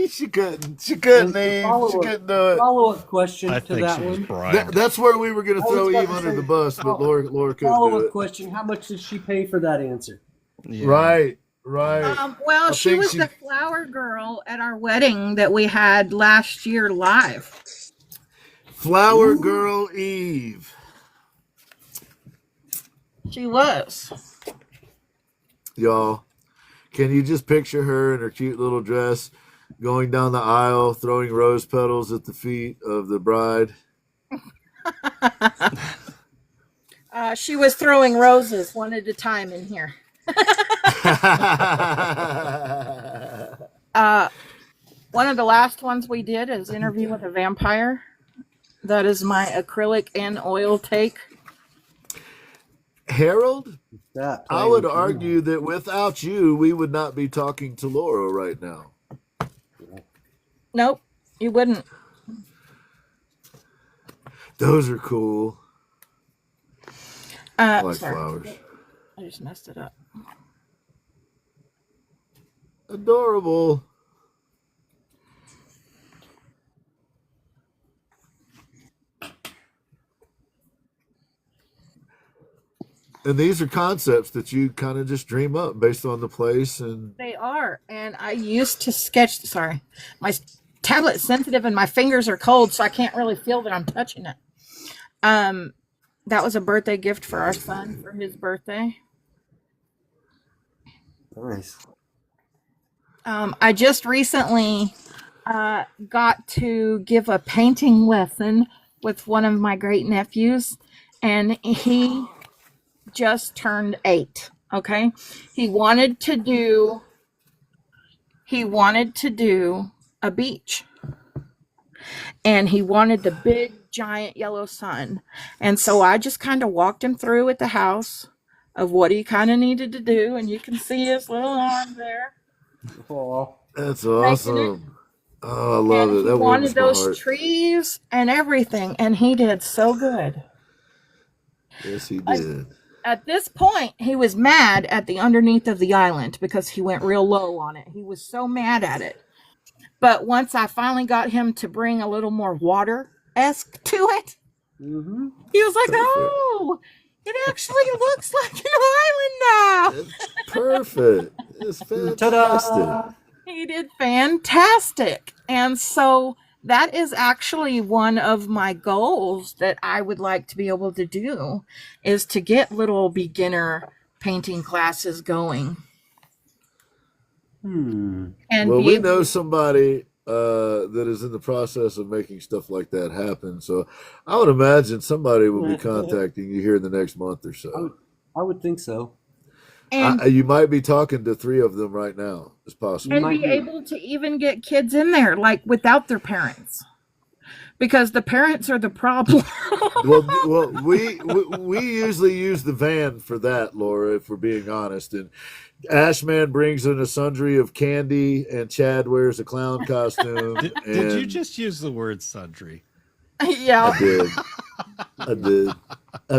She couldn't, Eve. She couldn't do it. Follow-up question I to think that she was one. primed. That's where we were going to I was throw about Eve to under say, the bus, but Laura couldn't do Follow-up it. question: how much did she pay for that answer? Yeah. Right. Well, I she think was the flower girl at our wedding that we had last year live. Flower Girl Eve. She was. Y'all, can you just picture her in her cute little dress going down the aisle, throwing rose petals at the feet of the bride? She was throwing roses one at a time in here. One of the last ones we did is Interview with a Vampire. That is my acrylic and oil take. Harold, I would argue that without you, we would not be talking to Laura right now. Nope, you wouldn't. Those are cool. I like sorry. flowers. I just messed it up. Adorable. And these are concepts that you kind of just dream up based on the place. And They are. And I used to sketch. Sorry. My tablet's sensitive and my fingers are cold, so I can't really feel that I'm touching it. That was a birthday gift for our son for his birthday. Nice. I just recently got to give a painting lesson with one of my great nephews, and he just turned 8. Okay, he wanted to do a beach, and he wanted the big giant yellow sun, and so I just kind of walked him through at the house of what he kind of needed to do, and you can see his little arm there. Oh, that's awesome. Oh, I love it. He That wanted warms my those heart. trees and everything, and he did so good. Yes, he did. At this point, he was mad at the underneath of the island because he went real low on it. He was so mad at it. But once I finally got him to bring a little more water-esque to it, he was like, oh, it actually looks like an island now. Perfect. It's fantastic. Ta-da! He did fantastic. And so that is actually one of my goals that I would like to be able to do, is to get little beginner painting classes going. And Well, be we able know to, somebody that is in the process of making stuff like that happen. So I would imagine somebody will be contacting you here in the next month or so. I would think so. and You might be talking to 3 of them right now. It's possible. and be able to even get kids in there like without their parents, because the parents are the problem. Well, we usually use the van for that, Laura, if we're being honest. And Ashman brings in a sundry of candy, and Chad wears a clown costume. Did you just use the word sundry? Yeah, I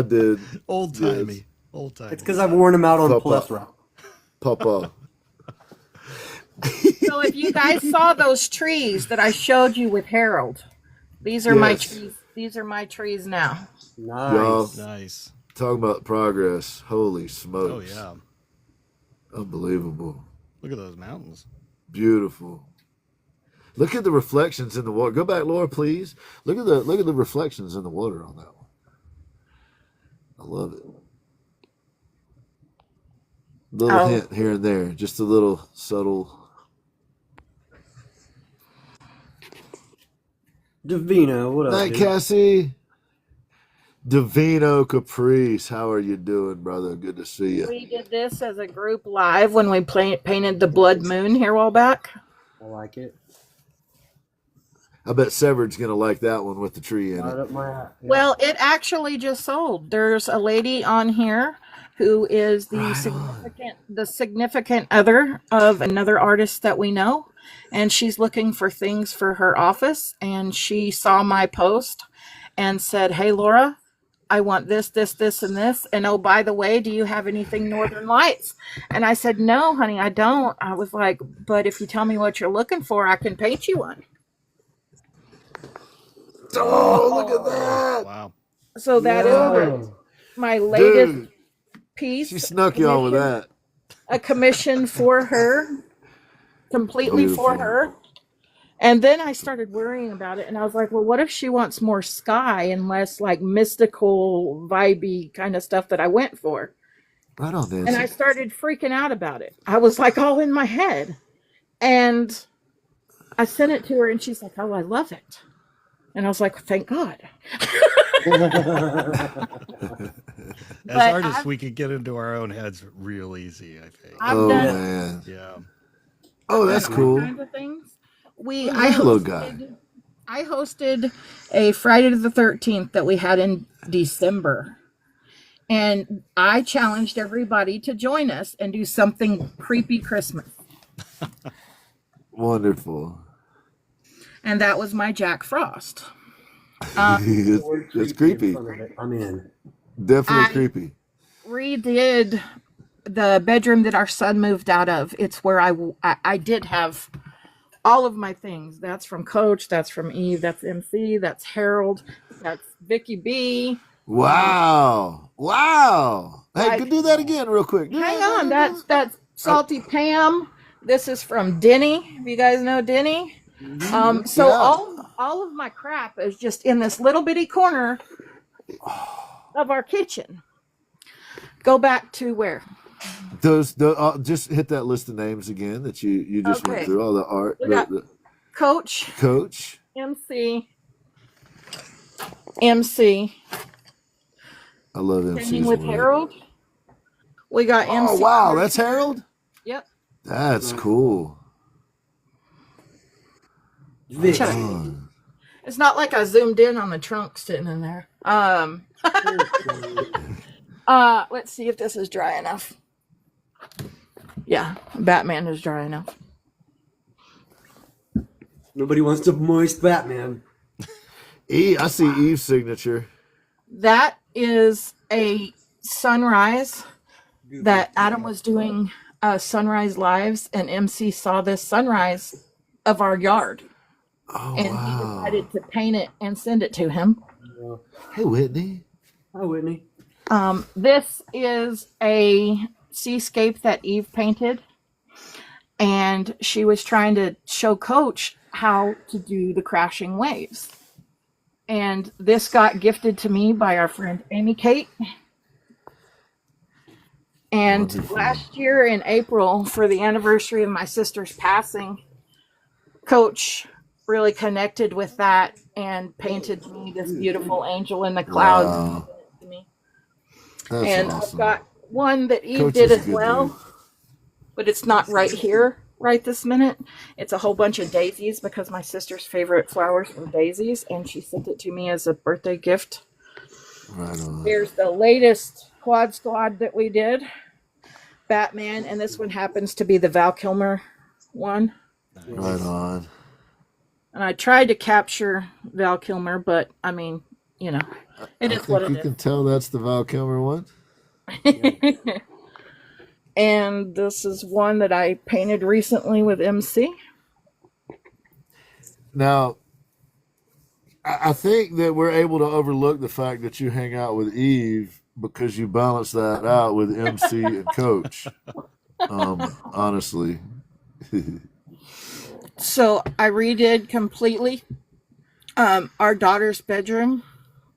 did. Old timey. Old timey. It's because I've worn them out on the plethora. Papa. So if you guys saw those trees that I showed you with Harold, these are my trees. These are my trees now. Y'all, Nice. talking about progress. Holy smokes. Oh yeah. Unbelievable. Look at those mountains. Beautiful. Look at the reflections in the water. Go back, Laura, please. Look at the reflections in the water on that one. I love it. Little hint here and there, just a little subtle. Davina, what up? Night, Cassie. Davino Caprice, how are you doing, brother? Good to see you. We did this as a group live when we painted the blood moon here a while back. I like it. I bet Severed's gonna like that one with the tree in it. Well, it actually just sold. There's a lady on here who is the significant other of another artist that we know, and she's looking for things for her office, and she saw my post and said, "Hey, Laura, I want this, this, this, and this. And oh, by the way, do you have anything Northern Lights?" And I said, "No, honey, I don't." I was like, "But if you tell me what you're looking for, I can paint you one." Oh, look at that! Wow. So that is my latest piece. She snuck y'all with that. A commission for her, completely for her. And then I started worrying about it, and I was like, well, what if she wants more sky and less like mystical, vibey kind of stuff that I went for? Right on, Nancy. And I started freaking out about it. I was like all in my head. And I sent it to her, and she's like, "Oh, I love it." And I was like, thank God. As artists, we could get into our own heads real easy, I think. I've done man. Yeah. Oh, that's cool. kinds of things. I hosted a Friday the 13th that we had in December. And I challenged everybody to join us and do something creepy Christmas. Wonderful. And that was my Jack Frost. It's creepy. I'm in. Definitely creepy. Redid the bedroom that our son moved out of. It's where I did have all of my things. That's from Coach. That's from Eve. That's MC. That's Harold. That's Vicky B. Wow. Wow. Hey, do that again real quick. Hang on. That's Salty Pam. This is from Denny. If you guys know Denny. So all of my crap is just in this little bitty corner of our kitchen. Go back to where? Just hit that list of names again that you just went through. All the art. We got Coach. MC. I love MC. Singing with Harold. We got MC. Oh wow, that's Harold? Yep. That's cool. It's not like I zoomed in on the trunk sitting in there. Let's see if this is dry enough. Yeah, Batman is dry enough. Nobody wants to moist Batman. I see Eve's signature. That is a sunrise that Adam was doing sunrise lives, and MC saw this sunrise of our yard. Oh, and he decided to paint it and send it to him. Hey, Whitney. Hi, Whitney. This is a seascape that Eve painted, and she was trying to show Coach how to do the crashing waves. And this got gifted to me by our friend Amy Kate. And Wonderful. last year in April, for the anniversary of my sister's passing, Coach really connected with that and painted me this beautiful angel in the clouds. Wow. That's And awesome. I've got one that Eve Coach did is a as good well, dude. but it's not right here, right this minute. It's a whole bunch of daisies because my sister's favorite flowers were daisies, and she sent it to me as a birthday gift. Right on. Here's the latest quad squad that we did, Batman, and this one happens to be the Val Kilmer one. Right on. And I tried to capture Val Kilmer, but I mean, you know, it is what I it think you is. can tell that's the Val Kilmer one. And this is one that I painted recently with MC. Now, I think that we're able to overlook the fact that you hang out with Eve because you balance that out with MC and Coach. Honestly. So I redid completely our daughter's bedroom,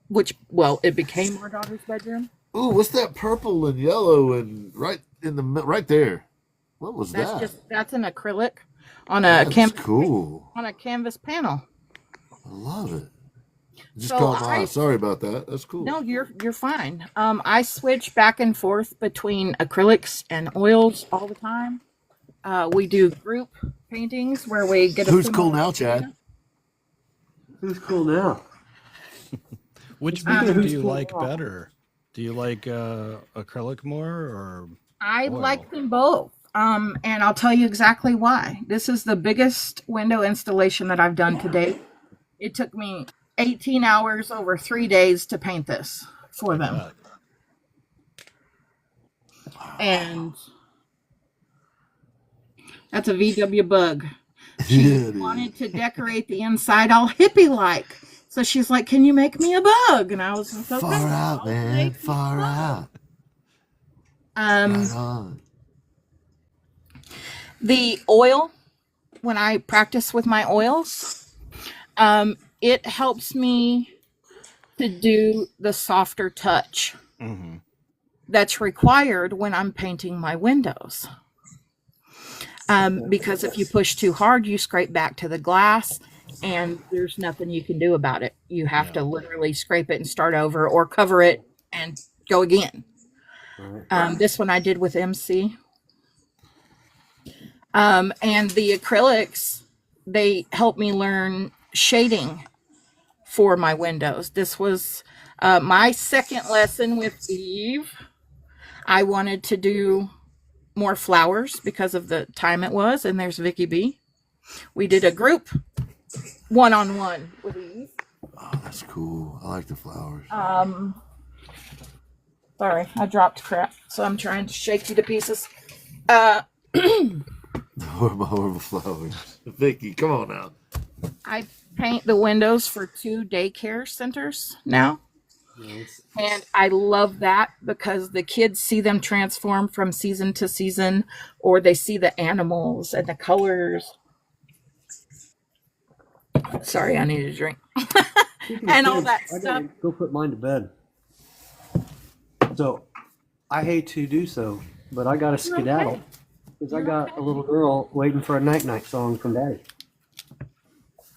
which, well, it became our daughter's bedroom. Ooh, what's that purple and yellow and right there? What was that? That's an acrylic on a That's cool. on a canvas panel. I love it. Just So caught my eye. Sorry about that. That's cool. No, you're fine. I switch back and forth between acrylics and oils all the time. We do group paintings where we get a Who's cool now, Chad? Who's cool now? Which medium do you like better? Do you like acrylic more or I oil? like them both. And I'll tell you exactly why. This is the biggest window installation that I've done to date. It took me 18 hours over 3 days to paint this for them. And that's a VW Bug. She wanted to decorate the inside all hippie-like. So she's like, "Can you make me a bug?" And I was like, "Okay, Far out, man. Far out. Right on. The oil, when I practice with my oils, it helps me to do the softer touch that's required when I'm painting my windows. Because if you push too hard, you scrape back to the glass, and there's nothing you can do about it. You have to literally scrape it and start over, or cover it and go again. This one I did with MC. And the acrylics, they help me learn shading for my windows. This was my second lesson with Eve. I wanted to do more flowers because of the time it was, and there's Vicky B. We did a group one-on-one with Eve. Oh, that's cool. I like the flowers. Sorry, I dropped crap, so I'm trying to shake you to pieces. More flowers. Vicky, come on now. I paint the windows for 2 daycare centers now. Nice. And I love that because the kids see them transform from season to season, or they see the animals and the colors. Sorry, I need a drink. And all that I stuff. gotta go put mine to bed. So, I hate to do so, but I gotta skedaddle because I got a little girl waiting for a night-night song from Daddy.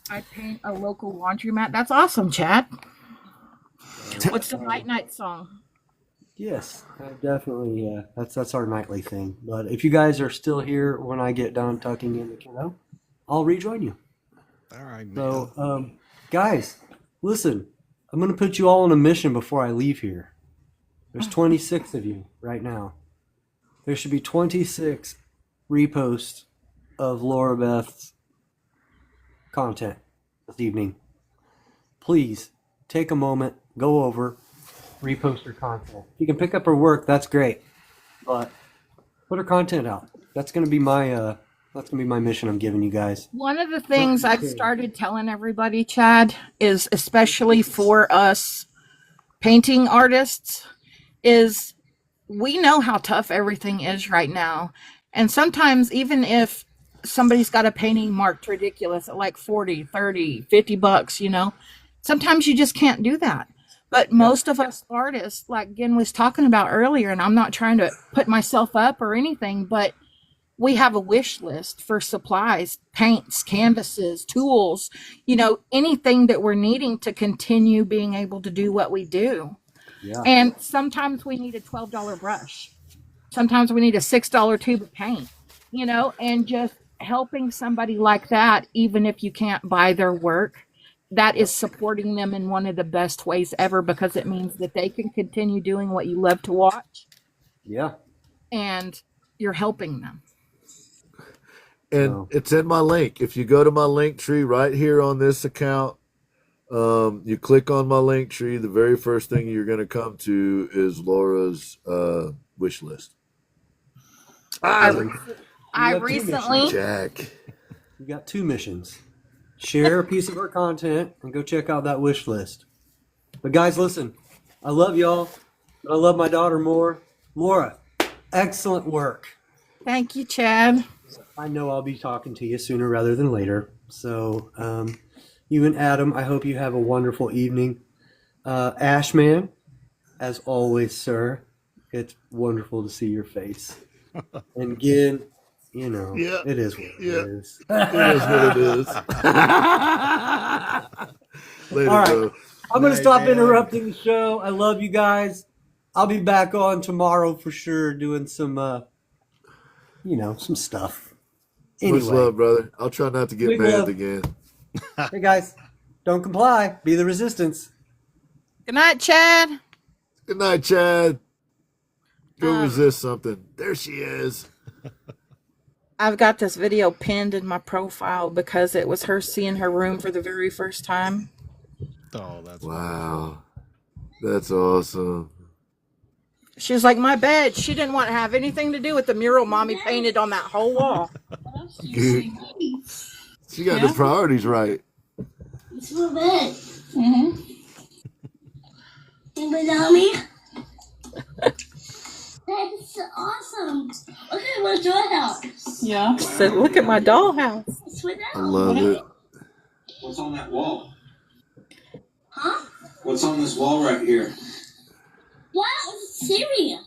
I paint a local laundromat. That's awesome, Chad. What's the night song? Yes, I definitely. That's our nightly thing. But if you guys are still here when I get done tucking in the kiddo, I'll rejoin you. All right, man. So, guys, listen. I'm gonna put you all on a mission before I leave here. There's 26 of you right now. There should be 26 reposts of Laura Beth's content this evening. Please take a moment, go over, repost her content. If you can pick up her work, that's great. But put her content out. That's gonna be my mission I'm giving you guys. One of the things I've started telling everybody, Chad, is especially for us painting artists, is we know how tough everything is right now. And sometimes even if somebody's got a painting marked ridiculous at like 40, 30, $50, you know, sometimes you just can't do that. But most of us artists, like Gin was talking about earlier, and I'm not trying to put myself up or anything, but we have a wish list for supplies, paints, canvases, tools, you know, anything that we're needing to continue being able to do what we do. Yeah. And sometimes we need a $12 brush. Sometimes we need a $6 tube of paint, you know, and just helping somebody like that, even if you can't buy their work, that is supporting them in one of the best ways ever, because it means that they can continue doing what you love to watch. Yeah. And you're helping them. And it's in my link. If you go to my link tree right here on this account, you click on my link tree, the very first thing you're going to come to is Laura's wish list. I recently, Jack. You got 2 missions. Share a piece of our content and go check out that wish list. But guys, listen, I love y'all, but I love my daughter more. Laura, excellent work. Thank you, Chad. I know I'll be talking to you sooner rather than later. So, you and Adam, I hope you have a wonderful evening. Ashman, as always, sir, it's wonderful to see your face. And Gin, you know, it is what it is. It is what it is. Later, all right. bro. I'm going to stop interrupting the show. I love you guys. I'll be back on tomorrow for sure doing some, some stuff. Anyway. Much love, brother. I'll try not to get Big mad love. again. Hey, guys, don't comply. Be the resistance. Good night, Chad. Good night, Chad. Go resist something. There she is. I've got this video pinned in my profile because it was her seeing her room for the very first time. Oh, that's wow. That's awesome. She was like, my bed. She didn't want to have anything to do with the mural Mommy painted on that whole wall. Good. She got the priorities right. It's my bed. Mm-hmm. Anybody tell me? That's awesome. Look at my dollhouse. Yeah. So look at my dollhouse. I love it. What's on that wall? Huh? What's on this wall right here? Wow, it's Syria.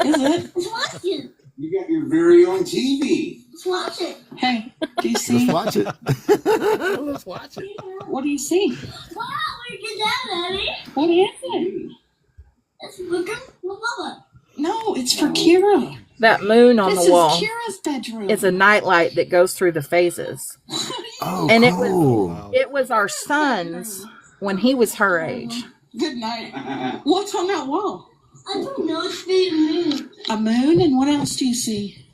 Is it? Let's watch it. You got your very own TV. Let's watch it. Hey, do you see? Let's watch it. Let's watch it. What do you see? Wow, look at that, Daddy. What is it? That's looking for Mama. No, it's for Kira. That moon on This the wall is Kira's bedroom. is a nightlight that goes through the phases. Oh, and cool. it was our son's when he was her age. Good night. What's on that wall? I don't know. It's the moon. A moon, and what else do you see?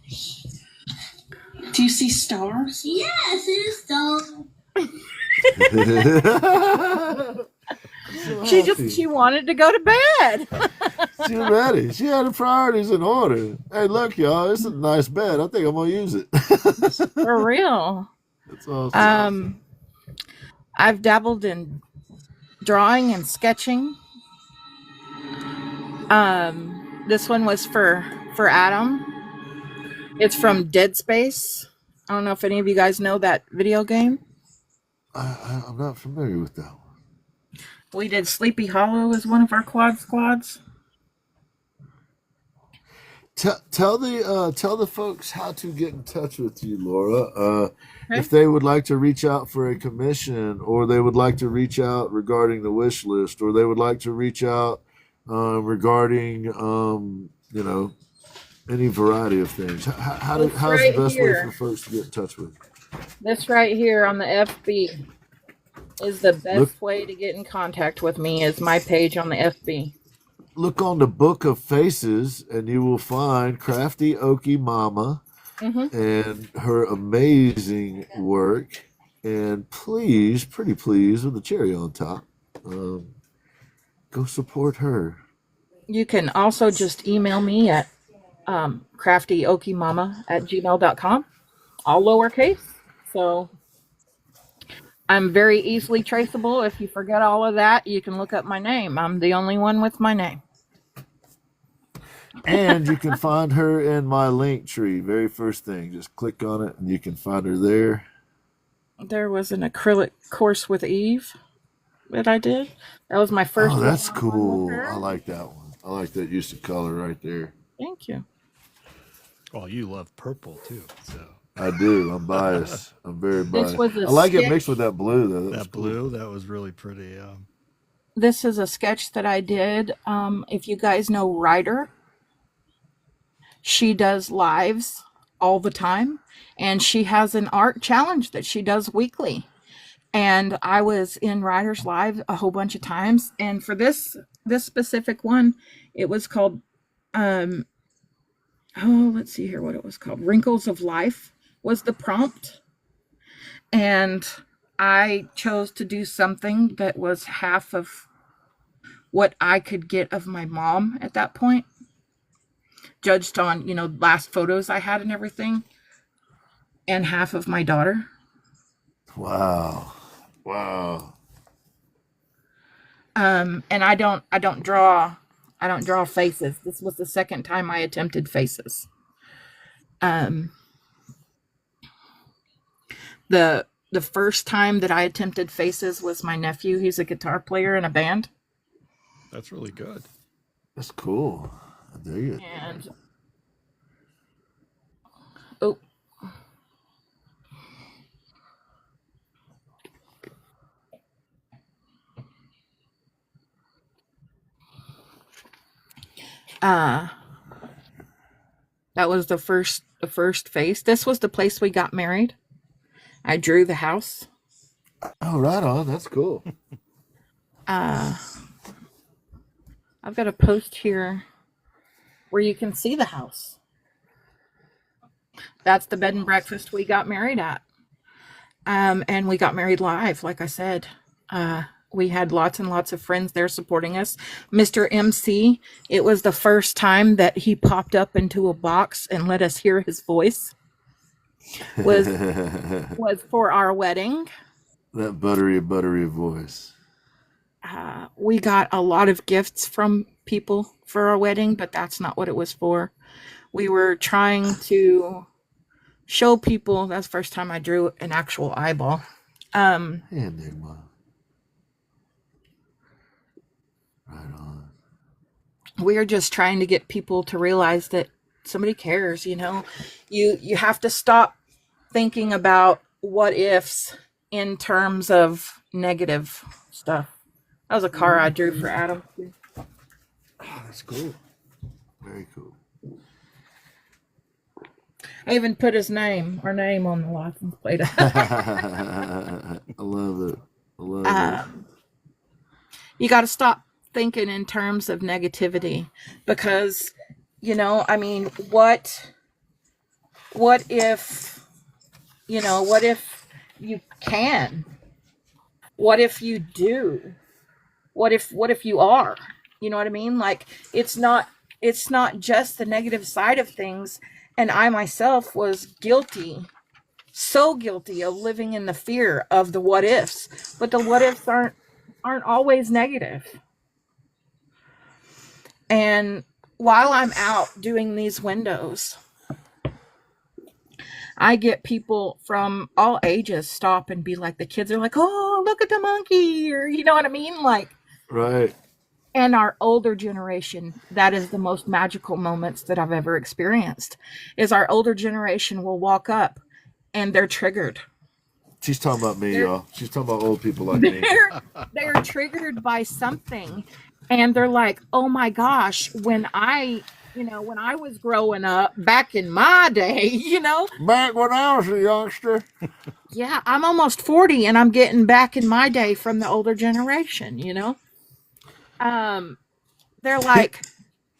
Do you see stars? Yes, it's stars. She wanted to go to bed. She's ready. She had the priorities in order. Hey, look, y'all. This is a nice bed. I think I'm going to use it. For real. That's awesome. I've dabbled in drawing and sketching. This one was for Adam. It's from Dead Space. I don't know if any of you guys know that video game. I'm not familiar with that one. We did Sleepy Hollow as one of our quad squads. Tell the folks how to get in touch with you, Laura. If they would like to reach out for a commission, or they would like to reach out regarding the wish list, or they would like to reach out regarding any variety of things. How's the best way for folks to get in touch with you? This right here on the FB is the best way to get in contact with me, is my page on the FB. Look on the Book of Faces and you will find Crafty Okie Mama and her amazing work. And please, pretty please, with the cherry on top, Go support her. You can also just email me at craftyokimama@gmail.com, all lowercase. So I'm very easily traceable. If you forget all of that, you can look up my name. I'm the only one with my name. And you can find her in my link tree. Very first thing. Just click on it and you can find her there. There was an acrylic course with Eve that I did. That was my first Oh, that's one-on-one with cool. her. I like that one. I like that use of color right there. Thank you. Well, you love purple too, so. I do. I'm biased. I'm very biased. This was a I like it sketch. mixed with that blue, though. That blue, that was really pretty. This is a sketch that I did. If you guys know Ryder, she does lives all the time, and she has an art challenge that she does weekly. And I was in Ryder's live a whole bunch of times, and for this specific one, it was called let's see here what it was called. Wrinkles of Life was the prompt. And I chose to do something that was half of what I could get of my mom at that point, judged on, last photos I had and everything, and half of my daughter. Wow. And I don't draw faces. This was the second time I attempted faces. The first time that I attempted faces was my nephew. He's a guitar player in a band. That's really good. That's cool. I dig it. And that was the first face. This was the place we got married. I drew the house. Oh, right on. That's cool. I've got a post here where you can see the house. That's the bed and breakfast we got married at. And we got married live, like I said. We had lots and lots of friends there supporting us. Mr. MC, it was the first time that he popped up into a box and let us hear his voice. Was for our wedding. That buttery voice. We got a lot of gifts from people for our wedding, but that's not what it was for. We were trying to show people. That's the first time I drew an actual eyeball. Enigma. Right on. We are just trying to get people to realize that somebody cares. You have to stop thinking about what ifs in terms of negative stuff. That was a car I drew for Adam. Oh, that's cool. Very cool. I even put our name on the license plate. I love it. You got to stop thinking in terms of negativity, because, what if you can? What if you do? What if you are? You know what I mean? Like, it's not just the negative side of things. And I myself was so guilty of living in the fear of the what ifs, but the what ifs aren't always negative. And while I'm out doing these windows, I get people from all ages stop and be like, the kids are like, oh, look at the monkey, or you know what I mean? Like, right. And our older generation, that is the most magical moments that I've ever experienced, is our older generation will walk up and they're triggered. She's talking about me, y'all. She's talking about old people like me. They're triggered by something, and they're like, oh my gosh, when I was growing up back in my day, Back when I was a youngster. Yeah, I'm almost 40 and I'm getting back in my day from the older generation, They're like,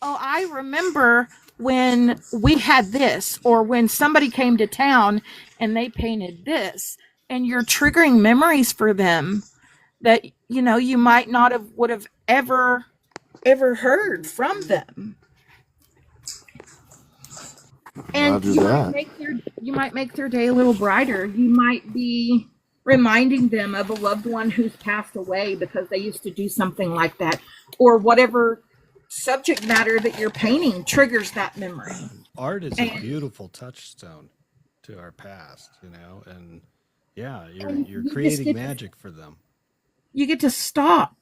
oh, I remember when we had this, or when somebody came to town and they painted this, and you're triggering memories for them that you might not have would have ever heard from them. And Roger that. you might make their day a little brighter. You might be reminding them of a loved one who's passed away because they used to do something like that, or whatever subject matter that you're painting triggers that memory. Art is a beautiful touchstone to our past, and yeah, you're creating magic for them. You get to stop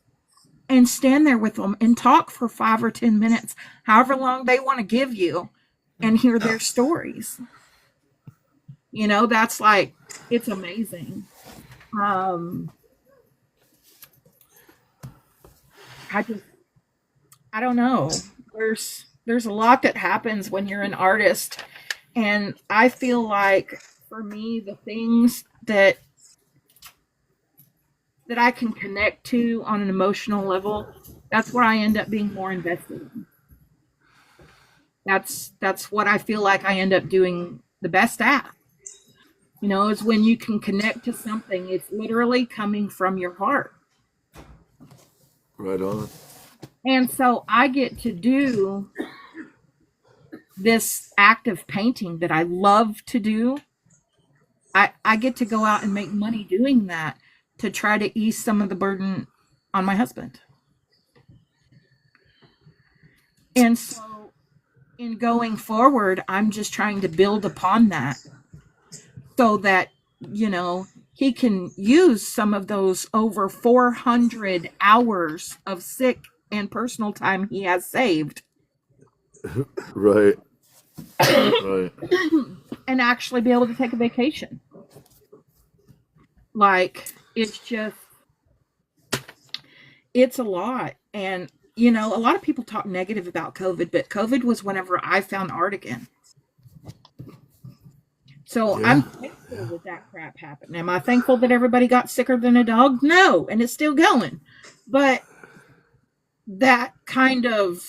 and stand there with them and talk for 5 or 10 minutes, however long they want to give you, and hear their stories. That's like, it's amazing. I don't know. There's a lot that happens when you're an artist, and I feel like for me, the things that I can connect to on an emotional level, that's where I end up being more invested in. That's what I feel like I end up doing the best at. Is when you can connect to something, it's literally coming from your heart. Right on. And so I get to do this act of painting that I love to do. I get to go out and make money doing that to try to ease some of the burden on my husband. And so in going forward, I'm just trying to build upon that so that, he can use some of those over 400 hours of sick and personal time he has saved. Right. Right. And actually be able to take a vacation. Like, it's a lot. And, a lot of people talk negative about COVID, but COVID was whenever I found art again. So yeah. I'm thankful that that crap happened. Am I thankful that everybody got sicker than a dog? No, and it's still going. But that kind of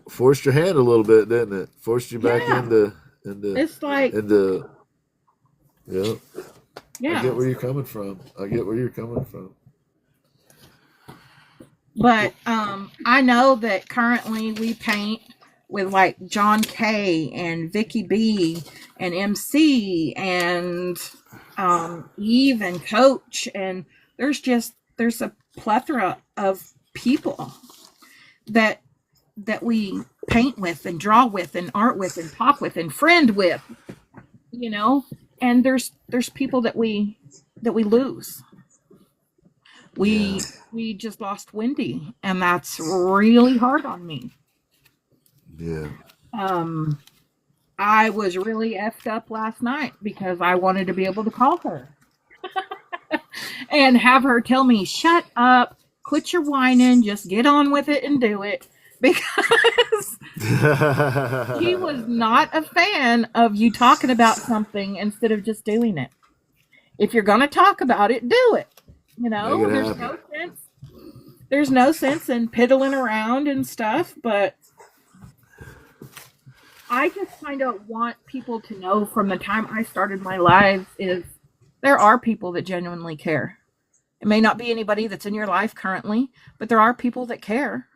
forced your hand a little bit, didn't it? Forced you back into it's like yeah. I get where you're coming from. But I know that currently we paint with like John K and Vicky B and MC and Eve and Coach, and there's a plethora of people that we paint with and draw with and art with and talk with and friend with, and there's people that we lose. We just lost Wendy, and that's really hard on me. Yeah. I was really effed up last night because I wanted to be able to call her and have her tell me, shut up, quit your whining, just get on with it and do it, because she was not a fan of you talking about something instead of just doing it. If you're going to talk about it, do it. There's no sense in piddling around and stuff, but I just kind of want people to know from the time I started my lives is there are people that genuinely care. It may not be anybody that's in your life currently, but there are people that care.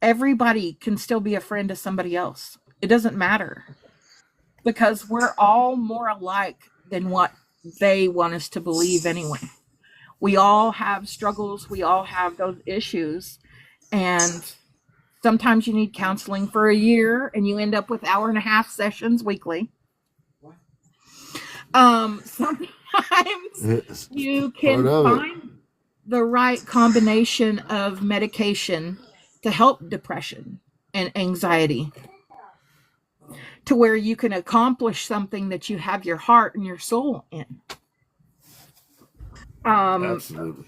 Everybody can still be a friend to somebody else. It doesn't matter, because we're all more alike than what they want us to believe anyway. We all have struggles. We all have those issues. And sometimes you need counseling for a year and you end up with 1.5-hour sessions weekly. Sometimes you can find the right combination of medication to help depression and anxiety, to where you can accomplish something that you have your heart and your soul in. Absolutely.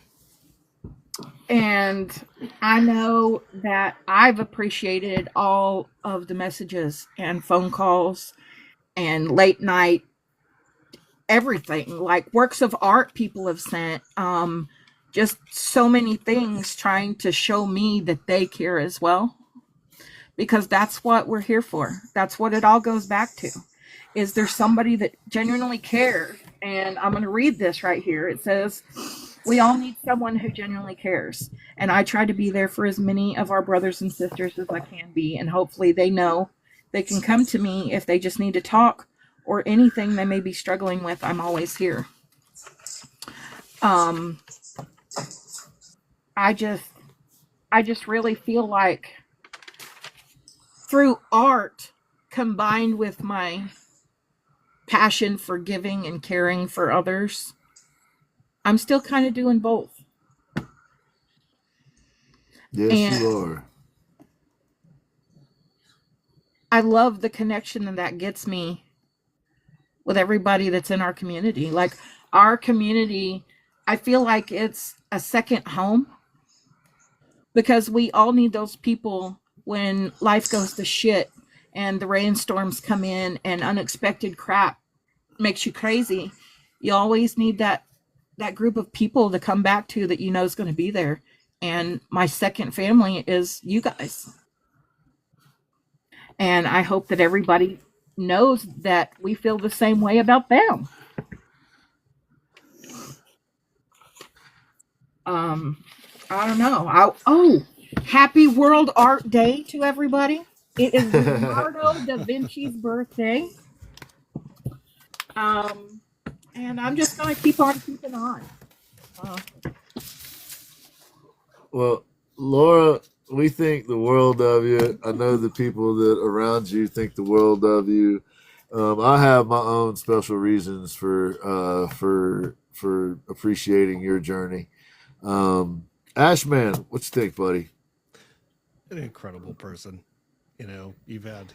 And I know that I've appreciated all of the messages and phone calls and late night everything, like works of art people have sent, just so many things trying to show me that they care as well, because that's what we're here for. That's what it all goes back to. Is there somebody that genuinely cares And I'm going to read this right here. It says, "We all need someone who genuinely cares. And I try to be there for as many of our brothers and sisters as I can be. And hopefully they know they can come to me if they just need to talk or anything they may be struggling with. I'm always here." Um, I just really feel like through art combined with my passion for giving and caring for others, I'm still kind of doing both. Yes, And you are. I love the connection that gets me with everybody that's in our community. Like our community, I feel like it's a second home because we all need those people when life goes to shit and the rainstorms come in and unexpected crap makes you crazy. You always need that group of people to come back to that you know is going to be there. And my second family is you guys. And I hope that everybody knows that we feel the same way about them. I don't know. Happy World Art Day to everybody. It is Leonardo da Vinci's birthday. And I'm just going to keep on keeping on. Well, Laura, we think the world of you. I know the people that around you think the world of you. I have my own special reasons for appreciating your journey. Ashman, what you think, buddy? An incredible person. You know, you've had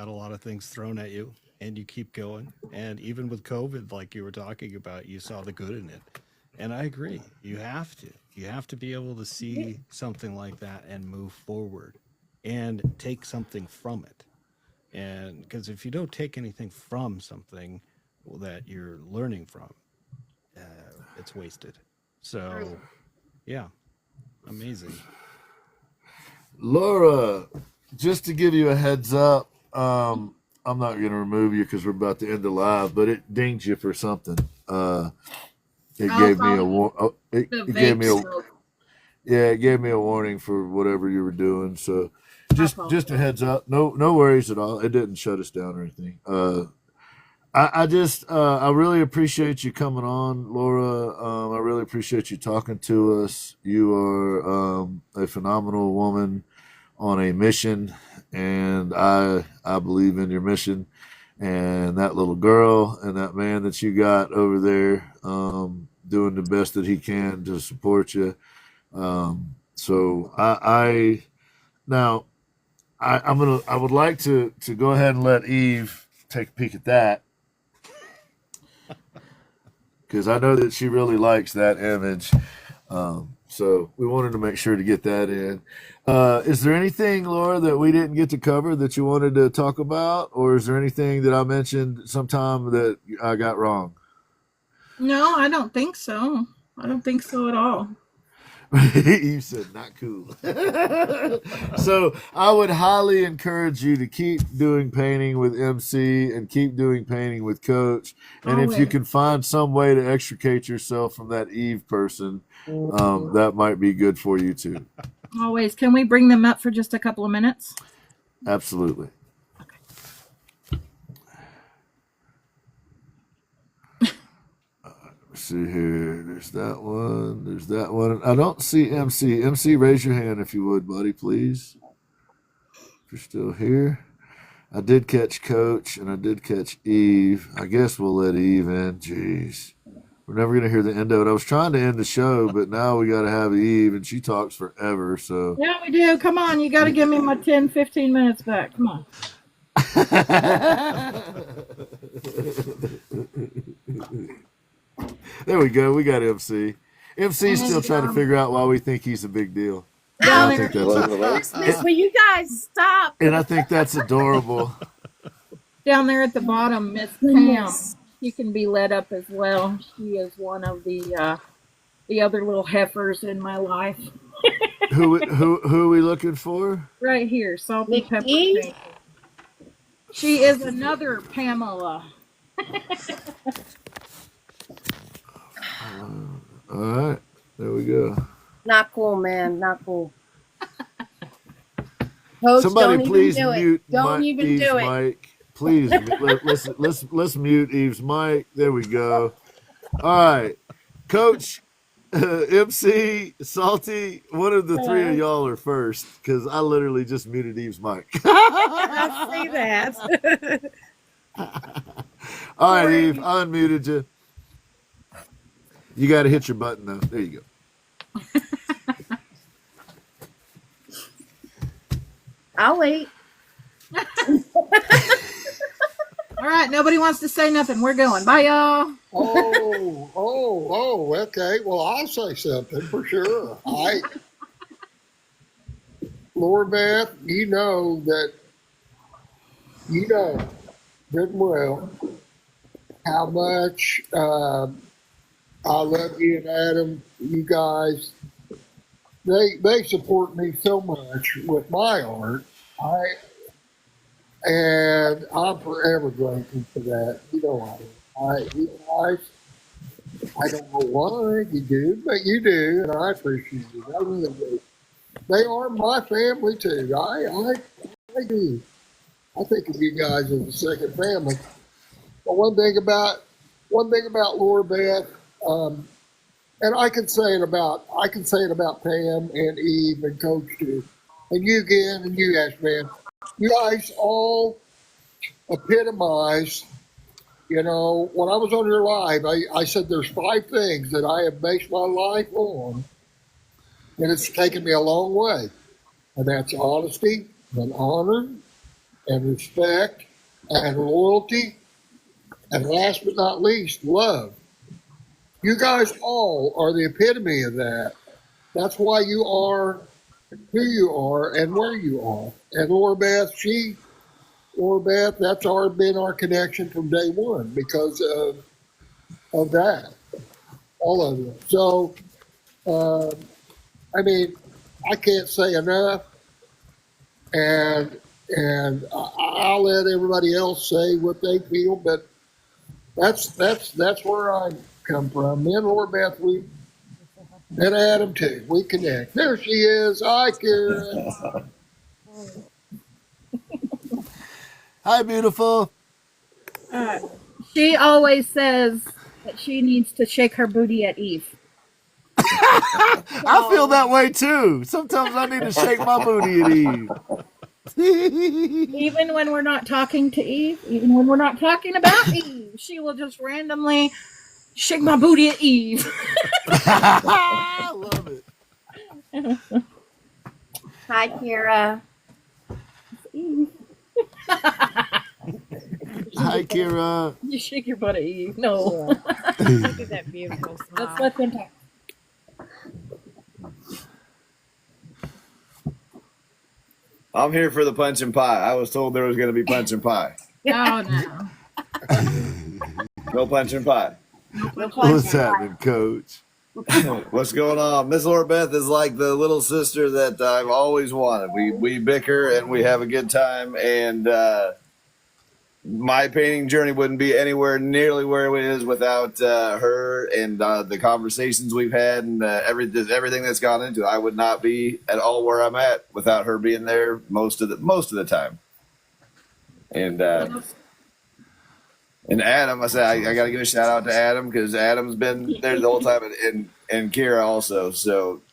a lot of things thrown at you, and you keep going. And even with COVID, like you were talking about, you saw the good in it. And I agree. You have to. You have to be able to see something like that and move forward and take something from it. And because if you don't take anything from something that you're learning from, it's wasted. So, yeah, amazing. Laura, just to give you a heads up, I'm not going to remove you because we're about to end the live, but it dinged you for something. It gave me a it gave me a it gave me a warning for whatever you were doing. So just a heads up. No worries at all. It didn't shut us down or anything. I really appreciate you coming on, Laura. I really appreciate you talking to us. You are a phenomenal woman on a mission, and I believe in your mission. And that little girl and that man that you got over there, doing the best that he can to support you. So I would like to go ahead and let Eve take a peek at that, because I know that she really likes that image. So we wanted to make sure to get that in. Is there anything, Laura, that we didn't get to cover that you wanted to talk about? Or is there anything that I mentioned sometime that I got wrong? No, I don't think so. I don't think so at all. You said not cool. So I would highly encourage you to keep doing painting with MC and keep doing painting with Coach. And if you can find some way to extricate yourself from that Eve person, that might be good for you too. Always. Can we bring them up for just a couple of minutes? Absolutely. See here, there's that one. I don't see MC. MC, raise your hand if you would, buddy, please. If you're still here. I did catch Coach and I did catch Eve. I guess we'll let Eve in. Jeez. We're never going to hear the end of it. I was trying to end the show, but now we got to have Eve, and she talks forever. So yeah, we do. Come on. You got to give me my 10, 15 minutes back. Come on. There we go. We got MC. MC's still trying to figure out why we think he's a big deal. Down I think that's Will you guys stop? and I think that's adorable. Down there at the bottom, Miss Pam. She can be let up as well. She is one of the other little heifers in my life. Who are we looking for? Right here, salty pepper. She is another Pamela. All right, there we go. Not cool, man. Not cool. Coach, Somebody don't even please do it. mute Don't even Eve's do it. mic. Please let's mute Eve's mic. There we go. All right, Coach, MC, Salty. One of the three of y'all are first because I literally just muted Eve's mic. I see that. All right, Eve, I unmuted you. You got to hit your button though. There you go. I'll wait. All right, nobody wants to say nothing. We're going. Bye, y'all. Okay. Well, I'll say something for sure. Laura Beth, you know good and well how much I love you and Adam. You guys, they support me so much with my art. And I'm forever grateful for that. You know you guys, I don't know why you do, but you do, and I appreciate it. I really do. They are my family too. I do. I think of you guys as a second family. But one thing about Laura Beth, and I can say it about Pam and Eve and Coach too, and you again and you Ash man. You guys all epitomize. You know, when I was on your live, I said there's 5 things that I have based my life on, and it's taken me a long way. And that's honesty and honor and respect and loyalty, and last but not least, love. You guys all are the epitome of that. That's why you are who you are and where you are. And Laura Beth, that's been our connection from day one because of that, all of it. So, I mean, I can't say enough, and I'll let everybody else say what they feel, but that's where I come from. Me and Laura Beth, and Adam too, we connect. There she is. Hi, Kira. Hi, beautiful. She always says that she needs to shake her booty at Eve. I feel that way too. Sometimes I need to shake my booty at Eve. Even when we're not talking to Eve, even when we're not talking about Eve, she will just randomly shake my booty at Eve. I love it. Hi, Kira. Hi, Kira. You shake your butt at Eve. No. Look at that beautiful smile. Let's let them talk. I'm here for the punch and pie. I was told there was going to be punch and pie. Oh, no. No punch and pie. What's happening, Coach? What's going on? Miss Laura Beth is like the little sister that I've always wanted. We bicker and we have a good time, and my painting journey wouldn't be anywhere nearly where it is without her and the conversations we've had and everything that's gone into it. I would not be at all where I'm at without her being there most of the time. And Adam, I said I got to give a shout out to Adam because Adam's been there the whole time, and Kira also. So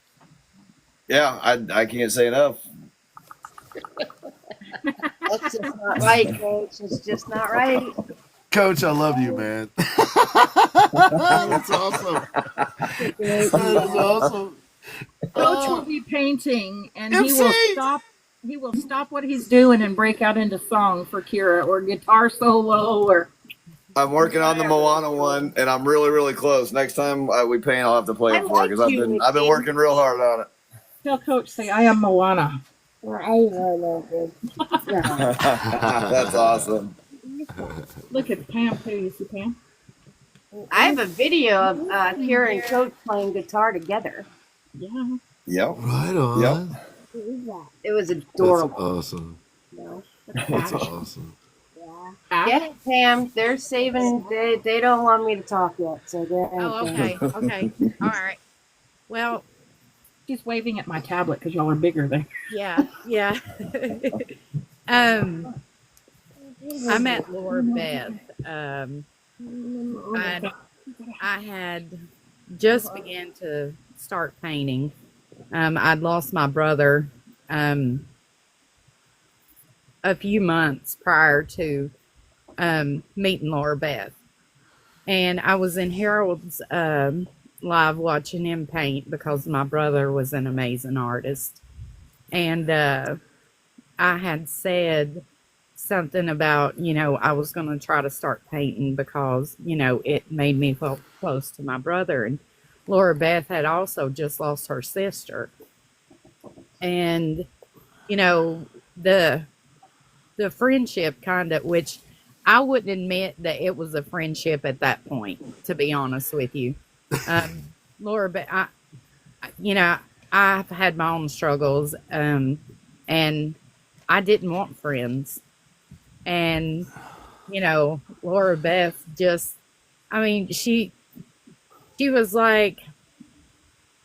yeah, I can't say enough. That's just not right, Coach. It's just not right. Coach, I love you, man. That's awesome. That is awesome. Coach will be painting, and he will stop what he's doing and break out into song for Kira or guitar solo or. I'm working on the Moana one, and I'm really, really close. Next time we paint, I'll have to play it for her because I've been working real hard on it. Tell Coach, say I am Moana. That's awesome. Look at Pam too. You see Pam? I have a video of Kira and Coach playing guitar together. Yeah. Yep. Right on. Yep. It was adorable. That's awesome. No, That's awesome. Yeah. Get it, Pam. They're saving. They don't want me to talk yet. So go ahead, Oh, Pam. okay. All right. Well, she's waving at my tablet because y'all are bigger there. Yeah. I met Laura Beth. I had just began to start painting. I'd lost my brother a few months prior to meeting Laura Beth. And I was in Harold's live watching him paint because my brother was an amazing artist. And I had said something about, I was going to try to start painting because, it made me feel close to my brother. And Laura Beth had also just lost her sister. And, the friendship kind of, which I wouldn't admit that it was a friendship at that point, to be honest with you. Laura Beth, I've had my own struggles, and I didn't want friends. And, Laura Beth she was like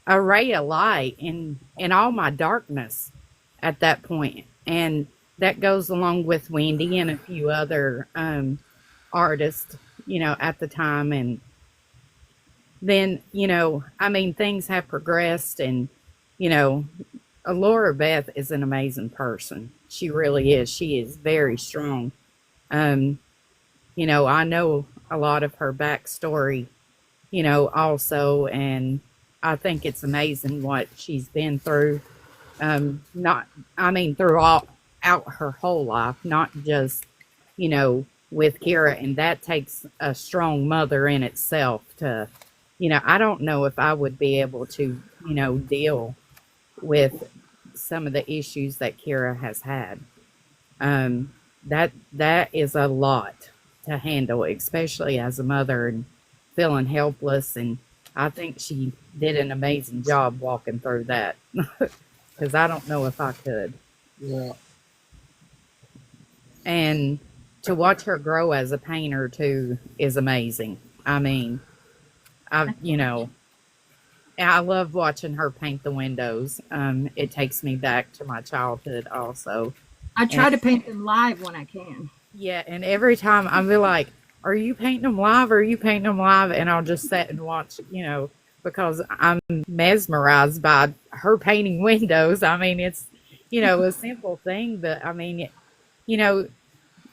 a ray of light in all my darkness at that point. And that goes along with Wendy and a few other artists, at the time. And then, things have progressed, and, Laura Beth is an amazing person. She really is. She is very strong. I know a lot of her backstory, also, and I think it's amazing what she's been through. Throughout her whole life, not just, with Kira, and that takes a strong mother in itself to, I don't know if I would be able to, deal with some of the issues that Kira has had. That is a lot to handle, especially as a mother and feeling helpless. And I think she did an amazing job walking through that, because I don't know if I could. Yeah. And to watch her grow as a painter too is amazing. I love watching her paint the windows. It takes me back to my childhood also. I try to paint them live when I can. Yeah, and every time I'll be like, are you painting them live? Are you painting them live? And I'll just sit and watch, because I'm mesmerized by her painting windows. It's, a simple thing, but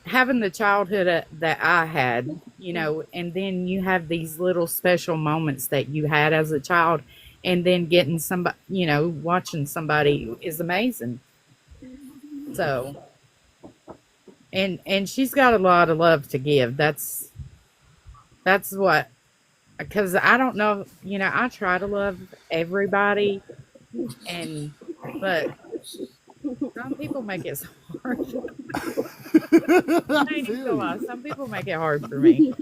having the childhood that I had, and then you have these little special moments that you had as a child, and then getting somebody, watching somebody is amazing. So, and she's got a lot of love to give. That's what, because I don't know, I try to love everybody, but some people make it hard. Some people make it hard for me.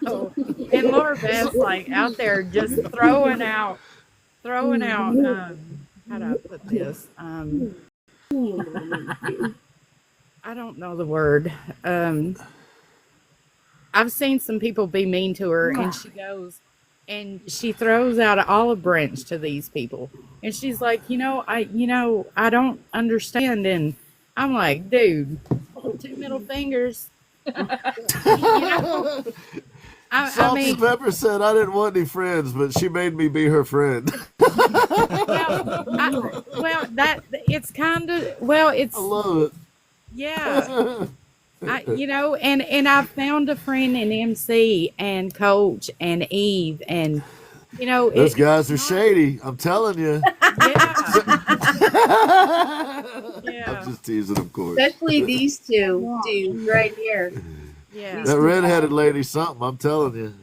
So, and Laura Beth's like out there just throwing out. How do I put this? I don't know the word. I've seen some people be mean to her, and she goes and she throws out an olive branch to these people, and she's like, I don't understand. And I'm like, dude, 2 middle fingers. Salty Pepper said, I didn't want any friends, but she made me be her friend. It's kind of, it's. I love it. Yeah. And I found a friend in MC and Coach and Eve, and those guys are shady. I'm telling you. Yeah. I'm just teasing, of course. Especially these two dudes right here. Yeah. That redheaded lady, something. I'm telling you.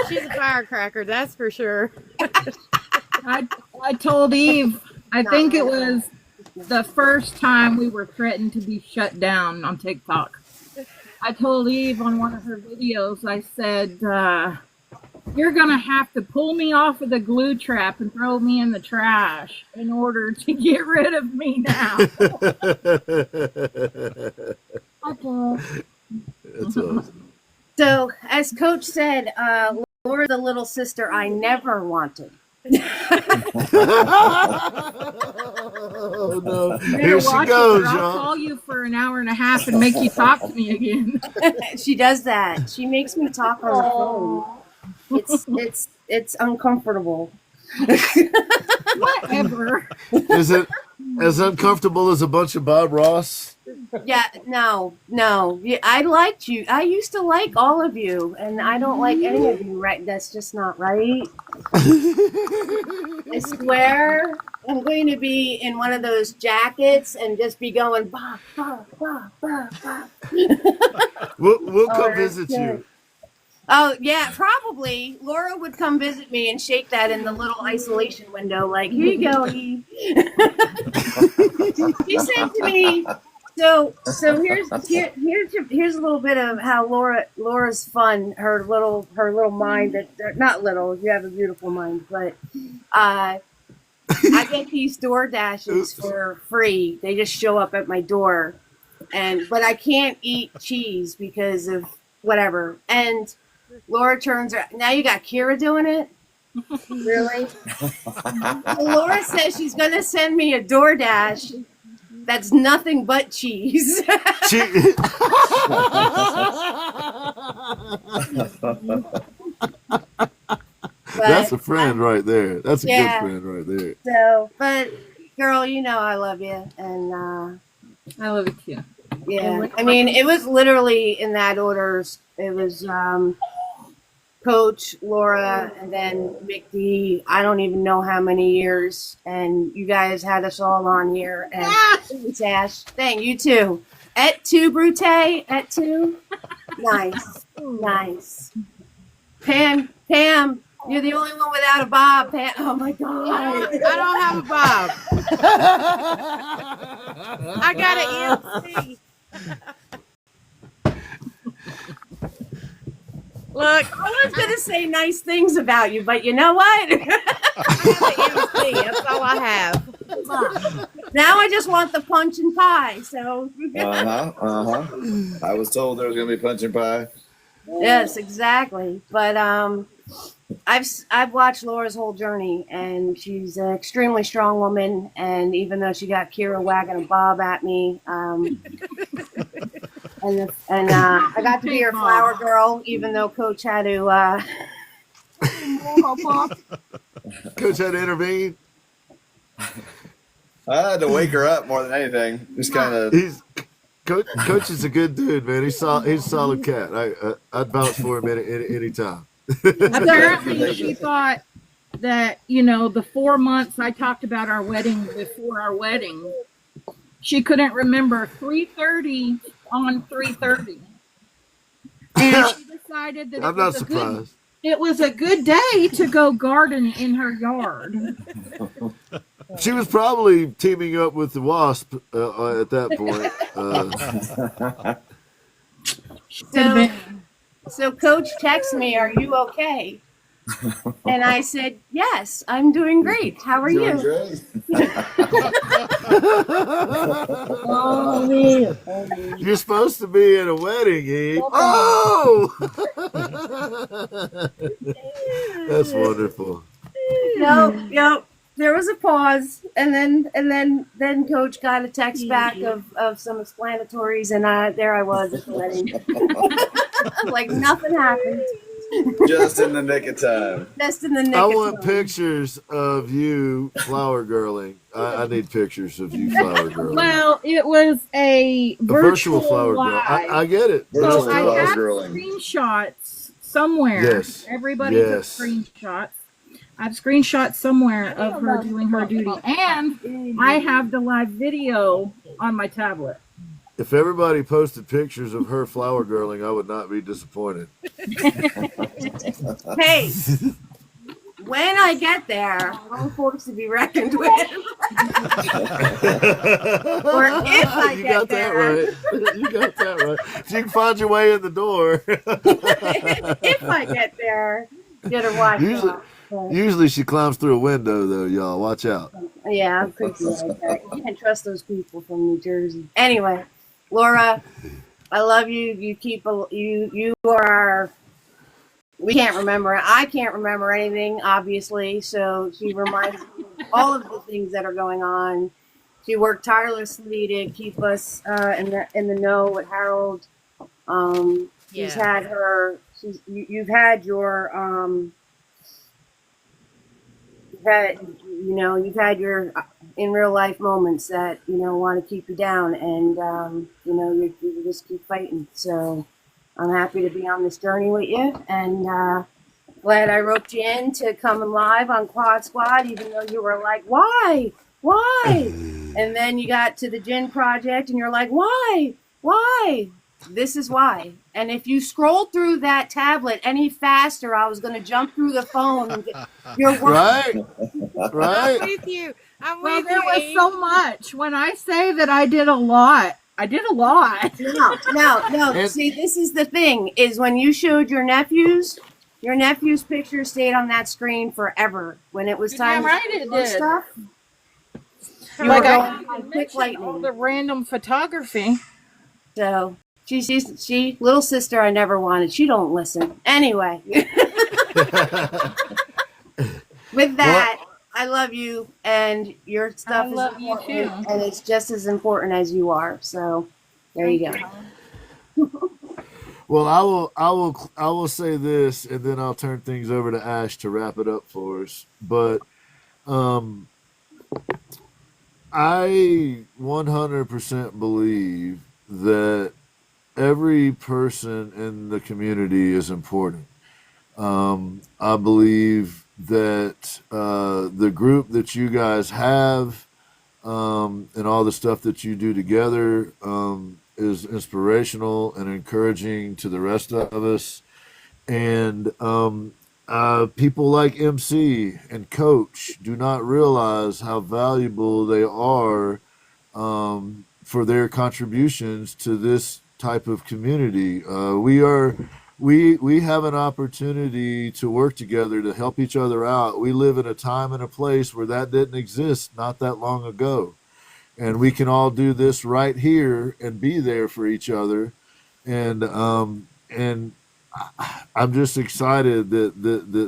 She's a firecracker, that's for sure. I told Eve, I think it was the first time we were threatened to be shut down on TikTok. I told Eve on one of her videos, I said, you're going to have to pull me off of the glue trap and throw me in the trash in order to get rid of me now. That's awesome. So, as Coach said, Laura, the little sister I never wanted. Oh no! You Here better she watch it, goes, or I'll y'all. call you for an hour and a half and make you talk to me again. She does that. She makes me talk on the phone. It's uncomfortable. Whatever. Is it as uncomfortable as a bunch of Bob Ross? Yeah, no. Yeah, I liked you. I used to like all of you, and I don't like any of you. Right? That's just not right. I swear, I'm going to be in one of those jackets and just be going bah bah bah bah bah. We'll come visit you. Oh yeah, probably Laura would come visit me and shake that in the little isolation window, like here you go. She said to me, so here's a little bit of how Laura's fun. Her little mind that not little. You have a beautiful mind, but I get these door dashes for free. They just show up at my door, but I can't eat cheese because of whatever. And Laura turns around. Now you got Kira doing it. Really? So Laura says she's gonna send me a DoorDash that's nothing but cheese. That's a friend right there. That's a Yeah. good friend right there. So, but girl, you know I love you, and I love it too. yeah. I mean, it was literally in that order. It was Coach, Laura, and then Mickey. I don't even know how many years, and you guys had us all on here. And Tash, dang, you too. Et tu, Brute? Et tu? Nice. Nice. Pam, you're the only one without a bob. Pam, oh my God. I don't have a bob. I got an EMC. Look, I was going to say nice things about you, but you know what? I have an EMC. That's all I have. Now I just want the punch and pie. So. I was told there was going to be punch and pie. Yes, exactly. But I've watched Laura's whole journey, and she's an extremely strong woman. And even though she got Kira wagging a bob at me, and I got to be her flower girl, even though Coach had to. Coach had to intervene. I had to wake her up more than anything. Just kind of. Coach is a good dude, man. He's a solid cat. I'd vouch for him any time. Apparently, she thought that the 4 months I talked about our wedding before our wedding, she couldn't remember 3:30 on 3:30, and she decided that I'm not surprised. It was a good day to go garden in her yard. She was probably teaming up with the wasp at that point. So Coach texts me, "Are you okay?" And I said, "Yes, I'm doing great. How are you?" You're supposed to be at a wedding, Eve. Oh, that's wonderful. Yep. There was a pause, and then Coach got a text back of some explanatories, and there I was at the wedding, like nothing happened. Just in the nick of time. Just in the nick I of want time. pictures of you flower girling. I need pictures of you flower girling. Well, it was a virtual flower girl. live. I get it. So I have screenshots somewhere. Yes. Everybody Yes. took screenshots. I have screenshots somewhere of her doing her duty, and I have the live video on my tablet. If everybody posted pictures of her flower girling, I would not be disappointed. Hey, when I get there, I'm forced to be reckoned with. Or if I You get got there. that right. You got that right. So you can find your way in the door. If I get there, get her watch out. Usually she climbs through a window, though, y'all. Watch out. Yeah, I'm creepy like that. You can't trust those people from New Jersey. Anyway, Laura, I love you. You are our. We can't remember. I can't remember anything, obviously. So she reminds me of all of the things that are going on. She worked tirelessly to keep us in the know with Harold. She's Yeah. had her. You've had your you've had your in real life moments that want to keep you down, and you just keep fighting. So I'm happy to be on this journey with you, and glad I roped you in to come live on Quad Squad, even though you were like, why, and then you got to the Gin Project, and you're like, why. This is why. And if you scroll through that tablet any faster, I was going to jump through the phone and get your work. Right. I'm with you. I'm Well, with there you. was Eve. so much. When I say that I did a lot, I did a lot. No. See, this is the thing: is when you showed your nephew's picture stayed on that screen forever. When it was time Damn right it to do did. stuff, you Like were I going didn't like even quick mention all lightning. the random photography. So she little sister I never wanted. She don't listen anyway. With that, I love you, and your stuff I is love you important, too. and it's just as important as you are. So there you go. Well, I will say this, and then I'll turn things over to Ash to wrap it up for us. But I 100% believe that every person in the community is important. I believe that the group that you guys have and all the stuff that you do together is inspirational and encouraging to the rest of us. And people like MC and Coach do not realize how valuable they are for their contributions to this type of community. We have an opportunity to work together to help each other out. We live in a time and a place where that didn't exist not that long ago, and we can all do this right here and be there for each other. And I'm just excited that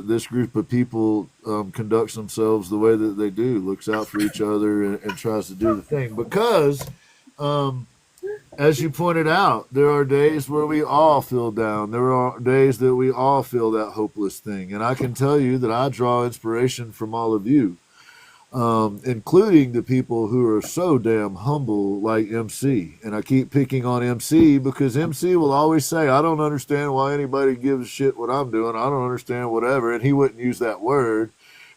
this group of people conducts themselves the way that they do, looks out for each other, and tries to do the thing. Because, as you pointed out, there are days where we all feel down. There are days that we all feel that hopeless thing. And I can tell you that I draw inspiration from all of you, including the people who are so damn humble like MC. And I keep picking on MC because MC will always say, I don't understand why anybody gives a shit what I'm doing. I don't understand whatever. And he wouldn't use that word.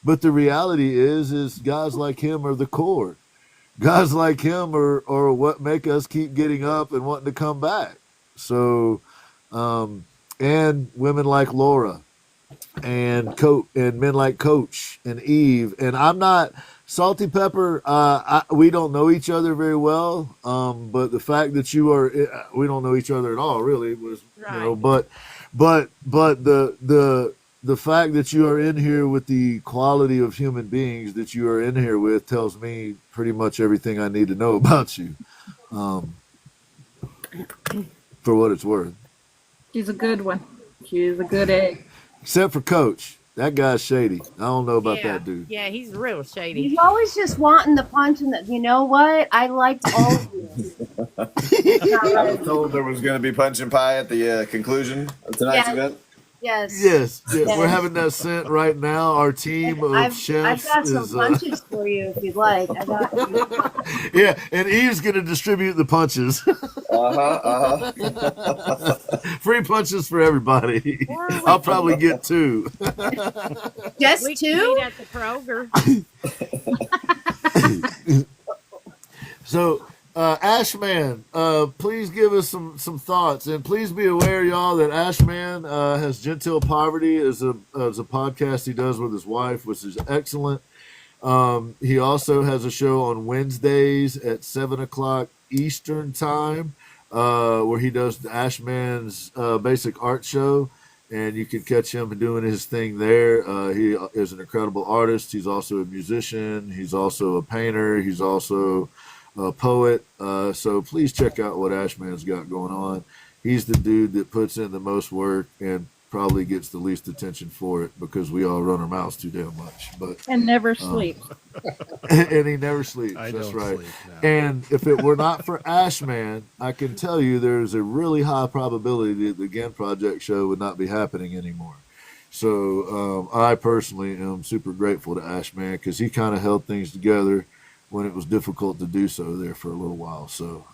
But the reality is guys like him are the core. Guys like him are what make us keep getting up and wanting to come back. So, and women like Laura and men like Coach and Eve. And I'm not Salty Pepper. We don't know each other very well. But the fact that you are, we don't know each other at all, really. Was but the fact that you are in here with the quality of human beings that you are in here with tells me pretty much everything I need to know about you, for what it's worth. She's a good one. She's a good egg. Except for Coach. That guy's shady. I don't know about Yeah. that dude. Yeah, he's real shady. He's always just wanting the punch, and you know what? I liked all of you. I was told there was going to be punch and pie at the conclusion of tonight's event. Yes. We're having that sent right now. Our team of I've chefs got some is punches for you if you'd like. I got you. yeah, and Eve's going to distribute the punches. Free punches for everybody. I'll probably get 2. Just we 2? can meet at the Kroger. So, Ashman, please give us some thoughts, and please be aware, y'all, that Ashman has Gentile Poverty as a podcast he does with his wife, which is excellent. He also has a show on Wednesdays at 7:00 Eastern time, where he does the Ashman's Basic Art Show, and you can catch him doing his thing there. He is an incredible artist. He's also a musician. He's also a painter. He's also poet. So please check out what Ashman's got going on. He's the dude that puts in the most work and probably gets the least attention for it because we all run our mouths too damn much. But And never sleeps. and he never sleeps. I That's don't right. sleep, no. And if it were not for Ashman, I can tell you there's a really high probability that the Again Project show would not be happening anymore. So I personally am super grateful to Ashman because he kind of held things together when it was difficult to do so there for a little while. So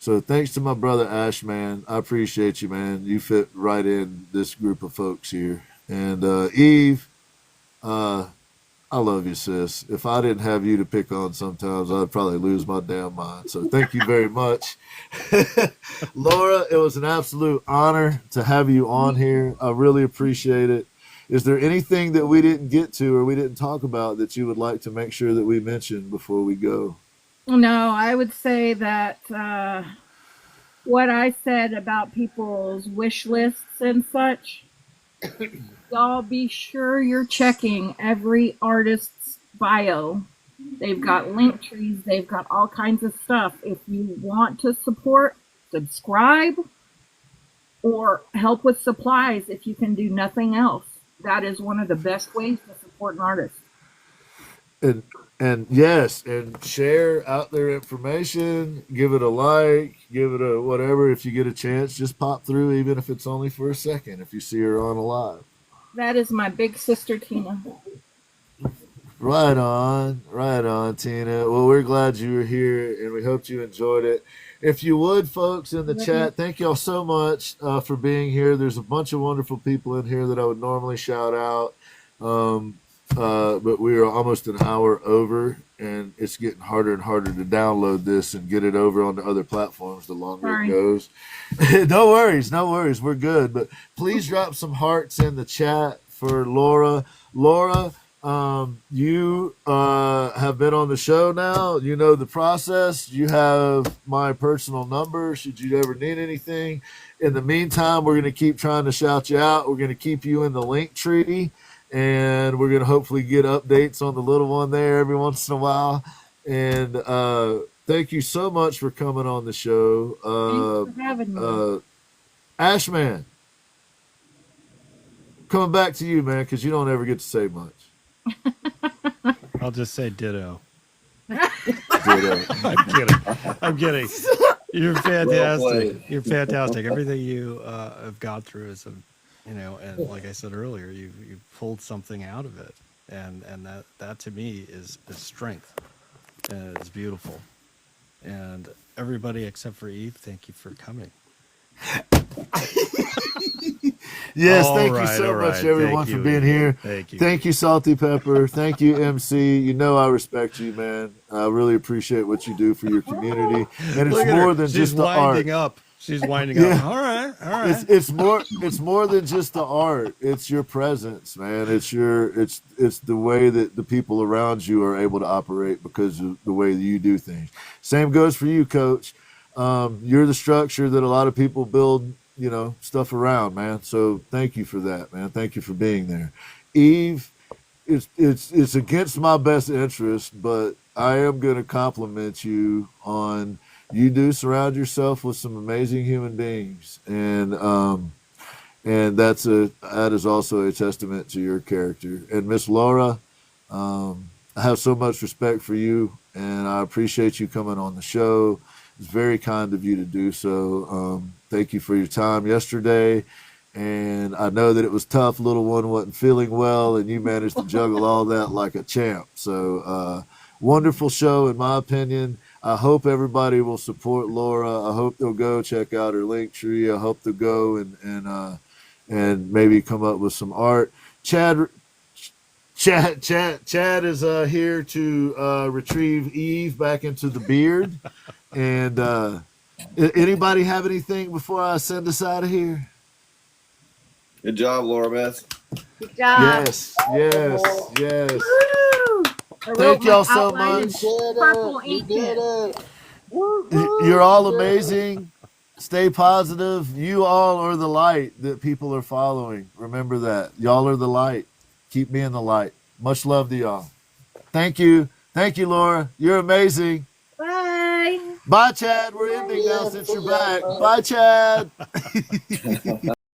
so thanks to my brother Ashman. I appreciate you, man. You fit right in this group of folks here. And Eve, I love you, sis. If I didn't have you to pick on sometimes, I'd probably lose my damn mind. So thank you very much. Laura, it was an absolute honor to have you on here. I really appreciate it. Is there anything that we didn't get to or we didn't talk about that you would like to make sure that we mention before we go? No, I would say that what I said about people's wish lists and such, y'all be sure you're checking every artist's bio. They've got link trees, they've got all kinds of stuff. If you want to support, subscribe, or help with supplies if you can do nothing else. That is one of the best ways to support an artist. And yes, and share out their information, give it a like, give it a whatever. If you get a chance, just pop through, even if it's only for a second, if you see her on a live. That is my big sister, Tina. Right on, Tina. Well, we're glad you were here, and we hope you enjoyed it. If you would, folks in the chat, thank y'all so much for being here. There's a bunch of wonderful people in here that I would normally shout out, but we are almost an hour over, and it's getting harder and harder to download this and get it over onto other platforms the longer it goes. No worries. We're good. But please drop some hearts in the chat for Laura. Laura, you have been on the show now. You know the process. You have my personal number should you ever need anything. In the meantime, we're going to keep trying to shout you out. We're going to keep you in the link tree, and we're going to hopefully get updates on the little one there every once in a while. And thank you so much for coming on the show. Thanks for having me. Ashman, coming back to you, man, because you don't ever get to say much. I'll just say ditto. Ditto. I'm kidding. You're fantastic. You're fantastic. Everything you have gone through is, and like I said earlier, you pulled something out of it, and that to me is strength, and it's beautiful. And everybody except for Eve, thank you for coming. Yes, thank you so much, everyone, for being here. Thank you. Thank you, Salty Pepper. Thank you, MC. You know I respect you, man. I really appreciate what you do for your community, and it's more than just the art. She's winding up. All right. It's more than just the art. It's your presence, man. It's the way that the people around you are able to operate because of the way that you do things. Same goes for you, Coach. You're the structure that a lot of people build, stuff around, man. So thank you for that, man. Thank you for being there. Eve, it's against my best interest, but I am going to compliment you on you do surround yourself with some amazing human beings, and that is also a testament to your character. And Miss Laura, I have so much respect for you, and I appreciate you coming on the show. It's very kind of you to do so. Thank you for your time yesterday. And I know that it was tough. Little one wasn't feeling well, and you managed to juggle all that like a champ. So wonderful show, in my opinion. I hope everybody will support Laura. I hope they'll go check out her link tree. I hope they'll go and maybe come up with some art. Chad is here to retrieve Eve back into the beard. And anybody have anything before I send us out of here? Good job, Laura Beth. Good job. Yes. Woo! Thank y'all so much. Purple ink pen. You're all amazing. Stay positive. You all are the light that people are following. Remember that. Y'all are the light. Keep being the light. Much love to y'all. Thank you. Thank you, Laura. You're amazing. Bye. Bye, Chad. We're ending now since you're back. Bye, Chad.